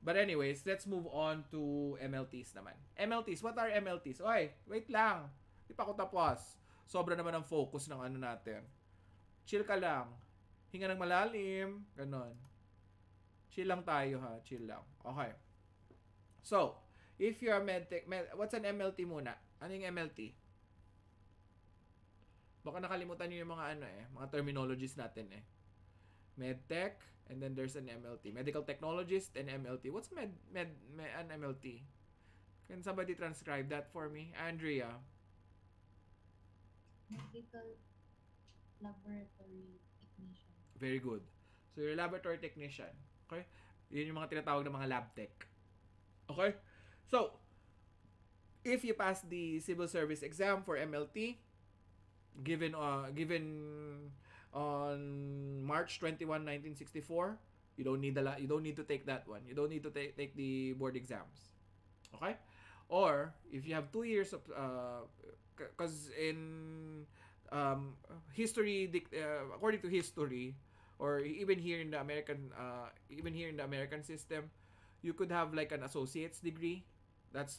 But anyways, let's move on to MLTs naman. MLTs, what are MLTs? Oy, wait lang. Di pa ako tapos. Sobra naman ang focus ng ano natin. Chill ka lang. Hinga ng malalim. Ganon. Chill lang tayo ha. Chill lang. Okay. So, if you're a medtech, what's an MLT muna? Ano yung MLT? Baka nakalimutan niyo yung mga ano mga terminologies natin Medtech, and then there's an MLT. Medical technologist and MLT. What's an MLT? Can somebody transcribe that for me? Andrea. Medical laboratory technician. Very good. So, you're a laboratory technician. Okay? Yun yung mga tinatawag ng mga lab tech. Okay? So, if you pass the civil service exam for MLT, given on March 21, 1964, you don't need to take that one. You don't need to take the board exams. Okay? Or if you have 2 years of because in history according to history, or even here in the American system, you could have like an associate's degree. That's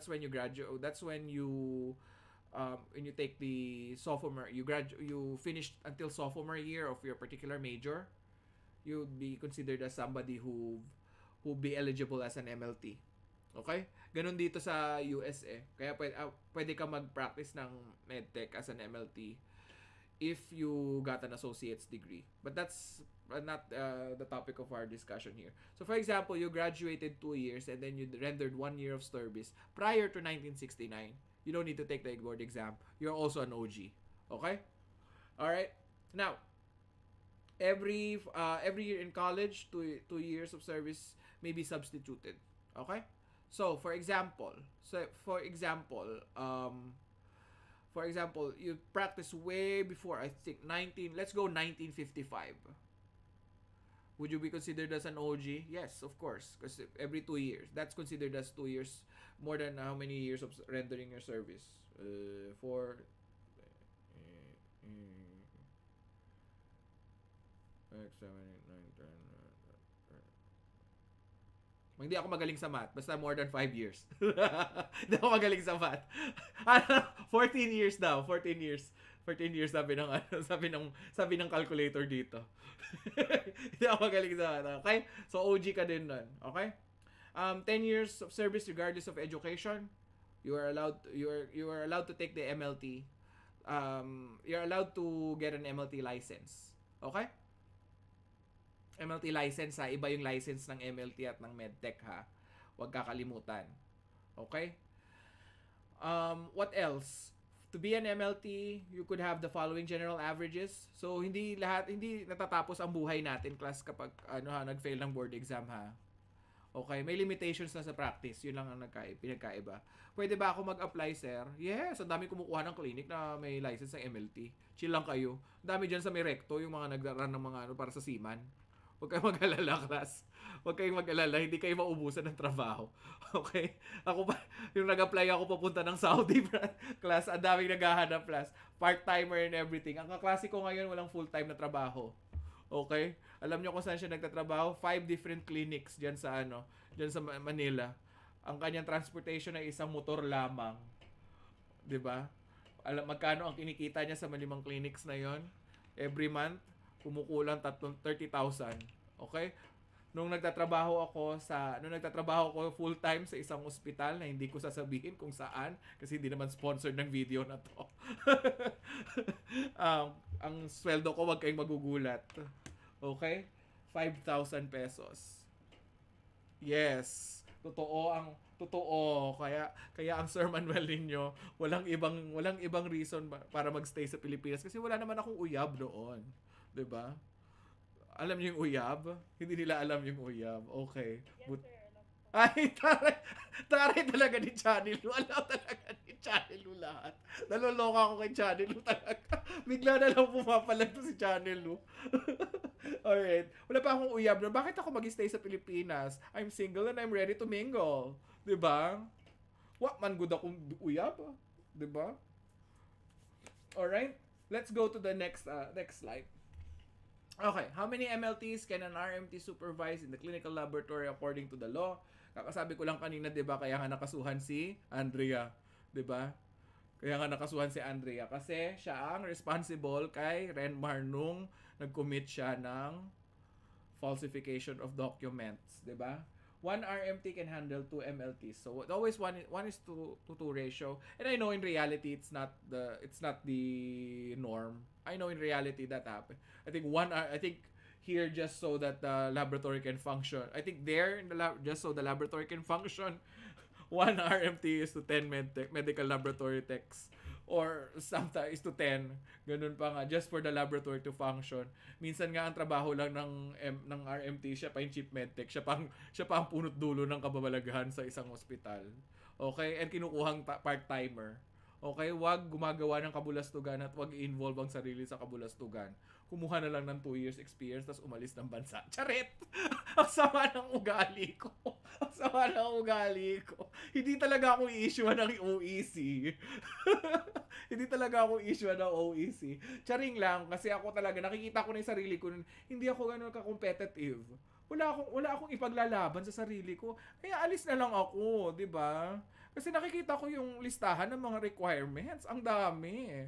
when you graduate. That's when you take the sophomore, you finished until sophomore year of your particular major, you'd be considered as somebody who be eligible as an MLT. Okay? Ganun dito sa US Kaya pwede ka mag-practice ng medtech as an MLT if you got an associate's degree. But that's not the topic of our discussion here. So for example, you graduated 2 years and then you rendered 1 year of service prior to 1969. You don't need to take the board exam. You're also an OG. Okay? Alright? Now, every year in college, 2 years of service may be substituted. Okay? So, for example, you practice way before, I think, 1955. Would you be considered as an OG? Yes, of course. Because every 2 years. That's considered as 2 years. More than how many years of rendering your service? 4... 6, 7, 8, 9, 10... Hindi ako magaling sa math. Basta more than 5 years. Hindi ako magaling sa math. 14 years daw. 14 years. 14 years sabi ng calculator dito. Hindi ako magaling sa math. Okay? So OG ka din nun. Okay? 10 years of service regardless of education. You are allowed to take the MLT. You're allowed to get an MLT license. Okay? MLT license iba yung license ng MLT at ng MedTech Huwag kakalimutan. Okay? What else? To be an MLT, you could have the following general averages. So hindi natatapos ang buhay natin class kapag nag-fail ng board exam Okay, may limitations na sa practice. Yun lang ang pinagkaiba. Pwede ba ako mag-apply, sir? Yes, ang dami kumukuha ng clinic na may license ng MLT. Chill lang kayo. Ang dami dyan sa may recto, yung mga nag-run ng mga para sa seaman. Huwag kayong mag-alala, class. Huwag kayong mag-alala. Hindi kayo maubusan ng trabaho. Okay? Ako pa, yung nag-apply ako papunta ng Saudi, class, ang daming naghahanap, class. Part-timer and everything. Ang kaklase ko ngayon, walang full-time na trabaho. Okay? Alam niyo kung saan siya nagtatrabaho? 5 different clinics dyan sa Manila. Ang kanyang transportation ay isang motor lamang. 'Di ba? Alam magkano ang kinikita niya sa 5 clinics na 'yon? Every month, kumukulang 30,000. Okay? Nung nagtatrabaho ako full-time sa isang ospital na hindi ko sasabihin kung saan kasi hindi naman sponsored ng video na to. Ang sweldo ko, wag kayong magugulat. Okay? 5,000 pesos. Yes. Totoo. Kaya ang Sir Manuel ninyo, walang ibang reason para magstay sa Pilipinas kasi wala naman akong uyab noon. 'Di ba? Alam niyo yung uyab? Hindi nila alam yung uyab. Okay. Yes, sir. Alam ko. Ay, taray talaga ni Channel Lu. Alam talaga ni Channel Lu lahat. Naloloka ako kay Channel Lu talaga. Bigla na lang pumapalag to si Channel Lu. Alright. Wala pa akong uyab na. Bakit ako mag-stay sa Pilipinas? I'm single and I'm ready to mingle. Diba? What man good akong uyab? Diba? Alright? Let's go to the next slide. Okay, how many MLTs can an RMT supervise in the clinical laboratory according to the law? Kakasabi ko lang kanina, 'di ba? Kaya nga nakasuhan si Andrea, 'di ba? Kaya nga nakasuhan si Andrea kasi siya ang responsible kay Renmar nung nag-commit siya ng falsification of documents, 'di ba? One RMT can handle 2 MLTs. So always one is to 2 ratio. And I know in reality it's not the norm. I know in reality that happen. I think here just so that the laboratory can function. I think there in the lab just so the laboratory can function. One RMT is to 10 medical laboratory techs, or sometimes is to 10. Ganun pa nga, just for the laboratory to function. Minsan nga ang trabaho lang ng RMT, siya pa yung chief medtech, siya pa ang punot dulo ng kababalaghan sa isang ospital. Okay? And kinukuhang part-timer. Okay? Wag gumagawa ng kabulastugan at wag i-involve ang sarili sa kabulastugan. Kumuha na lang ng 2 years experience tapos umalis ng bansa. Charet! Ang sama ng ugali ko. Ang sama ng ugali ko. Hindi talaga ako i-issue ng OEC. Hindi talaga ako i-issue ng OEC. Charing lang kasi ako talaga nakikita ko na yung sarili ko. Hindi ako gano'n ka-competitive. Wala akong ipaglalaban sa sarili ko. Kaya alis na lang ako, 'di ba? Kasi nakikita ko yung listahan ng mga requirements. Ang dami.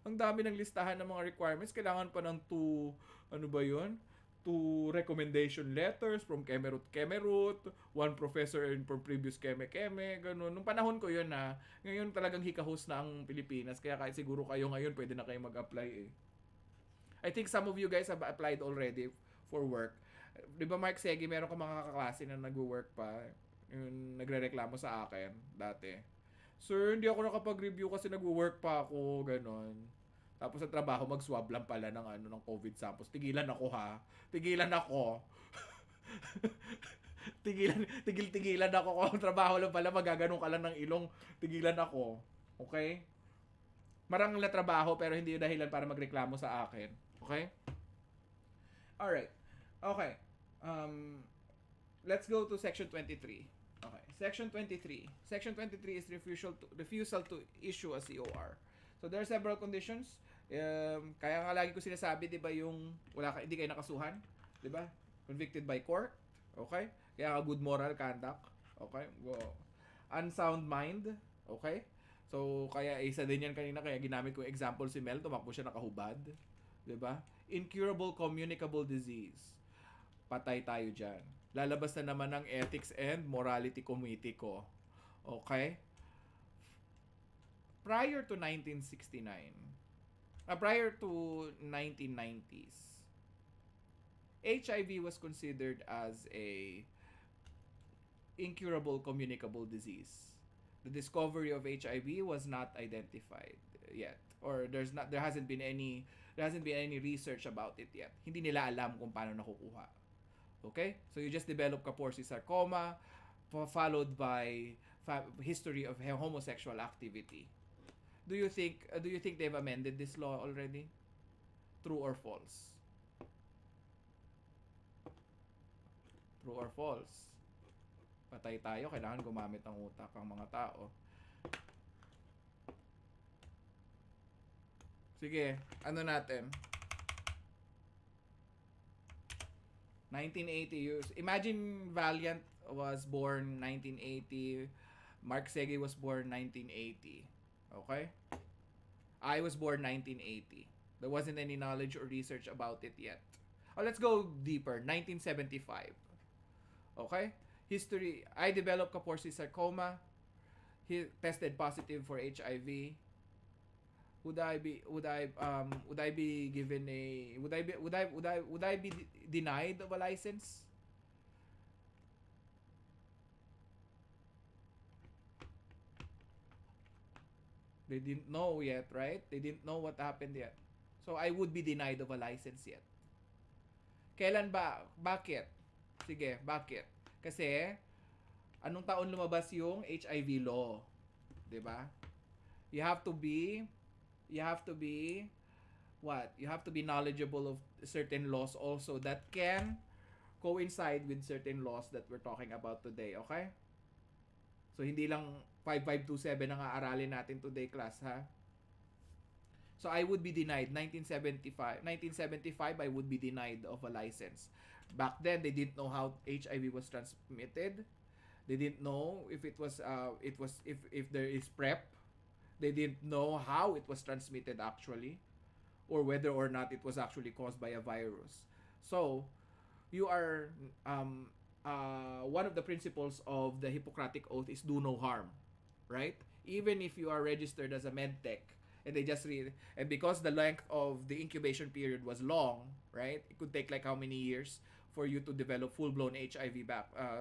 Ang dami ng listahan ng mga requirements. Kailangan pa ng 2, ano ba yun? 2 recommendation letters from Kemerut, 1 professor from previous Keme, ganun. Nung panahon ko yun na, ngayon talagang hikahos na ang Pilipinas. Kaya kahit siguro kayo ngayon, pwede na kayo mag-apply eh. I think some of you guys have applied already for work. Di ba Mark Segi, meron ka mga kaklase na nag-work pa. Yung nagre-reklamo sa akin dati. Sir, hindi ako nakapag-review kasi nag-work pa ako, ganon. Tapos sa trabaho, mag-swab lang pala ng COVID samples. Tigilan ako ha. Tigilan ako. Tigilan ako. Kung trabaho lang pala, magaganon ka lang ng ilong. Tigilan ako. Okay? Marang na trabaho pero hindi yung dahilan para magreklamo sa akin. Okay? Alright. Okay. Let's go to section 23. Okay. Section 23. Section 23 is refusal to issue a COR. So there are several conditions. Kaya nga lagi ko sinasabi, 'di ba, yung hindi kayo nakasuhan, 'di ba? Convicted by court. Okay? Kaya good moral conduct. Okay? Unsound mind. Okay? So kaya isa din yan kanina, kaya ginamit ko example si Mel, tumakbo siya nakahubad, 'di ba? Incurable communicable disease. Patay tayo diyan. Lalabas na naman ng Ethics and Morality Committee ko. Okay? Prior to 1990s, HIV was considered as a incurable communicable disease. The discovery of HIV was not identified yet, or there hasn't been any research about it yet. Hindi nila alam kung paano nakukuha. Okay? So you just develop Kaposi sarcoma followed by history of homosexual activity. Do you think they've amended this law already? True or false? True or false? Patay tayo, kailangan gumamit ng utak ang mga tao. Sige, ano natin? 1980 years. Imagine Valiant was born 1980. Mark Segi was born 1980. Okay? I was born 1980. There wasn't any knowledge or research about it yet. Oh, let's go deeper. 1975. Okay? History. I developed Kaposi sarcoma. He tested positive for HIV. Would I be given a would I be denied of a license? They didn't know yet, right? They didn't know what happened yet. So I would be denied of a license yet. Kailan ba? Bakit? Sige, bakit? Kasi anong taon lumabas yung HIV law? 'Di ba? You have to be what? You have to be knowledgeable of certain laws also that can coincide with certain laws that we're talking about today, okay? So hindi lang 5527 ang aaralin natin today, class, ha? So I would be denied 1975 I would be denied of a license. Back then they didn't know how HIV was transmitted. They didn't know if if there is PrEP. They didn't know how it was transmitted actually, or whether or not it was actually caused by a virus. So you are one of the principles of the Hippocratic Oath is do no harm, right? Even if you are registered as a medtech and they just read, and because the length of the incubation period was long, right? It could take like how many years for you to develop full-blown HIV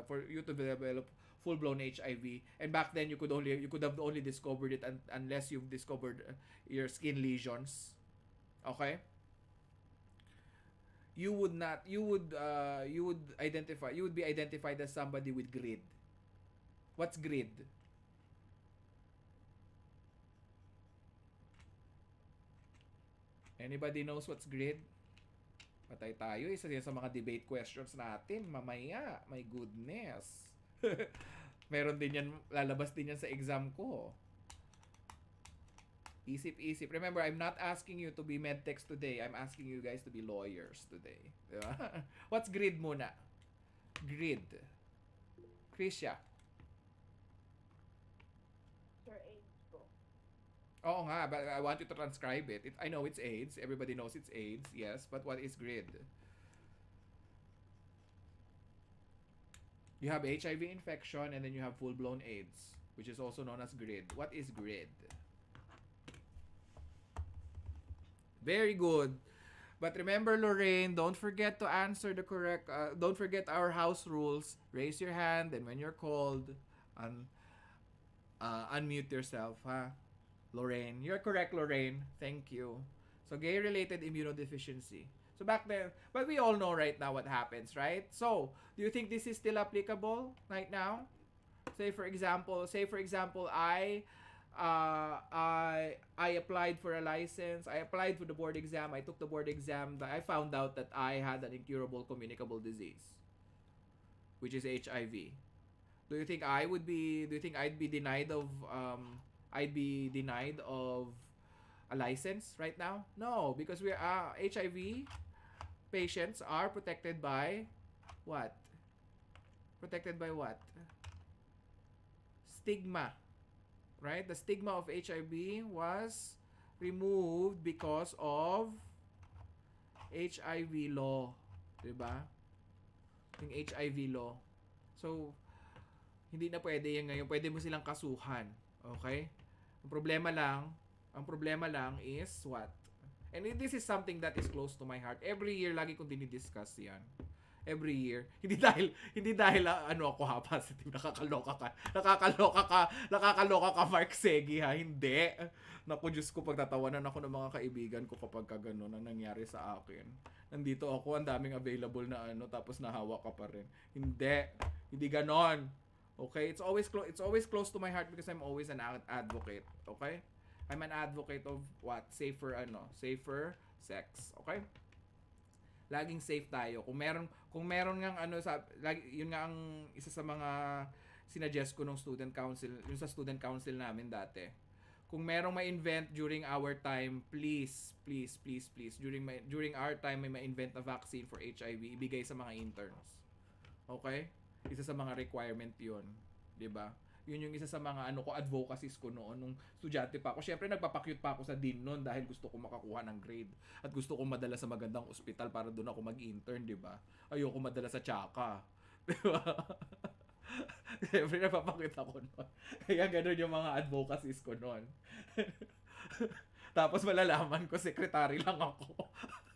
for you to develop full-blown HIV, and back then you could have only discovered it unless you've discovered your skin lesions. Okay? You would be identified as somebody with grid. What's grid? Anybody knows what's grid? Patay tayo. Isa yan sa mga debate questions natin mamaya. My goodness. Meron din yan, lalabas din yan sa exam ko. Isip-isip. Remember, I'm not asking you to be medtechs today. I'm asking you guys to be lawyers today. Diba? What's grid muna? Grid. Krisha. Sir, AIDS po. Oo nga, but I want you to transcribe it. I know it's AIDS. Everybody knows it's AIDS. Yes, but what is grid? You have HIV infection and then you have full-blown AIDS, which is also known as grid. What is grid? Very good. But remember, Lorraine, don't forget to answer the correct, don't forget our house rules. Raise your hand, and when you're called, unmute yourself, huh? Lorraine. You're correct, Lorraine. Thank you. So, gay-related immunodeficiency. So, back then, but we all know right now what happens, right? So, do you think this is still applicable right now? Say for example, I applied for a license. I applied for the board exam. I took the board exam. I found out that I had an incurable communicable disease, which is HIV. Do you think I'd be denied of a license right now? No, because we are HIV patients are protected by what? Protected by what? Stigma. Right? The stigma of HIV was removed because of HIV law. Diba? Yung HIV law. So, hindi na pwede yan ngayon. Pwede mo silang kasuhan. Okay? Ang problema lang is what? And this is something that is close to my heart. Every year, lagi kong dinidiscuss yan. Every year. Hindi dahil ako ha, positive, nakakaloka ka, Mark Segi ha, hindi. Naku, Diyos ko, pagtatawanan ako ng mga kaibigan ko kapag gano'n ang nangyari sa akin. Nandito ako, ang daming available na tapos nahawa ka pa rin. Hindi ganon. Okay? It's always close to my heart because I'm always an advocate. Okay? I'm an advocate of what? Safer sex. Okay? Laging safe tayo. Kung meron ngang yun nga ang isa sa mga sinuggest ko nung student council, yung sa student council namin dati. Kung merong ma-invent during our time, please, during our time may ma-invent na vaccine for HIV, ibigay sa mga interns. Okay? Isa sa mga requirement 'yon, 'di ba? Yun yung isa sa mga advocacies ko noon nung estudyante pa ako. Syempre nagpapakyut pa ako sa dean noon dahil gusto ko makakuha ng grade at gusto ko madala sa magandang ospital para doon ako mag-intern, 'di ba? Ayoko madala sa Tsaka. 'Di ba? Syempre nagpapakyut ako noon. Kaya ganoon yung mga advocacies ko noon. Tapos malalaman ko secretary lang ako.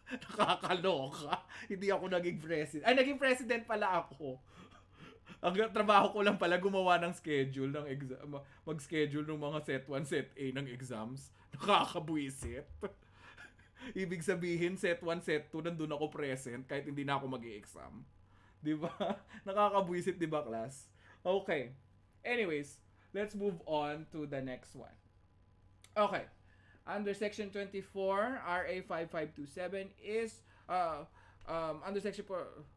Nakakaloka. Hindi ako naging president. Ay, naging president pala ako. Ang trabaho ko lang pala gumawa ng schedule ng exam, mag-schedule ng mga set 1, set A ng exams. Nakakabuisit. Ibig sabihin, set 1, set 2, nandun ako present kahit hindi na ako mag-i-exam. Di ba? Nakakabuisit, di ba, class? Okay. Anyways, let's move on to the next one. Okay. Under Section 24, RA 5527 is under section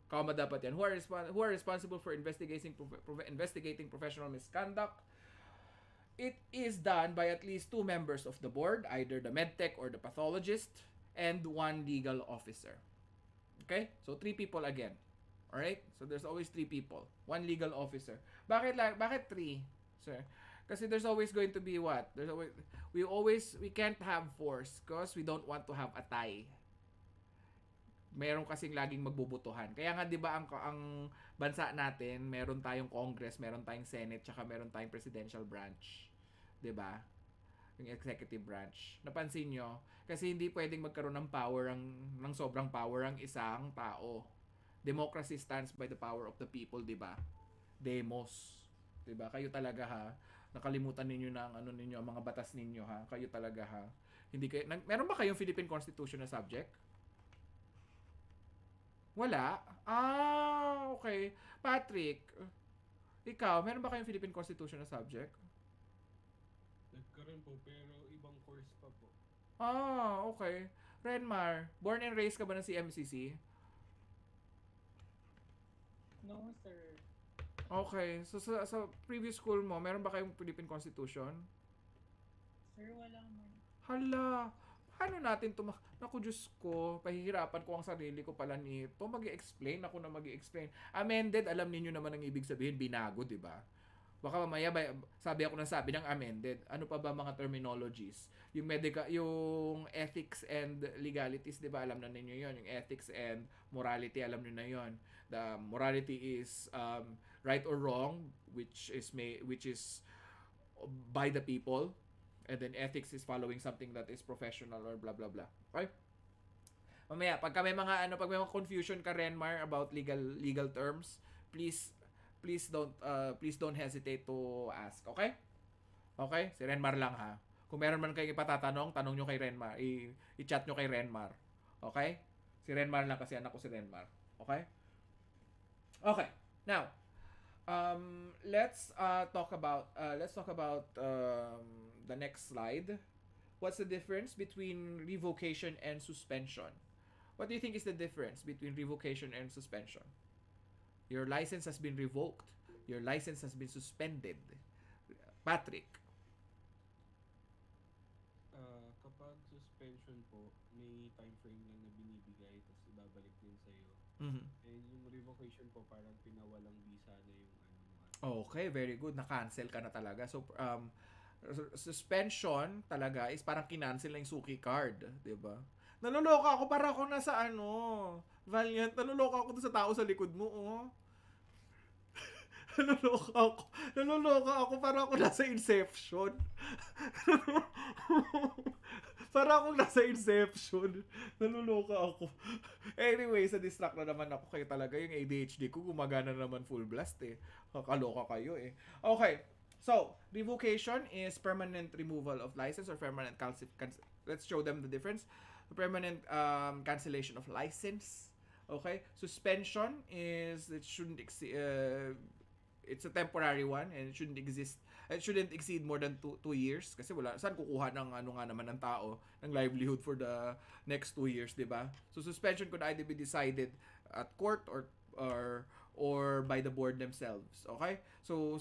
comma dapat yan, who are responsible for investigating professional misconduct it is done by at least 2 members of the board, either the medtech or the pathologist, and 1 legal officer. Okay? So 3 people again. Alright? So there's always 3 people. 1 legal officer. Bakit 3? Sir? Kasi there's always going to be what? We can't have force because we don't want to have a tie. Meron kasing laging magbubutuhan. Kaya nga 'di ba ang bansa natin, meron tayong Congress, meron tayong Senate, tsaka meron tayong presidential branch. 'Di ba? Yung executive branch. Napansin nyo? Kasi hindi pwedeng magkaroon ng power ng sobrang power ang isang tao. Democracy stands by the power of the people, 'di ba? Demos. 'Di ba? Kayo talaga ha. Nakalimutan ninyo na ang ano ninyo, ang mga batas ninyo ha. Kayo talaga ha. Hindi kayo meron ba kayong Philippine Constitution na subject? Wala? Ah, okay. Patrick, ikaw, meron ba kayong Philippine Constitution na subject? Nagkaroon po, pero ibang course pa po. Ah, okay. Renmar, born and raised ka ba ng CMCC? No, sir. Okay. So, sa previous school mo, meron ba kayong Philippine Constitution? Sir, wala man. Hala, paano natin ito? Naku, Diyos ko, pahihirapan ko ang sarili ko pala nito. Mag-i-explain ako na mag-i-explain. Amended, alam niyo naman ang ibig sabihin, binago, di ba? Baka mamaya sabi ako ng sabi ng amended. Ano pa ba mga terminologies? Yung yung ethics and legalities, 'di ba? Alam na ninyo 'yon. Yung ethics and morality, alam niyo na 'yon. The morality is right or wrong, which is by the people, and then ethics is following something that is professional or blah blah blah. Okay? Mamaya pag may mga confusion ka Renmar about legal terms, please don't hesitate to ask, okay? Okay? Si Renmar lang ha. Kung meron man kayong ipatatanong, tanong nyo kay Renmar. I-chat nyo kay Renmar. Okay? Si Renmar lang kasi anak ko si Renmar. Okay? Okay. Now, let's talk about the next slide. What's the difference between revocation and suspension? What do you think is the difference between revocation and suspension? Your license has been revoked. Your license has been suspended. Patrick. Kapag suspension po, may time frame lang na binibigay, tapos ibabalik din sa'yo. Mm-hmm. And yung revocation po, parang pinawalang visa na yung ano. Okay, very good. Na-cancel ka na talaga. So, suspension talaga is parang kinancel na yung suki card. Diba? Naluloka ako para ako nasa Valiant, naluloka ako sa tao sa likod mo, oh. Naluloka ako para ako nasa Inception. Para akong nasa Inception. Naluloka ako. Anyway, sa distract na naman ako. Kayo talaga yung ADHD ko gumagana naman full blast eh. Kakaloka kayo eh. Okay. So, revocation is permanent removal of license or permanent let's show them the difference. Permanent cancellation of license. Okay? Suspension is it's a temporary one and it shouldn't exceed more than 2 years kasi saan kukuha ng nga naman ng tao ng livelihood for the next 2 years, 'di ba? So suspension could either be decided at court or by the board themselves, okay? So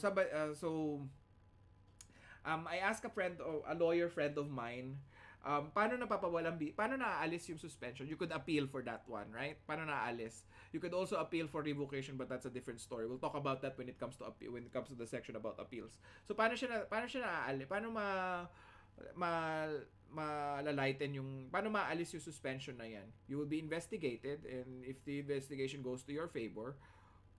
I asked a lawyer friend of mine, paano naaalis yung suspension? You could appeal for that one, right? Paano naaalis? You could also appeal for revocation, but that's a different story. We'll talk about that when it comes to the section about appeals. So paano naaalis? Paano malalighten paano maalis yung suspension na yan? You will be investigated, and if the investigation goes to your favor,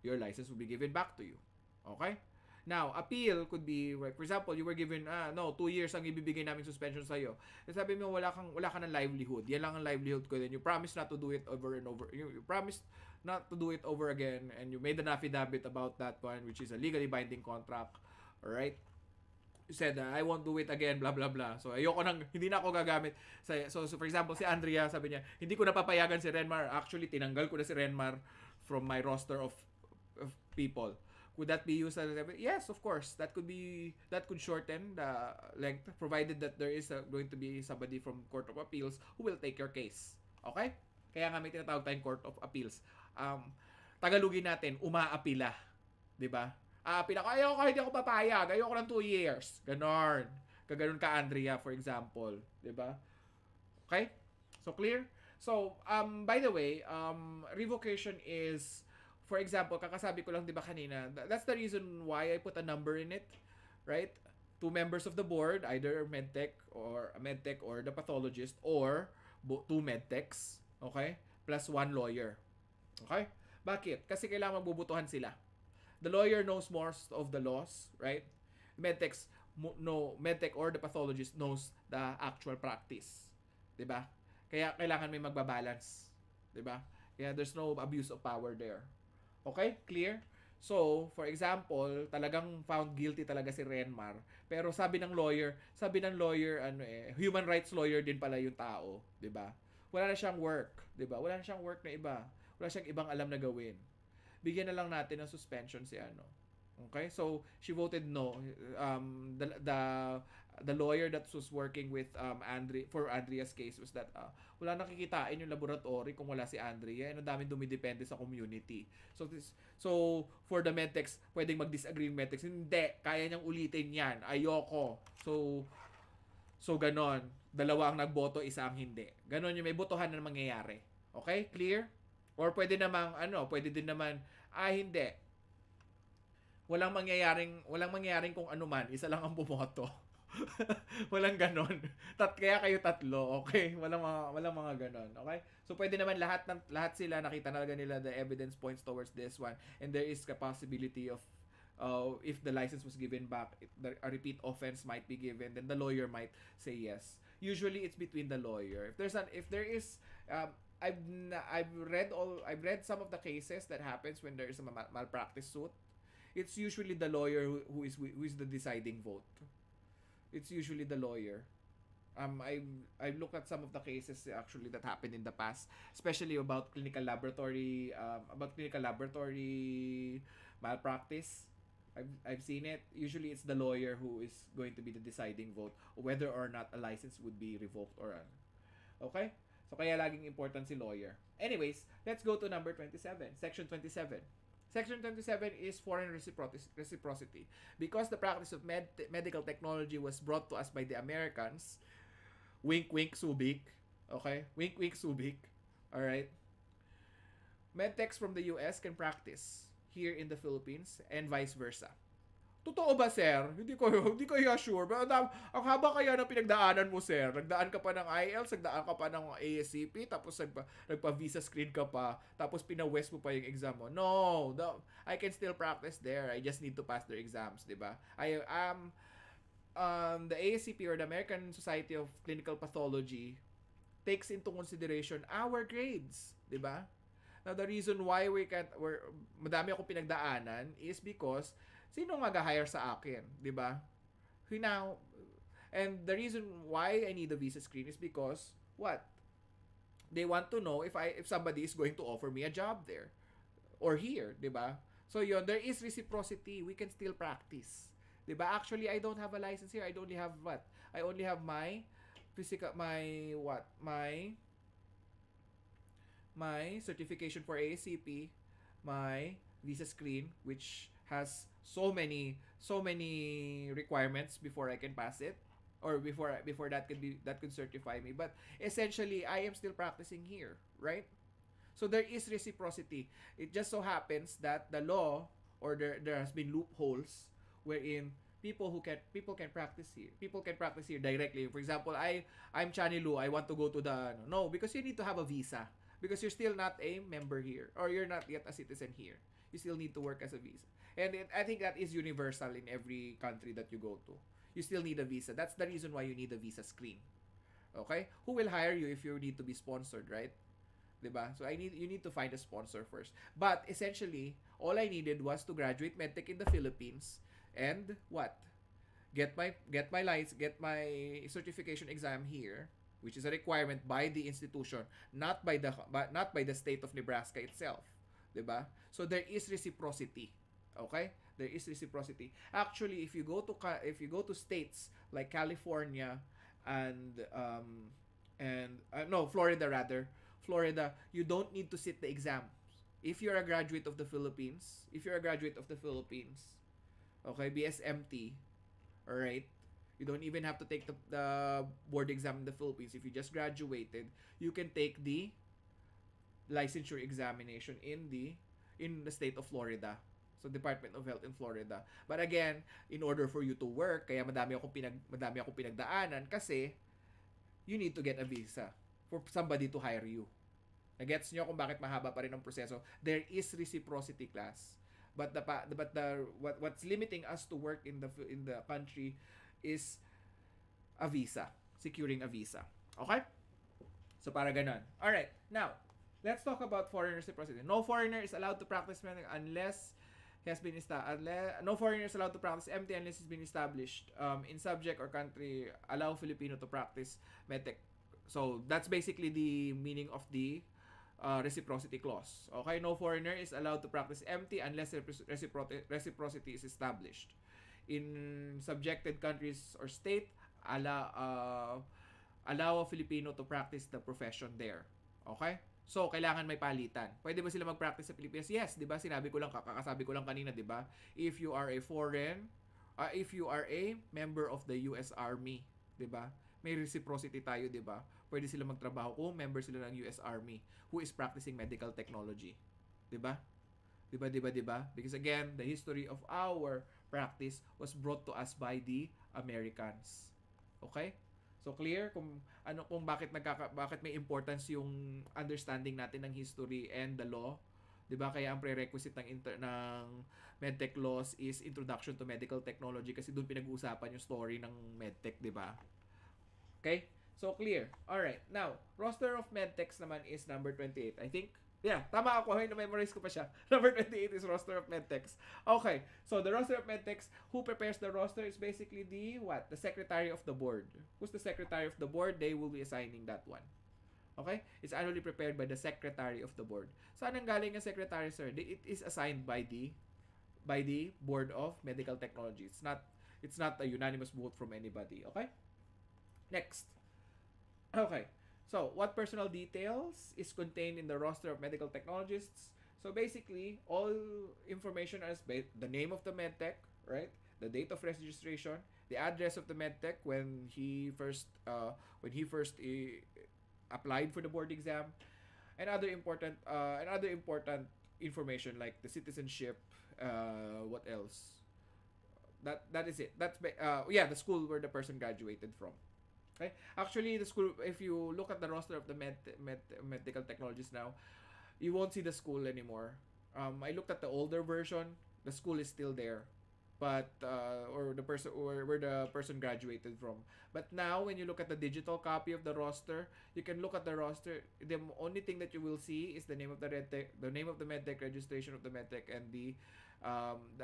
your license will be given back to you. Okay? Now, appeal could be, for example, you were given, 2 years ang ibibigay namin suspension sa'yo. Sabi mo, wala ka ng livelihood. Yan lang ang livelihood ko. Then you promise not to do it over and over. You promised not to do it over again, and you made an affidavit about that one, which is a legally binding contract. Alright? You said, I won't do it again, blah, blah, blah. So, hindi na ako gagamit. So, for example, si Andrea, sabi niya, hindi ko napapayagan si Renmar. Actually, tinanggal ko na si Renmar from my roster of people. Would that be used as yes, of course. That could shorten the length, provided that there is going to be somebody from Court of Appeals who will take your case. Okay? Kaya nga may tinatawag tayong Court of Appeals. Tagalogin natin, umaapila. 'Di ba? Ayoko, hindi ako papayag. Ayoko ng 2 years. Ganon. Kaganon ka, Andrea, for example. 'Di ba? Okay? So, clear? So, by the way, revocation is, for example, kakasabi ko lang, di ba kanina, that's the reason why I put a number in it, right? 2 members of the board, either medtech or the pathologist, or 2 medtechs, okay? Plus 1 lawyer. Okay? Bakit? Kasi kailangan magbubutuhan sila. The lawyer knows most of the laws, right? Medtechs no medtech or the pathologist knows the actual practice. 'Di ba? Kaya kailangan may magbabalance, 'di ba? Kaya there's no abuse of power there. Okay? Clear? So, for example, talagang found guilty talaga si Renmar, pero sabi ng lawyer human rights lawyer din pala yung tao, 'di ba? Wala na siyang work, 'di ba? Wala na siyang work na iba. Wala siyang ibang alam na gawin. Bigyan na lang natin ng suspension si ano. Okay? So, she voted no. The lawyer that was working with for Andrea's case was that wala nakikitain yung laboratory kung wala si Andrea. Ang daming dumidepende sa community. So for the medtechs, pwedeng mag-disagree yung medtechs. Hindi, kaya niyang ulitin yan. Ayoko. So ganon. Dalawa ang nagboto, isa ang hindi. Ganon yung may botohan na mangyayari. Okay? Clear? Or pwede din naman, hindi. Walang mangyayaring kung ano man, isa lang ang bumoto. Walang ganon. Kaya kayo tatlo, okay? Walang mga ganon, okay? So pwede naman lahat sila nakita talaga nila the evidence points towards this one, and there is a possibility of if the license was given back, a repeat offense might be given, then the lawyer might say yes. Usually it's between the lawyer. If there is I've read some of the cases that happens when there is a malpractice suit. It's usually the lawyer who is the deciding vote. It's usually the lawyer. I've looked at some of the cases actually that happened in the past, especially about clinical laboratory malpractice. I've seen it. Usually it's the lawyer who is going to be the deciding vote whether or not a license would be revoked or okay? So kaya laging important si lawyer. Anyways, let's go to number 27, section 27. Section 27 is foreign reciprocity. Because the practice of medical technology was brought to us by the Americans, wink wink Subic, okay? Wink wink Subic, all right? Medtechs from the US can practice here in the Philippines and vice versa. Totoo ba, sir? Hindi ko sure. Ang haba kaya ng pinagdaanan mo, sir. Nagdaan ka pa ng IELTS, nagdaan ka pa ng ASCP, tapos nagpa-visa screen ka pa, tapos pina-west mo pa yung exam mo. No, I can still practice there. I just need to pass their exams, di ba? The ASCP or the American Society of Clinical Pathology takes into consideration our grades, di ba? Now, the reason why madami akong pinagdaanan is because sino mag-hire sa akin, 'di ba? Now, and the reason why I need a visa screen is because what? They want to know if somebody is going to offer me a job there or here, 'di ba? So yun, there is reciprocity. We can still practice. 'Di ba? Actually, I don't have a license here. I only have what? I only have my certification for ACP, my visa screen, which has so many requirements before I can pass it, or before that could certify me. But essentially, I am still practicing here, right? So there is reciprocity. It just so happens that the law, or there has been loopholes wherein people can practice here. People can practice here directly. For example, I'm Chani Lu. I want to go to no, because you need to have a visa, because you're still not a member here, or you're not yet a citizen here. You still need to work as a visa. And I think that is universal in every country that you go to. You still need a visa. That's the reason why you need a visa screen. Okay? Who will hire you if you need to be sponsored, right? Diba? So you need to find a sponsor first. But essentially, all I needed was to graduate medtech in the Philippines and what? Get my certification exam here, which is a requirement by the institution, not by the state of Nebraska itself. Diba? So there is reciprocity. Okay? There is reciprocity. Actually, if you go to states like California and Florida, you don't need to sit the exam. If you're a graduate of the Philippines, Okay, BSMT. Alright? You don't even have to take the board exam in the Philippines. If you just graduated, you can take the licensure examination in the state of Florida. So Department of Health in Florida. But again, in order for you to work, kaya madami akong pinagdaanan kasi you need to get a visa for somebody to hire you. Nagets nyo kung bakit mahaba pa rin ang proseso? There is reciprocity class. What's limiting us to work in the country is a visa, securing a visa. Okay? So para ganun. All right. Now, let's talk about foreign reciprocity. No foreigner is allowed to practice medicine unless no foreigner is allowed to practice MT unless it's been established in subject or country allow Filipino to practice medtech. So that's basically the meaning of the reciprocity clause. Okay, no foreigner is allowed to practice MT unless reciprocity is established. In subjected countries or state, allow a Filipino to practice the profession there. Okay? So, kailangan may palitan. Pwede ba sila mag-practice sa Pilipinas? Yes, 'di ba? Kakasabi ko lang kanina, 'di ba? If you are a member of the US Army, 'di ba? May reciprocity tayo, 'di ba? Pwede sila magtrabaho kung member sila ng US Army who is practicing medical technology. 'Di ba? 'Di ba? Because again, the history of our practice was brought to us by the Americans. Okay? So clear kung bakit may importance yung understanding natin ng history and the law, 'di ba? Kaya ang prerequisite ng medtech laws is introduction to medical technology kasi doon pinag-uusapan yung story ng medtech, 'di ba? Okay? So clear. All right. Now, roster of medtechs naman is number 28. I think yeah, tama ako. Na-memorize ko pa siya. Number 28 is roster of medtechs. Okay. So, the roster of medtechs, who prepares the roster is basically the secretary of the board. Who's the secretary of the board? They will be assigning that one. Okay? It's annually prepared by the secretary of the board. Saan ang galing ang secretary, sir? It is assigned by the Board of Medical Technology. It's not a unanimous vote from anybody. Okay? Next. Okay. So, what personal details is contained in the roster of medical technologists? So, basically, all information is the name of the medtech, right? The date of registration, the address of the medtech when he first applied for the board exam, and other important information like the citizenship. What else? That is it. The school where the person graduated from. Okay? Actually, the school, if you look at the roster of the medical technologies now, you won't see the school anymore. I looked at the older version, the school is still there. But, or the person, or where the person graduated from. But now, when you look at the digital copy of the roster, you can look at the roster. The only thing that you will see is the name of the name of the medtech, registration of the medtech, and the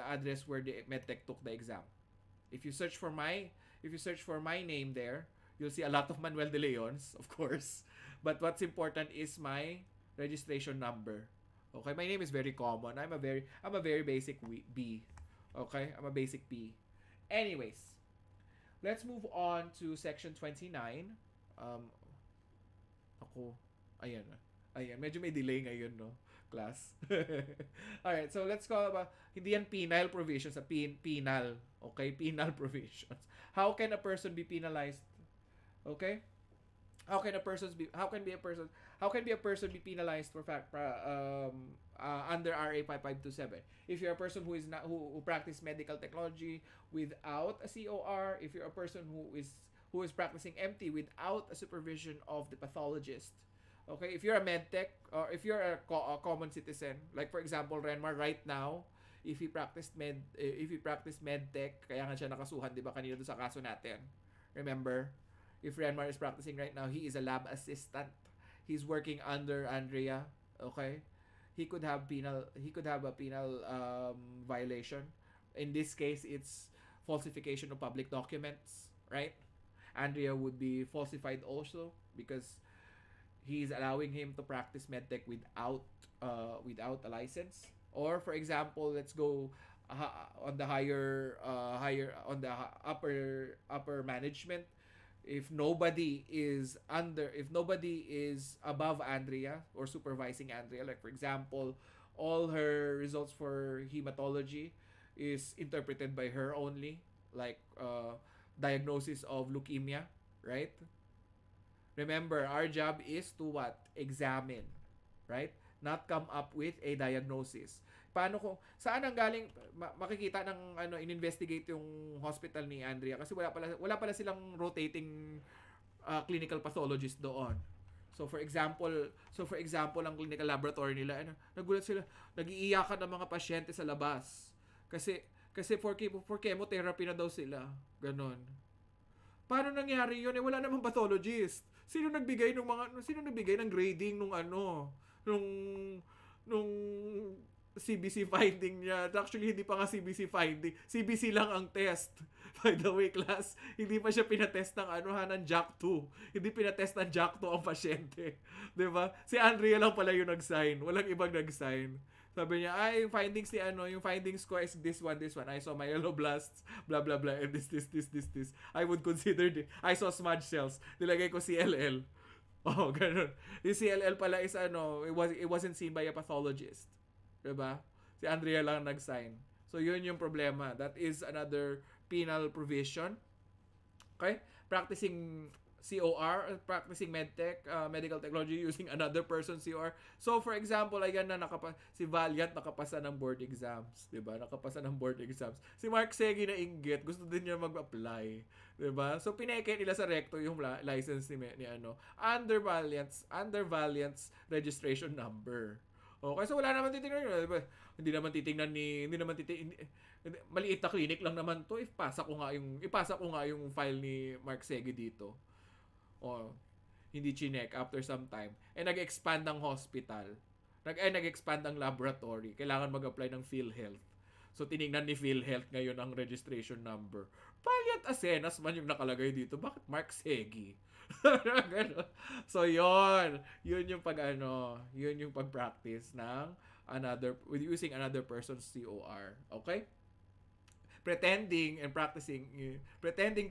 address where the medtech took the exam. If you search for my name there, you'll see a lot of Manuel de Leons, of course. But what's important is my registration number. Okay, my name is very common. I'm a very basic B. Okay, I'm a basic B. Anyways, let's move on to section 29. Ayan, medyo may delay ngayon, no, class. Alright, so let's call about, hindi yan penal provisions, penal. Okay, penal provisions. How can a person be penalized? Okay? How can a person be penalized for under RA 5527? If you're a person who practice medical technology without a COR, if you're a person who is practicing MT without a supervision of the pathologist. Okay, if you're a medtech or if you're a common citizen, like for example, Renmar right now, if he practiced medtech, kaya nga siya nakasuhan, 'di ba, kanina doon sa kaso natin. Remember? If Renmar is practicing right now, he is a lab assistant. He's working under Andrea. Okay, he could have a penal violation. In this case, it's falsification of public documents, right? Andrea would be falsified also because he's allowing him to practice medtech without a license. Or for example, let's go on the upper management. If nobody is above Andrea or supervising Andrea, like for example, all her results for hematology is interpreted by her only, like diagnosis of leukemia, right? Remember, our job is to what? Examine, right? Not come up with a diagnosis. Paano kung saan ang galing makikita ng ininvestigate yung hospital ni Andrea kasi wala pala silang rotating clinical pathologist doon. So for example, ang clinical laboratory nila, nagulat sila, nagiiyakan ng mga pasyente sa labas. Kasi for chemotherapy na daw sila. Ganon. Paano nangyari 'yun? Wala namang pathologist. Sino nagbigay ng grading nung nung CBC finding niya? Actually, hindi pa nga CBC finding. CBC lang ang test. By the way, class, hindi pa siya pinatest ng JAK2. Hindi pinatest ng JAK2 ang pasyente. 'Di ba? Si Andrea lang pala yung nag-sign. Walang ibang nag-sign. Sabi niya, yung findings ko is this one. I saw myeloblasts, blah, blah, blah, and this. I would consider I saw smudge cells. Nilagay ko CLL. Oh, ganun. Yung CLL pala is it wasn't seen by a pathologist. Diba? Si Andrea lang nag-sign. So, yun yung problema. That is another penal provision. Okay? Practicing COR, practicing medtech, medical technology using another person's COR. So, for example, ayan na si Valiant nakapasa ng board exams. Diba? Nakapasa ng board exams. Si Mark Segi na inggit, gusto din niya mag-apply. Diba? So, pineke nila sa recto yung license ni under Valiant's registration number. Okay, so wala naman titingnan yun. Diba? Hindi naman titingnan maliit na clinic lang naman to. Ipasa ko nga yung file ni Mark Segi dito. Hindi chinek after some time. Nag-expand ang hospital. Nag-expand ang laboratory. Kailangan mag-apply ng PhilHealth. So, tinignan ni PhilHealth ngayon ang registration number. Valiant Asenas man yung nakalagay dito. Bakit Mark Segi? So, yun yung yun yung pag-practice ng using another person's COR. Okay? Pretending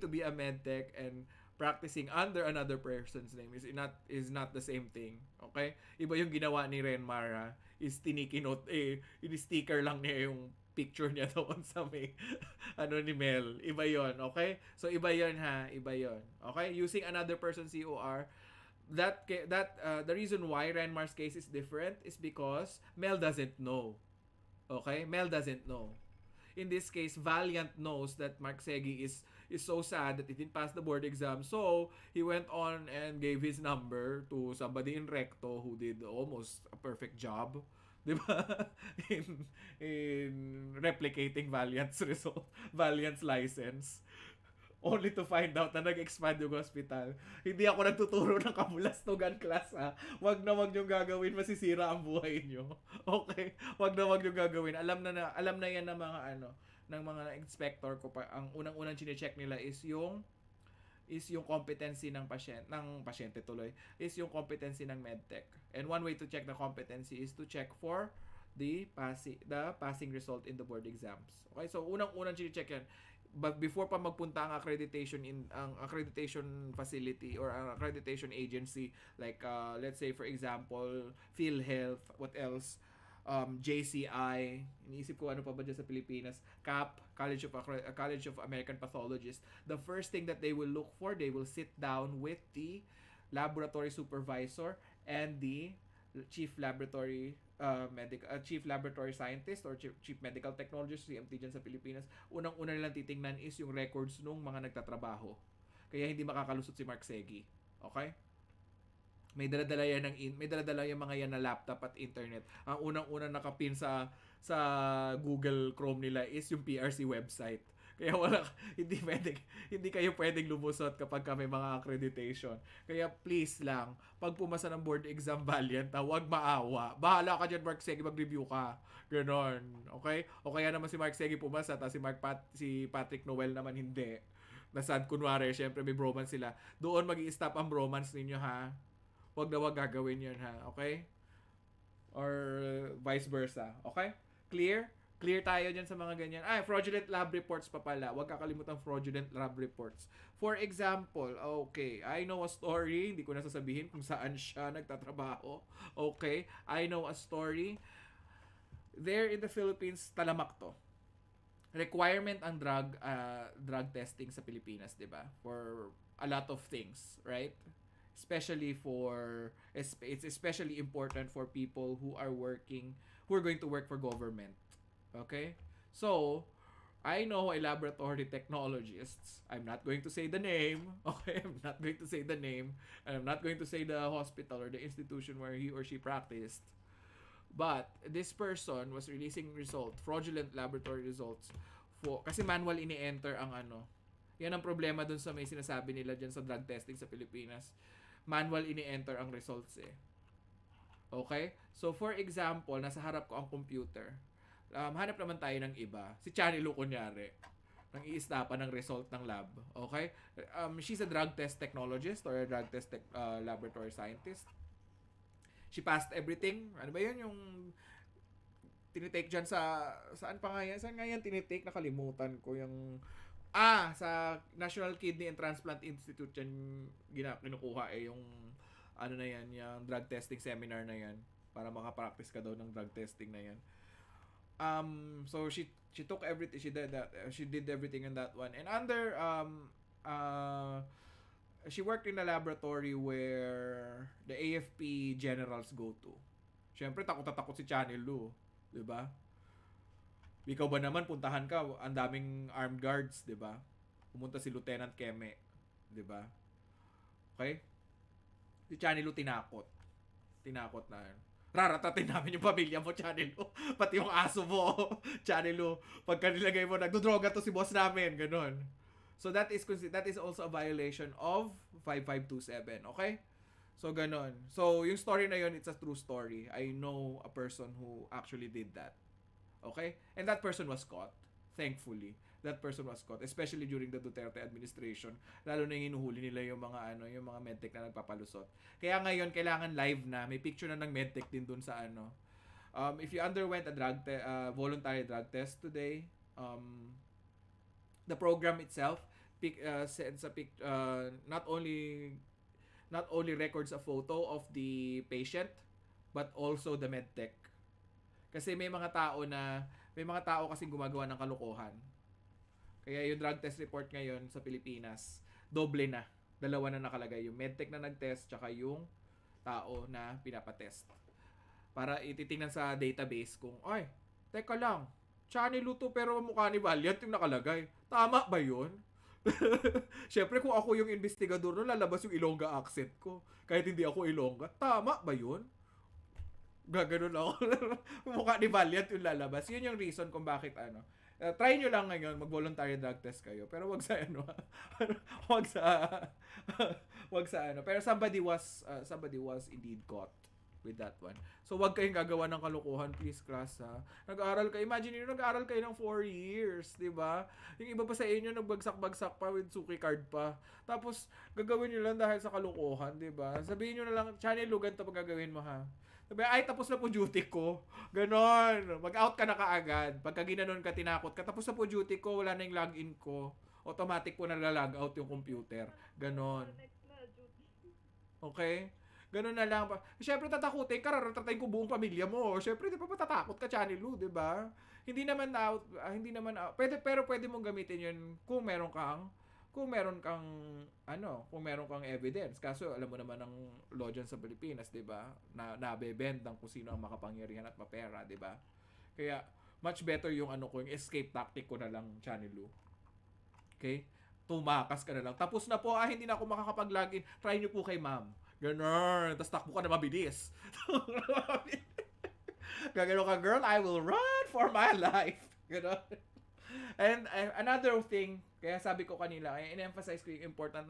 to be a medtech and practicing under another person's name is not the same thing. Okay? Iba yung ginawa ni Renmar, is tinikinot ini-sticker lang niya yung picture niya doon sa may ni Mel. Iba yon, okay? So iba yon ha, iba yon. Okay? Using another person's COR, the reason why Renmar's case is different is because Mel doesn't know. Okay? Mel doesn't know. In this case, Valiant knows that Mark Segi is so sad that he didn't pass the board exam. So, he went on and gave his number to somebody in Recto who did almost a perfect job. Diba? in replicating Valiant's result, Valiant's license. Only to find out na nag-expand yung hospital. Hindi ako nagtuturo ng kabulastugan class ha. Wag niyong gagawin, masisira ang buhay niyo. Okay? Wag niyong gagawin. Alam na yan ng mga ng mga inspector ko pa. Ang unang-unang chine-check nila is yung competency ng pasyente tuloy. Is yung competency ng medtech. And one way to check the competency is to check for the passing result in the board exams. Okay? So unang-unang chine-check yan. But before pa magpunta ang accreditation facility or ang accreditation agency, like let's say for example PhilHealth, what else, JCI, iniisip ko ano pa ba dyan sa Pilipinas, CAP, College of American Pathologists. The first thing that they will look for, they will sit down with the laboratory supervisor and the chief laboratory scientist or chief medical technologist, CMT dyan sa Pilipinas. Unang-una nilang titingnan is yung records nung mga nagtatrabaho. Kaya hindi makakalusot si Mark Segi. Okay? May dala-dala yung mga yan na laptop at internet. Ang unang-unang nakapin sa Google Chrome nila is yung PRC website. Kaya hindi kayo pwedeng lumusot kapag may mga accreditation. Kaya please lang, pag pumasa ng board exam, Valiant, huwag maawa. Bahala ka dyan, Mark Segi, mag-review ka. Ganon. Okay? O kaya naman si Mark Segi pumasa, tapos si Patrick Noel naman hindi. Nasad, kunwari, syempre may bromance sila. Doon mag-i-stop ang bromance ninyo, ha? Huwag na wag gagawin yun, ha? Okay? Or vice versa. Okay? Clear? Clear tayo dyan sa mga ganyan. Fraudulent lab reports pa pala. Huwag kakalimutan fraudulent lab reports. For example, okay, I know a story. Hindi ko na sasabihin kung saan siya nagtatrabaho. Okay, I know a story. There in the Philippines, talamak to. requirement ang drug testing sa Pilipinas, 'di ba? For a lot of things, right? Especially it's especially important for people who are going to work for government. Okay? So, I know a laboratory technologists. I'm not going to say the name. Okay, I'm not going to say the name. And I'm not going to say the hospital or the institution where he or she practiced. But this person was releasing fraudulent laboratory results kasi manual ini-enter ang ano. Yan ang problema dun sa may sinasabi nila dyan sa drug testing sa Pilipinas. Manual ini-enter ang results eh. Okay? So for example, nasa harap ko ang computer. Hanap naman tayo ng iba. Si Chani Lu kunyari. Nang iistapan ng result ng lab. Okay? She's a drug test technologist or a drug test laboratory scientist. She passed everything. Ano ba yun yung tinitake dyan saan pa nga yan? Saan nga yan tinitake? Nakalimutan ko yung sa National Kidney and Transplant Institute yan kinukuha yung ano na yan, yung drug testing seminar na yan para makapractice ka daw ng drug testing na yan. So she took everything, she did everything in that one. And under she worked in a laboratory where the AFP generals go to. Siyempre, takot si Channel Lu. Diba? Ikaw ba naman, puntahan ka, ang daming armed guards, diba? Pumunta si Lieutenant Keme. Diba? Okay? Si Channel Lu tinakot. Tinakot na yun. Raratatin namin yung pamilya mo, Channel Lu. Pati yung aso mo, Channel Lu. Pagka nilagay mo, nagdodroga to si boss namin. Ganon. So that is also a violation of 5527, okay? So ganon. So yung story na yun, it's a true story. I know a person who actually did that. Okay? And that person was caught, thankfully. That person was caught, especially during the Duterte administration. Lalo na yung hinuhuli nila yung mga medtech na nagpapalusot. Kaya ngayon kailangan live na, may picture na ng medtech din dun sa ano. If you underwent a voluntary drug test today, the program itself sends not only records a photo of the patient but also the medtech. Kasi may mga tao kasing gumagawa ng kalokohan. Kaya yung drug test report ngayon sa Pilipinas, doble na. Dalawa na nakalagay, yung medtech na nag-test tsaka yung tao na pinapatest. Para ititingnan sa database kung, ay, teka lang, Chani Luto pero mukha ni Valiant yung nakalagay. Tama ba yun? Siyempre kung ako yung investigador nun, lalabas yung Ilongga accent ko. Kahit hindi ako Ilongga. Tama ba yun? Gaganon ako. Mukha ni Valiant yung lalabas. Yun yung reason kung bakit try nyo lang ngayon mag-voluntary drug test kayo. Pero wag sa wag sa pero somebody was indeed caught with that one. So wag kayong gagawa ng kalokohan, please, class, ha. Nag-aaral kayo. Imagine niyo nag-aaral kayo ng 4 years, 'di ba? Yung iba pa sa inyo nagbagsak-bagsak pa with suki card pa. Tapos gagawin niyo lang dahil sa kalokohan, 'di ba? Sabihin niyo na lang, Channel Lugan to pag gagawin mo, ha. Sabi, ay, tapos na po duty ko. Ganon. Mag-out ka na kaagad. Pagka ginanon ka, tinakot ka, tapos na po duty ko, wala na yung login ko. Automatic po nag-log out yung computer. Ganon. Okay? Ganon na lang. Siyempre, tatakutin ka, raratayin ko buong pamilya mo. Siyempre, di ba matatakot ka, Channel Lu, di ba? Hindi naman out. Pero pwede mong gamitin yun kung meron kang evidence. Kaso alam mo naman ang law dyan sa Pilipinas, 'di ba? Na nabebend ng kung sino ang makapangyarihan at mapera, 'di ba? Kaya much better yung yung escape tactic ko na lang, Channel Lu. Okay? Tumakas ka na lang. Tapos na po, hindi na ako makakapag-login. Try niyo po kay ma'am. Ganun. Tapos takbo ka na mabilis. Gagano ka, girl, I will run for my life. Ganun. And another thing, kaya sabi ko kanila, in-emphasize ko yung importance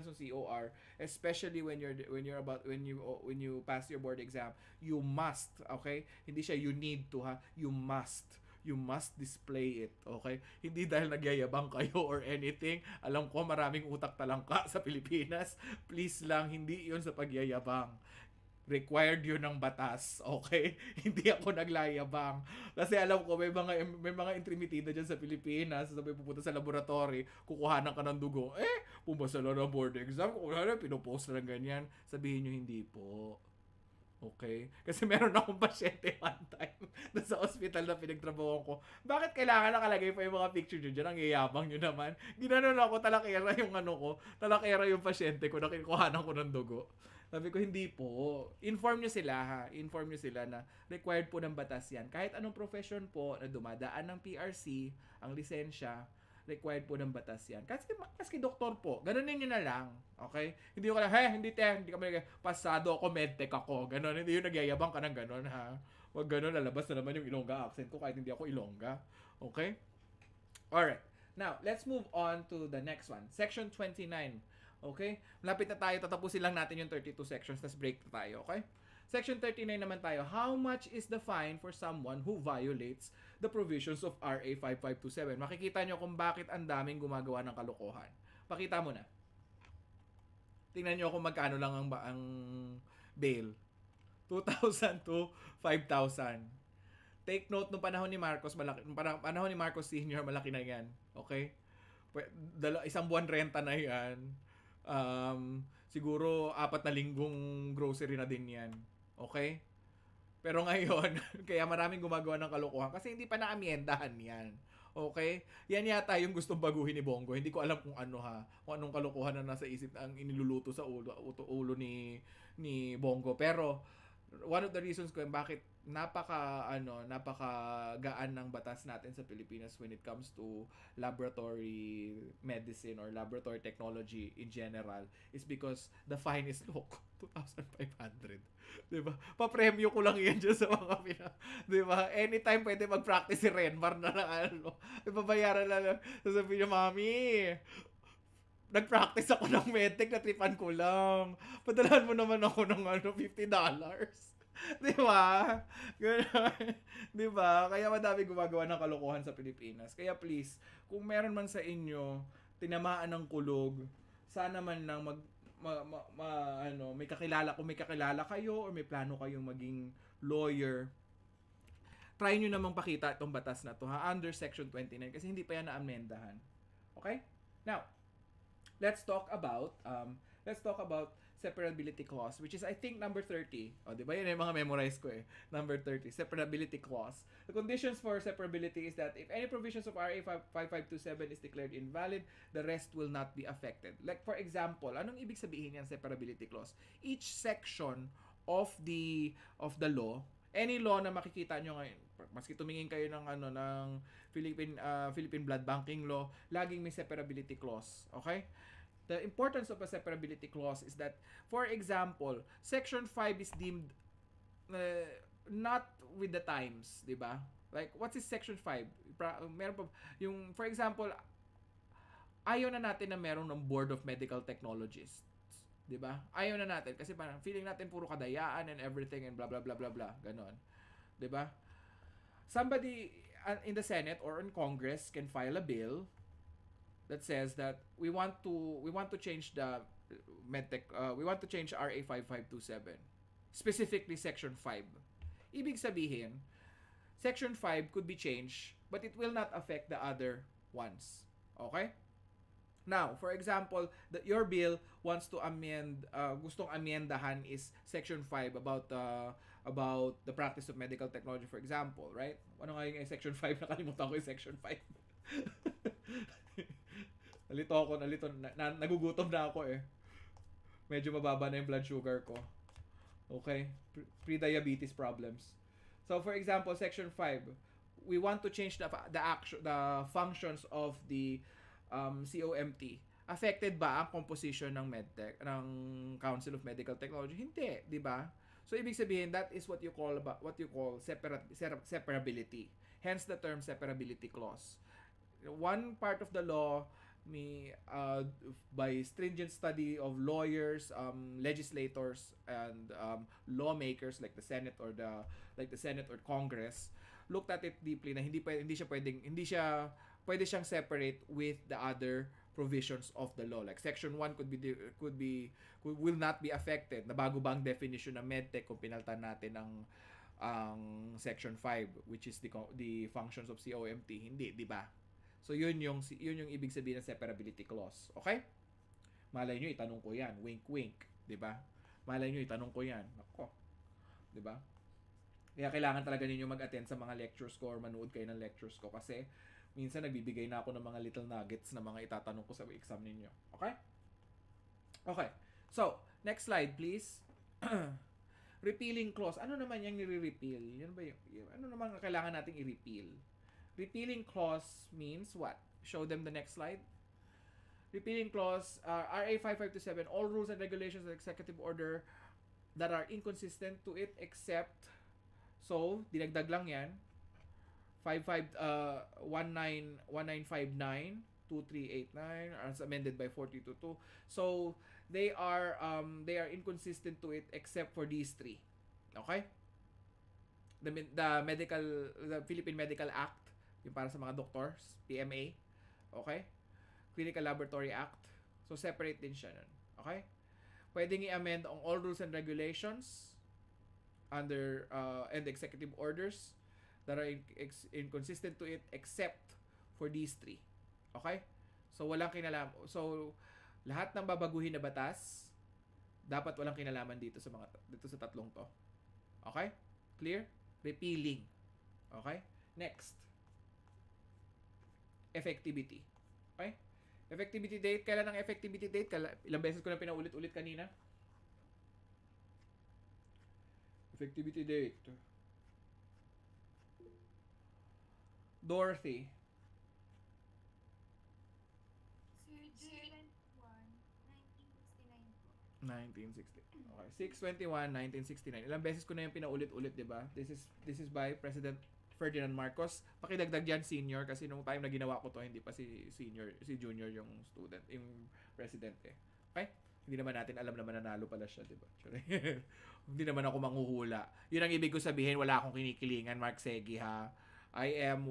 ng COR, especially when you pass your board exam, you must, okay? Hindi siya you need to, ha? You must display it, okay? Hindi dahil nagyayabang kayo or anything. Alam ko maraming utak talangka sa Pilipinas. Please lang, hindi 'yun sa pagyayabang. Required yun ng batas, okay? Hindi ako naglayabang. Kasi alam ko, may mga intrimitida dyan sa Pilipinas. Sabi, pupunta sa laboratory, kukuhanan ka ng dugo. Pumasa lang ng board exam. Kung ano, pinopost lang ganyan. Sabihin nyo, hindi po. Okay? Kasi meron akong pasyente one time doon sa hospital na pinagtrabaho ko. Bakit kailangan nakalagay pa yung mga picture nyo dyan? Ang yayabang nyo naman. Ginanon ako, talakera yung ano ko. Talakera yung pasyente ko, nakikuhanan ko ng dugo. Sabi ko, hindi po. Inform nyo sila ha. Inform nyo sila na required po ng batas yan. Kahit anong profession po na dumadaan ng PRC, ang lisensya, required po ng batas yan. Kasi doktor po, ganunin nyo na lang. Okay? Hindi ko lang, hindi kami pasado ako, medtech ako. Ganon, hindi yung nagyayabang ka ng ganon, ha? Huwag ganon, lalabas na naman yung Ilongga accent ko kahit hindi ako Ilongga. Okay? Alright. Now, let's move on to the next one. Section 29. Okay? Malapit na tayo, tatapusin lang natin yung 32 sections, tas break na tayo, okay? Section 39 naman tayo. How much is the fine for someone who violates the provisions of RA 5527? Makikita nyo kung bakit ang daming gumagawa ng kalokohan. Pakita mo na. Tingnan nyo kung magkano lang ang bail. 2,000 to 5,000. Take note, nung panahon ni Marcos, malaki. Nung panahon ni Marcos Sr., malaki na yan. Okay? Isang buwan renta na yan. Siguro 4 na linggong grocery na din yan. Okay? Pero ngayon, kaya maraming gumagawa ng kalokohan kasi hindi pa na-amyendahan yan. Okay? Yan yata yung gustong baguhin ni Bongo. Hindi ko alam kung ano ha. Kung anong kalokohan na nasa isip ang iniluluto sa ulo ni Bongo. Pero one of the reasons ko bakit napaka gaan ng batas natin sa Pilipinas when it comes to laboratory medicine or laboratory technology in general is because the fine is low. 2,500. 'Di ba? Pa-premyo ko lang 'yan dyan sa mga 'di ba? Anytime pwede mag-practice si Renmar na ano. Ibabayaran lang. Sasabihin niya, "Mami, nag-practice ako ng medtech, natripan ko lang. Padalahan mo naman ako ng $50." Di ba? Ganun. Di ba? Kaya madami gumagawa ng kalokohan sa Pilipinas. Kaya please, kung meron man sa inyo tinamaan ng kulog, sana man lang may kakilala, kung may kakilala kayo or may plano kayong maging lawyer, try nyo namang pakita itong batas na to ha, under section 29 kasi hindi pa yan na-amendahan. Okay? Now, let's talk about separability clause, which is I think number 30. O, di ba yun yung mga memorize ko eh. Number 30, separability clause. The conditions for separability is that if any provisions of RA 5527 is declared invalid, the rest will not be affected. Like for example, anong ibig sabihin yan separability clause? Each section of the law, any law na makikita nyo ngayon, maski tumingin kayo ng Philippine Blood Banking Law, laging may separability clause. Okay? The importance of a separability clause is that, for example, Section 5 is deemed not with the times, di ba? Like, what is Section 5? Meron pa, yung, for example, ayaw na natin na meron ng Board of Medical Technologists. Di ba? Ayaw na natin kasi parang feeling natin puro kadayaan and everything and blah blah blah blah blah. Ganon. Di ba? Somebody in the Senate or in Congress can file a bill that says that we want to change the medtech, we want to change RA 5527, specifically Section 5. Ibig sabihin, Section 5 could be changed, but it will not affect the other ones. Okay? Now, for example, your bill wants to amend, gustong amyendahan is Section 5 about the practice of medical technology, for example, right? Ano nga yung Section 5? Nakalimutan ko yung Section 5. Nagugutom na ako eh. Medyo mababa na yung blood sugar ko. Okay? Pre-diabetes problems. So for example, Section 5, we want to change the functions of the COMT. Affected ba ang composition ng medtech, ng Council of Medical Technology? Hindi, di ba? So ibig sabihin, that is what you call separability. Hence the term separability clause. One part of the law by stringent study of lawyers, legislators, and lawmakers like the Senate or Congress, looked at it deeply na hindi pwede siyang separate with the other provisions of the law. Like Section 1 will not be affected. Nabago ba ang definition ng medtech kung pinaltan natin ang Section 5, which is the functions of COMT? Hindi, di ba? So yun yung ibig sabihin ng separability clause. Okay? Malay nyo itanong ko yan, wink wink, 'di ba? Malay nyo itanong ko yan. Nako. 'di ba? Kaya kailangan talaga ninyo mag-attend sa mga lectures ko or manood kayo ng lectures ko kasi minsan nagbibigay na ako ng mga little nuggets na mga itatanong ko sa exam ninyo. Okay? Okay. So, next slide please. Repealing clause. Ano naman yung nire-repeal? Yan ba yung ano naman ang kailangan nating i-repeal? Repealing clause means what? Show them the next slide. Repealing clause, RA 5527, all rules and regulations of the executive order that are inconsistent to it except, so, dinagdag lang yan, 1959 2389 as amended by 422. So they are inconsistent to it except for these three. Okay? The Philippine Medical Act, yung para sa mga doctors, PMA. Okay? Clinical Laboratory Act. So separate din siya nun. Okay? Pwedeng i-amend ang all rules and regulations under and executive orders that are inconsistent to it except for these three. Okay? So walang kinalaman. So lahat ng babaguhin na batas dapat walang kinalaman dito sa tatlong to. Okay? Clear? Repealing. Okay? Next. Effectivity. Okay? Effectivity date. Kailan ang effectivity date? Ilang beses ko na pinaulit-ulit kanina. Effectivity date. Dorothy. Sir, June 1969 po. 1960. Okay. 6/21/1969. Ilang beses ko na yung pinaulit-ulit, 'di ba? This is by President Ferdinand Marcos. Pakidagdag diyan senior kasi nung time na ginawa ko to hindi pa si junior yung student, yung president eh. Okay? Hindi naman natin alam na mananalo pala siya, 'di ba? Hindi naman ako manghuhula. 'Yun ang ibig ko sabihin, wala akong kinikilingan, Mark Segi ha. I am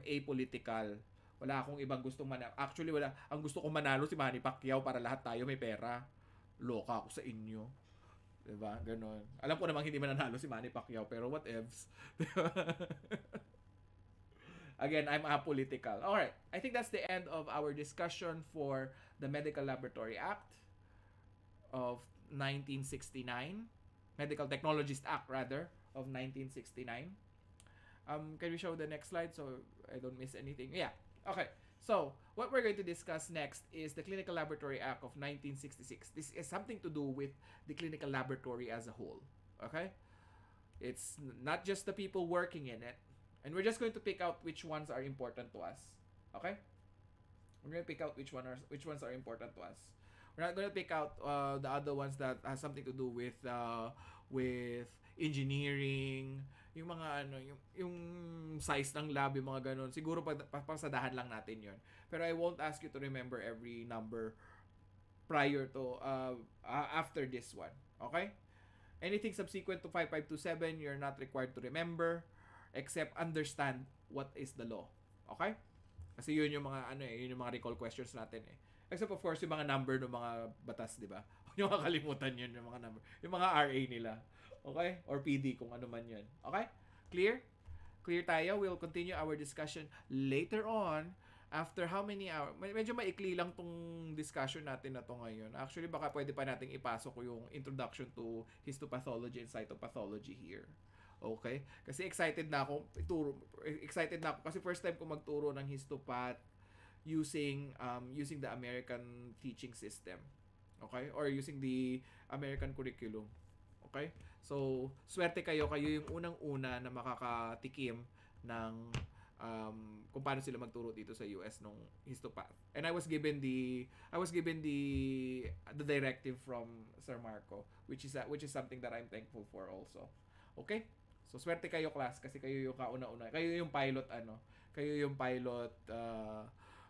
apolitical. Wala akong ibang gustong manalo. Actually, wala. Ang gusto kong manalo si Manny Pacquiao para lahat tayo may pera. Loka ako sa inyo. Diba? Ganon. Alam ko namang hindi mananalo si Manny Pacquiao, pero what ifs? Again, I'm apolitical. Alright. I think that's the end of our discussion for the Medical Laboratory Act of 1969. Medical Technologist Act, rather, of 1969. Can we show the next slide so I don't miss anything? Yeah. Okay. So, what we're going to discuss next is the Clinical Laboratory Act of 1966. This is something to do with the clinical laboratory as a whole. Okay? It's not just the people working in it. And we're just going to pick out which ones are important to us. Okay? We're going to pick out which ones are important to us. We're not going to pick out the other ones that has something to do with engineering, yung mga yung size ng lab, yung mga ganun. Siguro pasadahan lang natin 'yon. Pero I won't ask you to remember every number prior to after this one. Okay? Anything subsequent to 5527, you're not required to remember except understand what is the law. Okay? Kasi yun yung mga yun yung mga recall questions natin eh. Except of course yung mga number ng mga batas, di ba? Huwag niyo makakalimutan yun, yung mga number. Yung mga RA nila. Okay? Or PD kung ano man yun. Okay? Clear? Clear tayo? We'll continue our discussion later on after how many hours. Medyo maikli lang tong discussion natin na to ngayon. Actually, baka pwede pa nating ipasok yung introduction to histopathology and cytopathology here. Okay? Kasi excited na ako kasi first time ko magturo ng histopath using the American teaching system. Okay? Or using the American curriculum. Okay? So, swerte kayo yung unang-una na makakatikim ng kung paano sila magturo dito sa US nung histopath. And I was given the directive from Sir Marco, which is something that I'm thankful for also. Okay? So, swerte kayo class kasi kayo yung kauna-una. Kayo yung pilot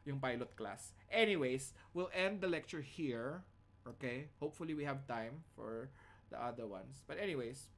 yung pilot class. Anyways, we'll end the lecture here. Okay? Hopefully we have time for the other ones. But anyways,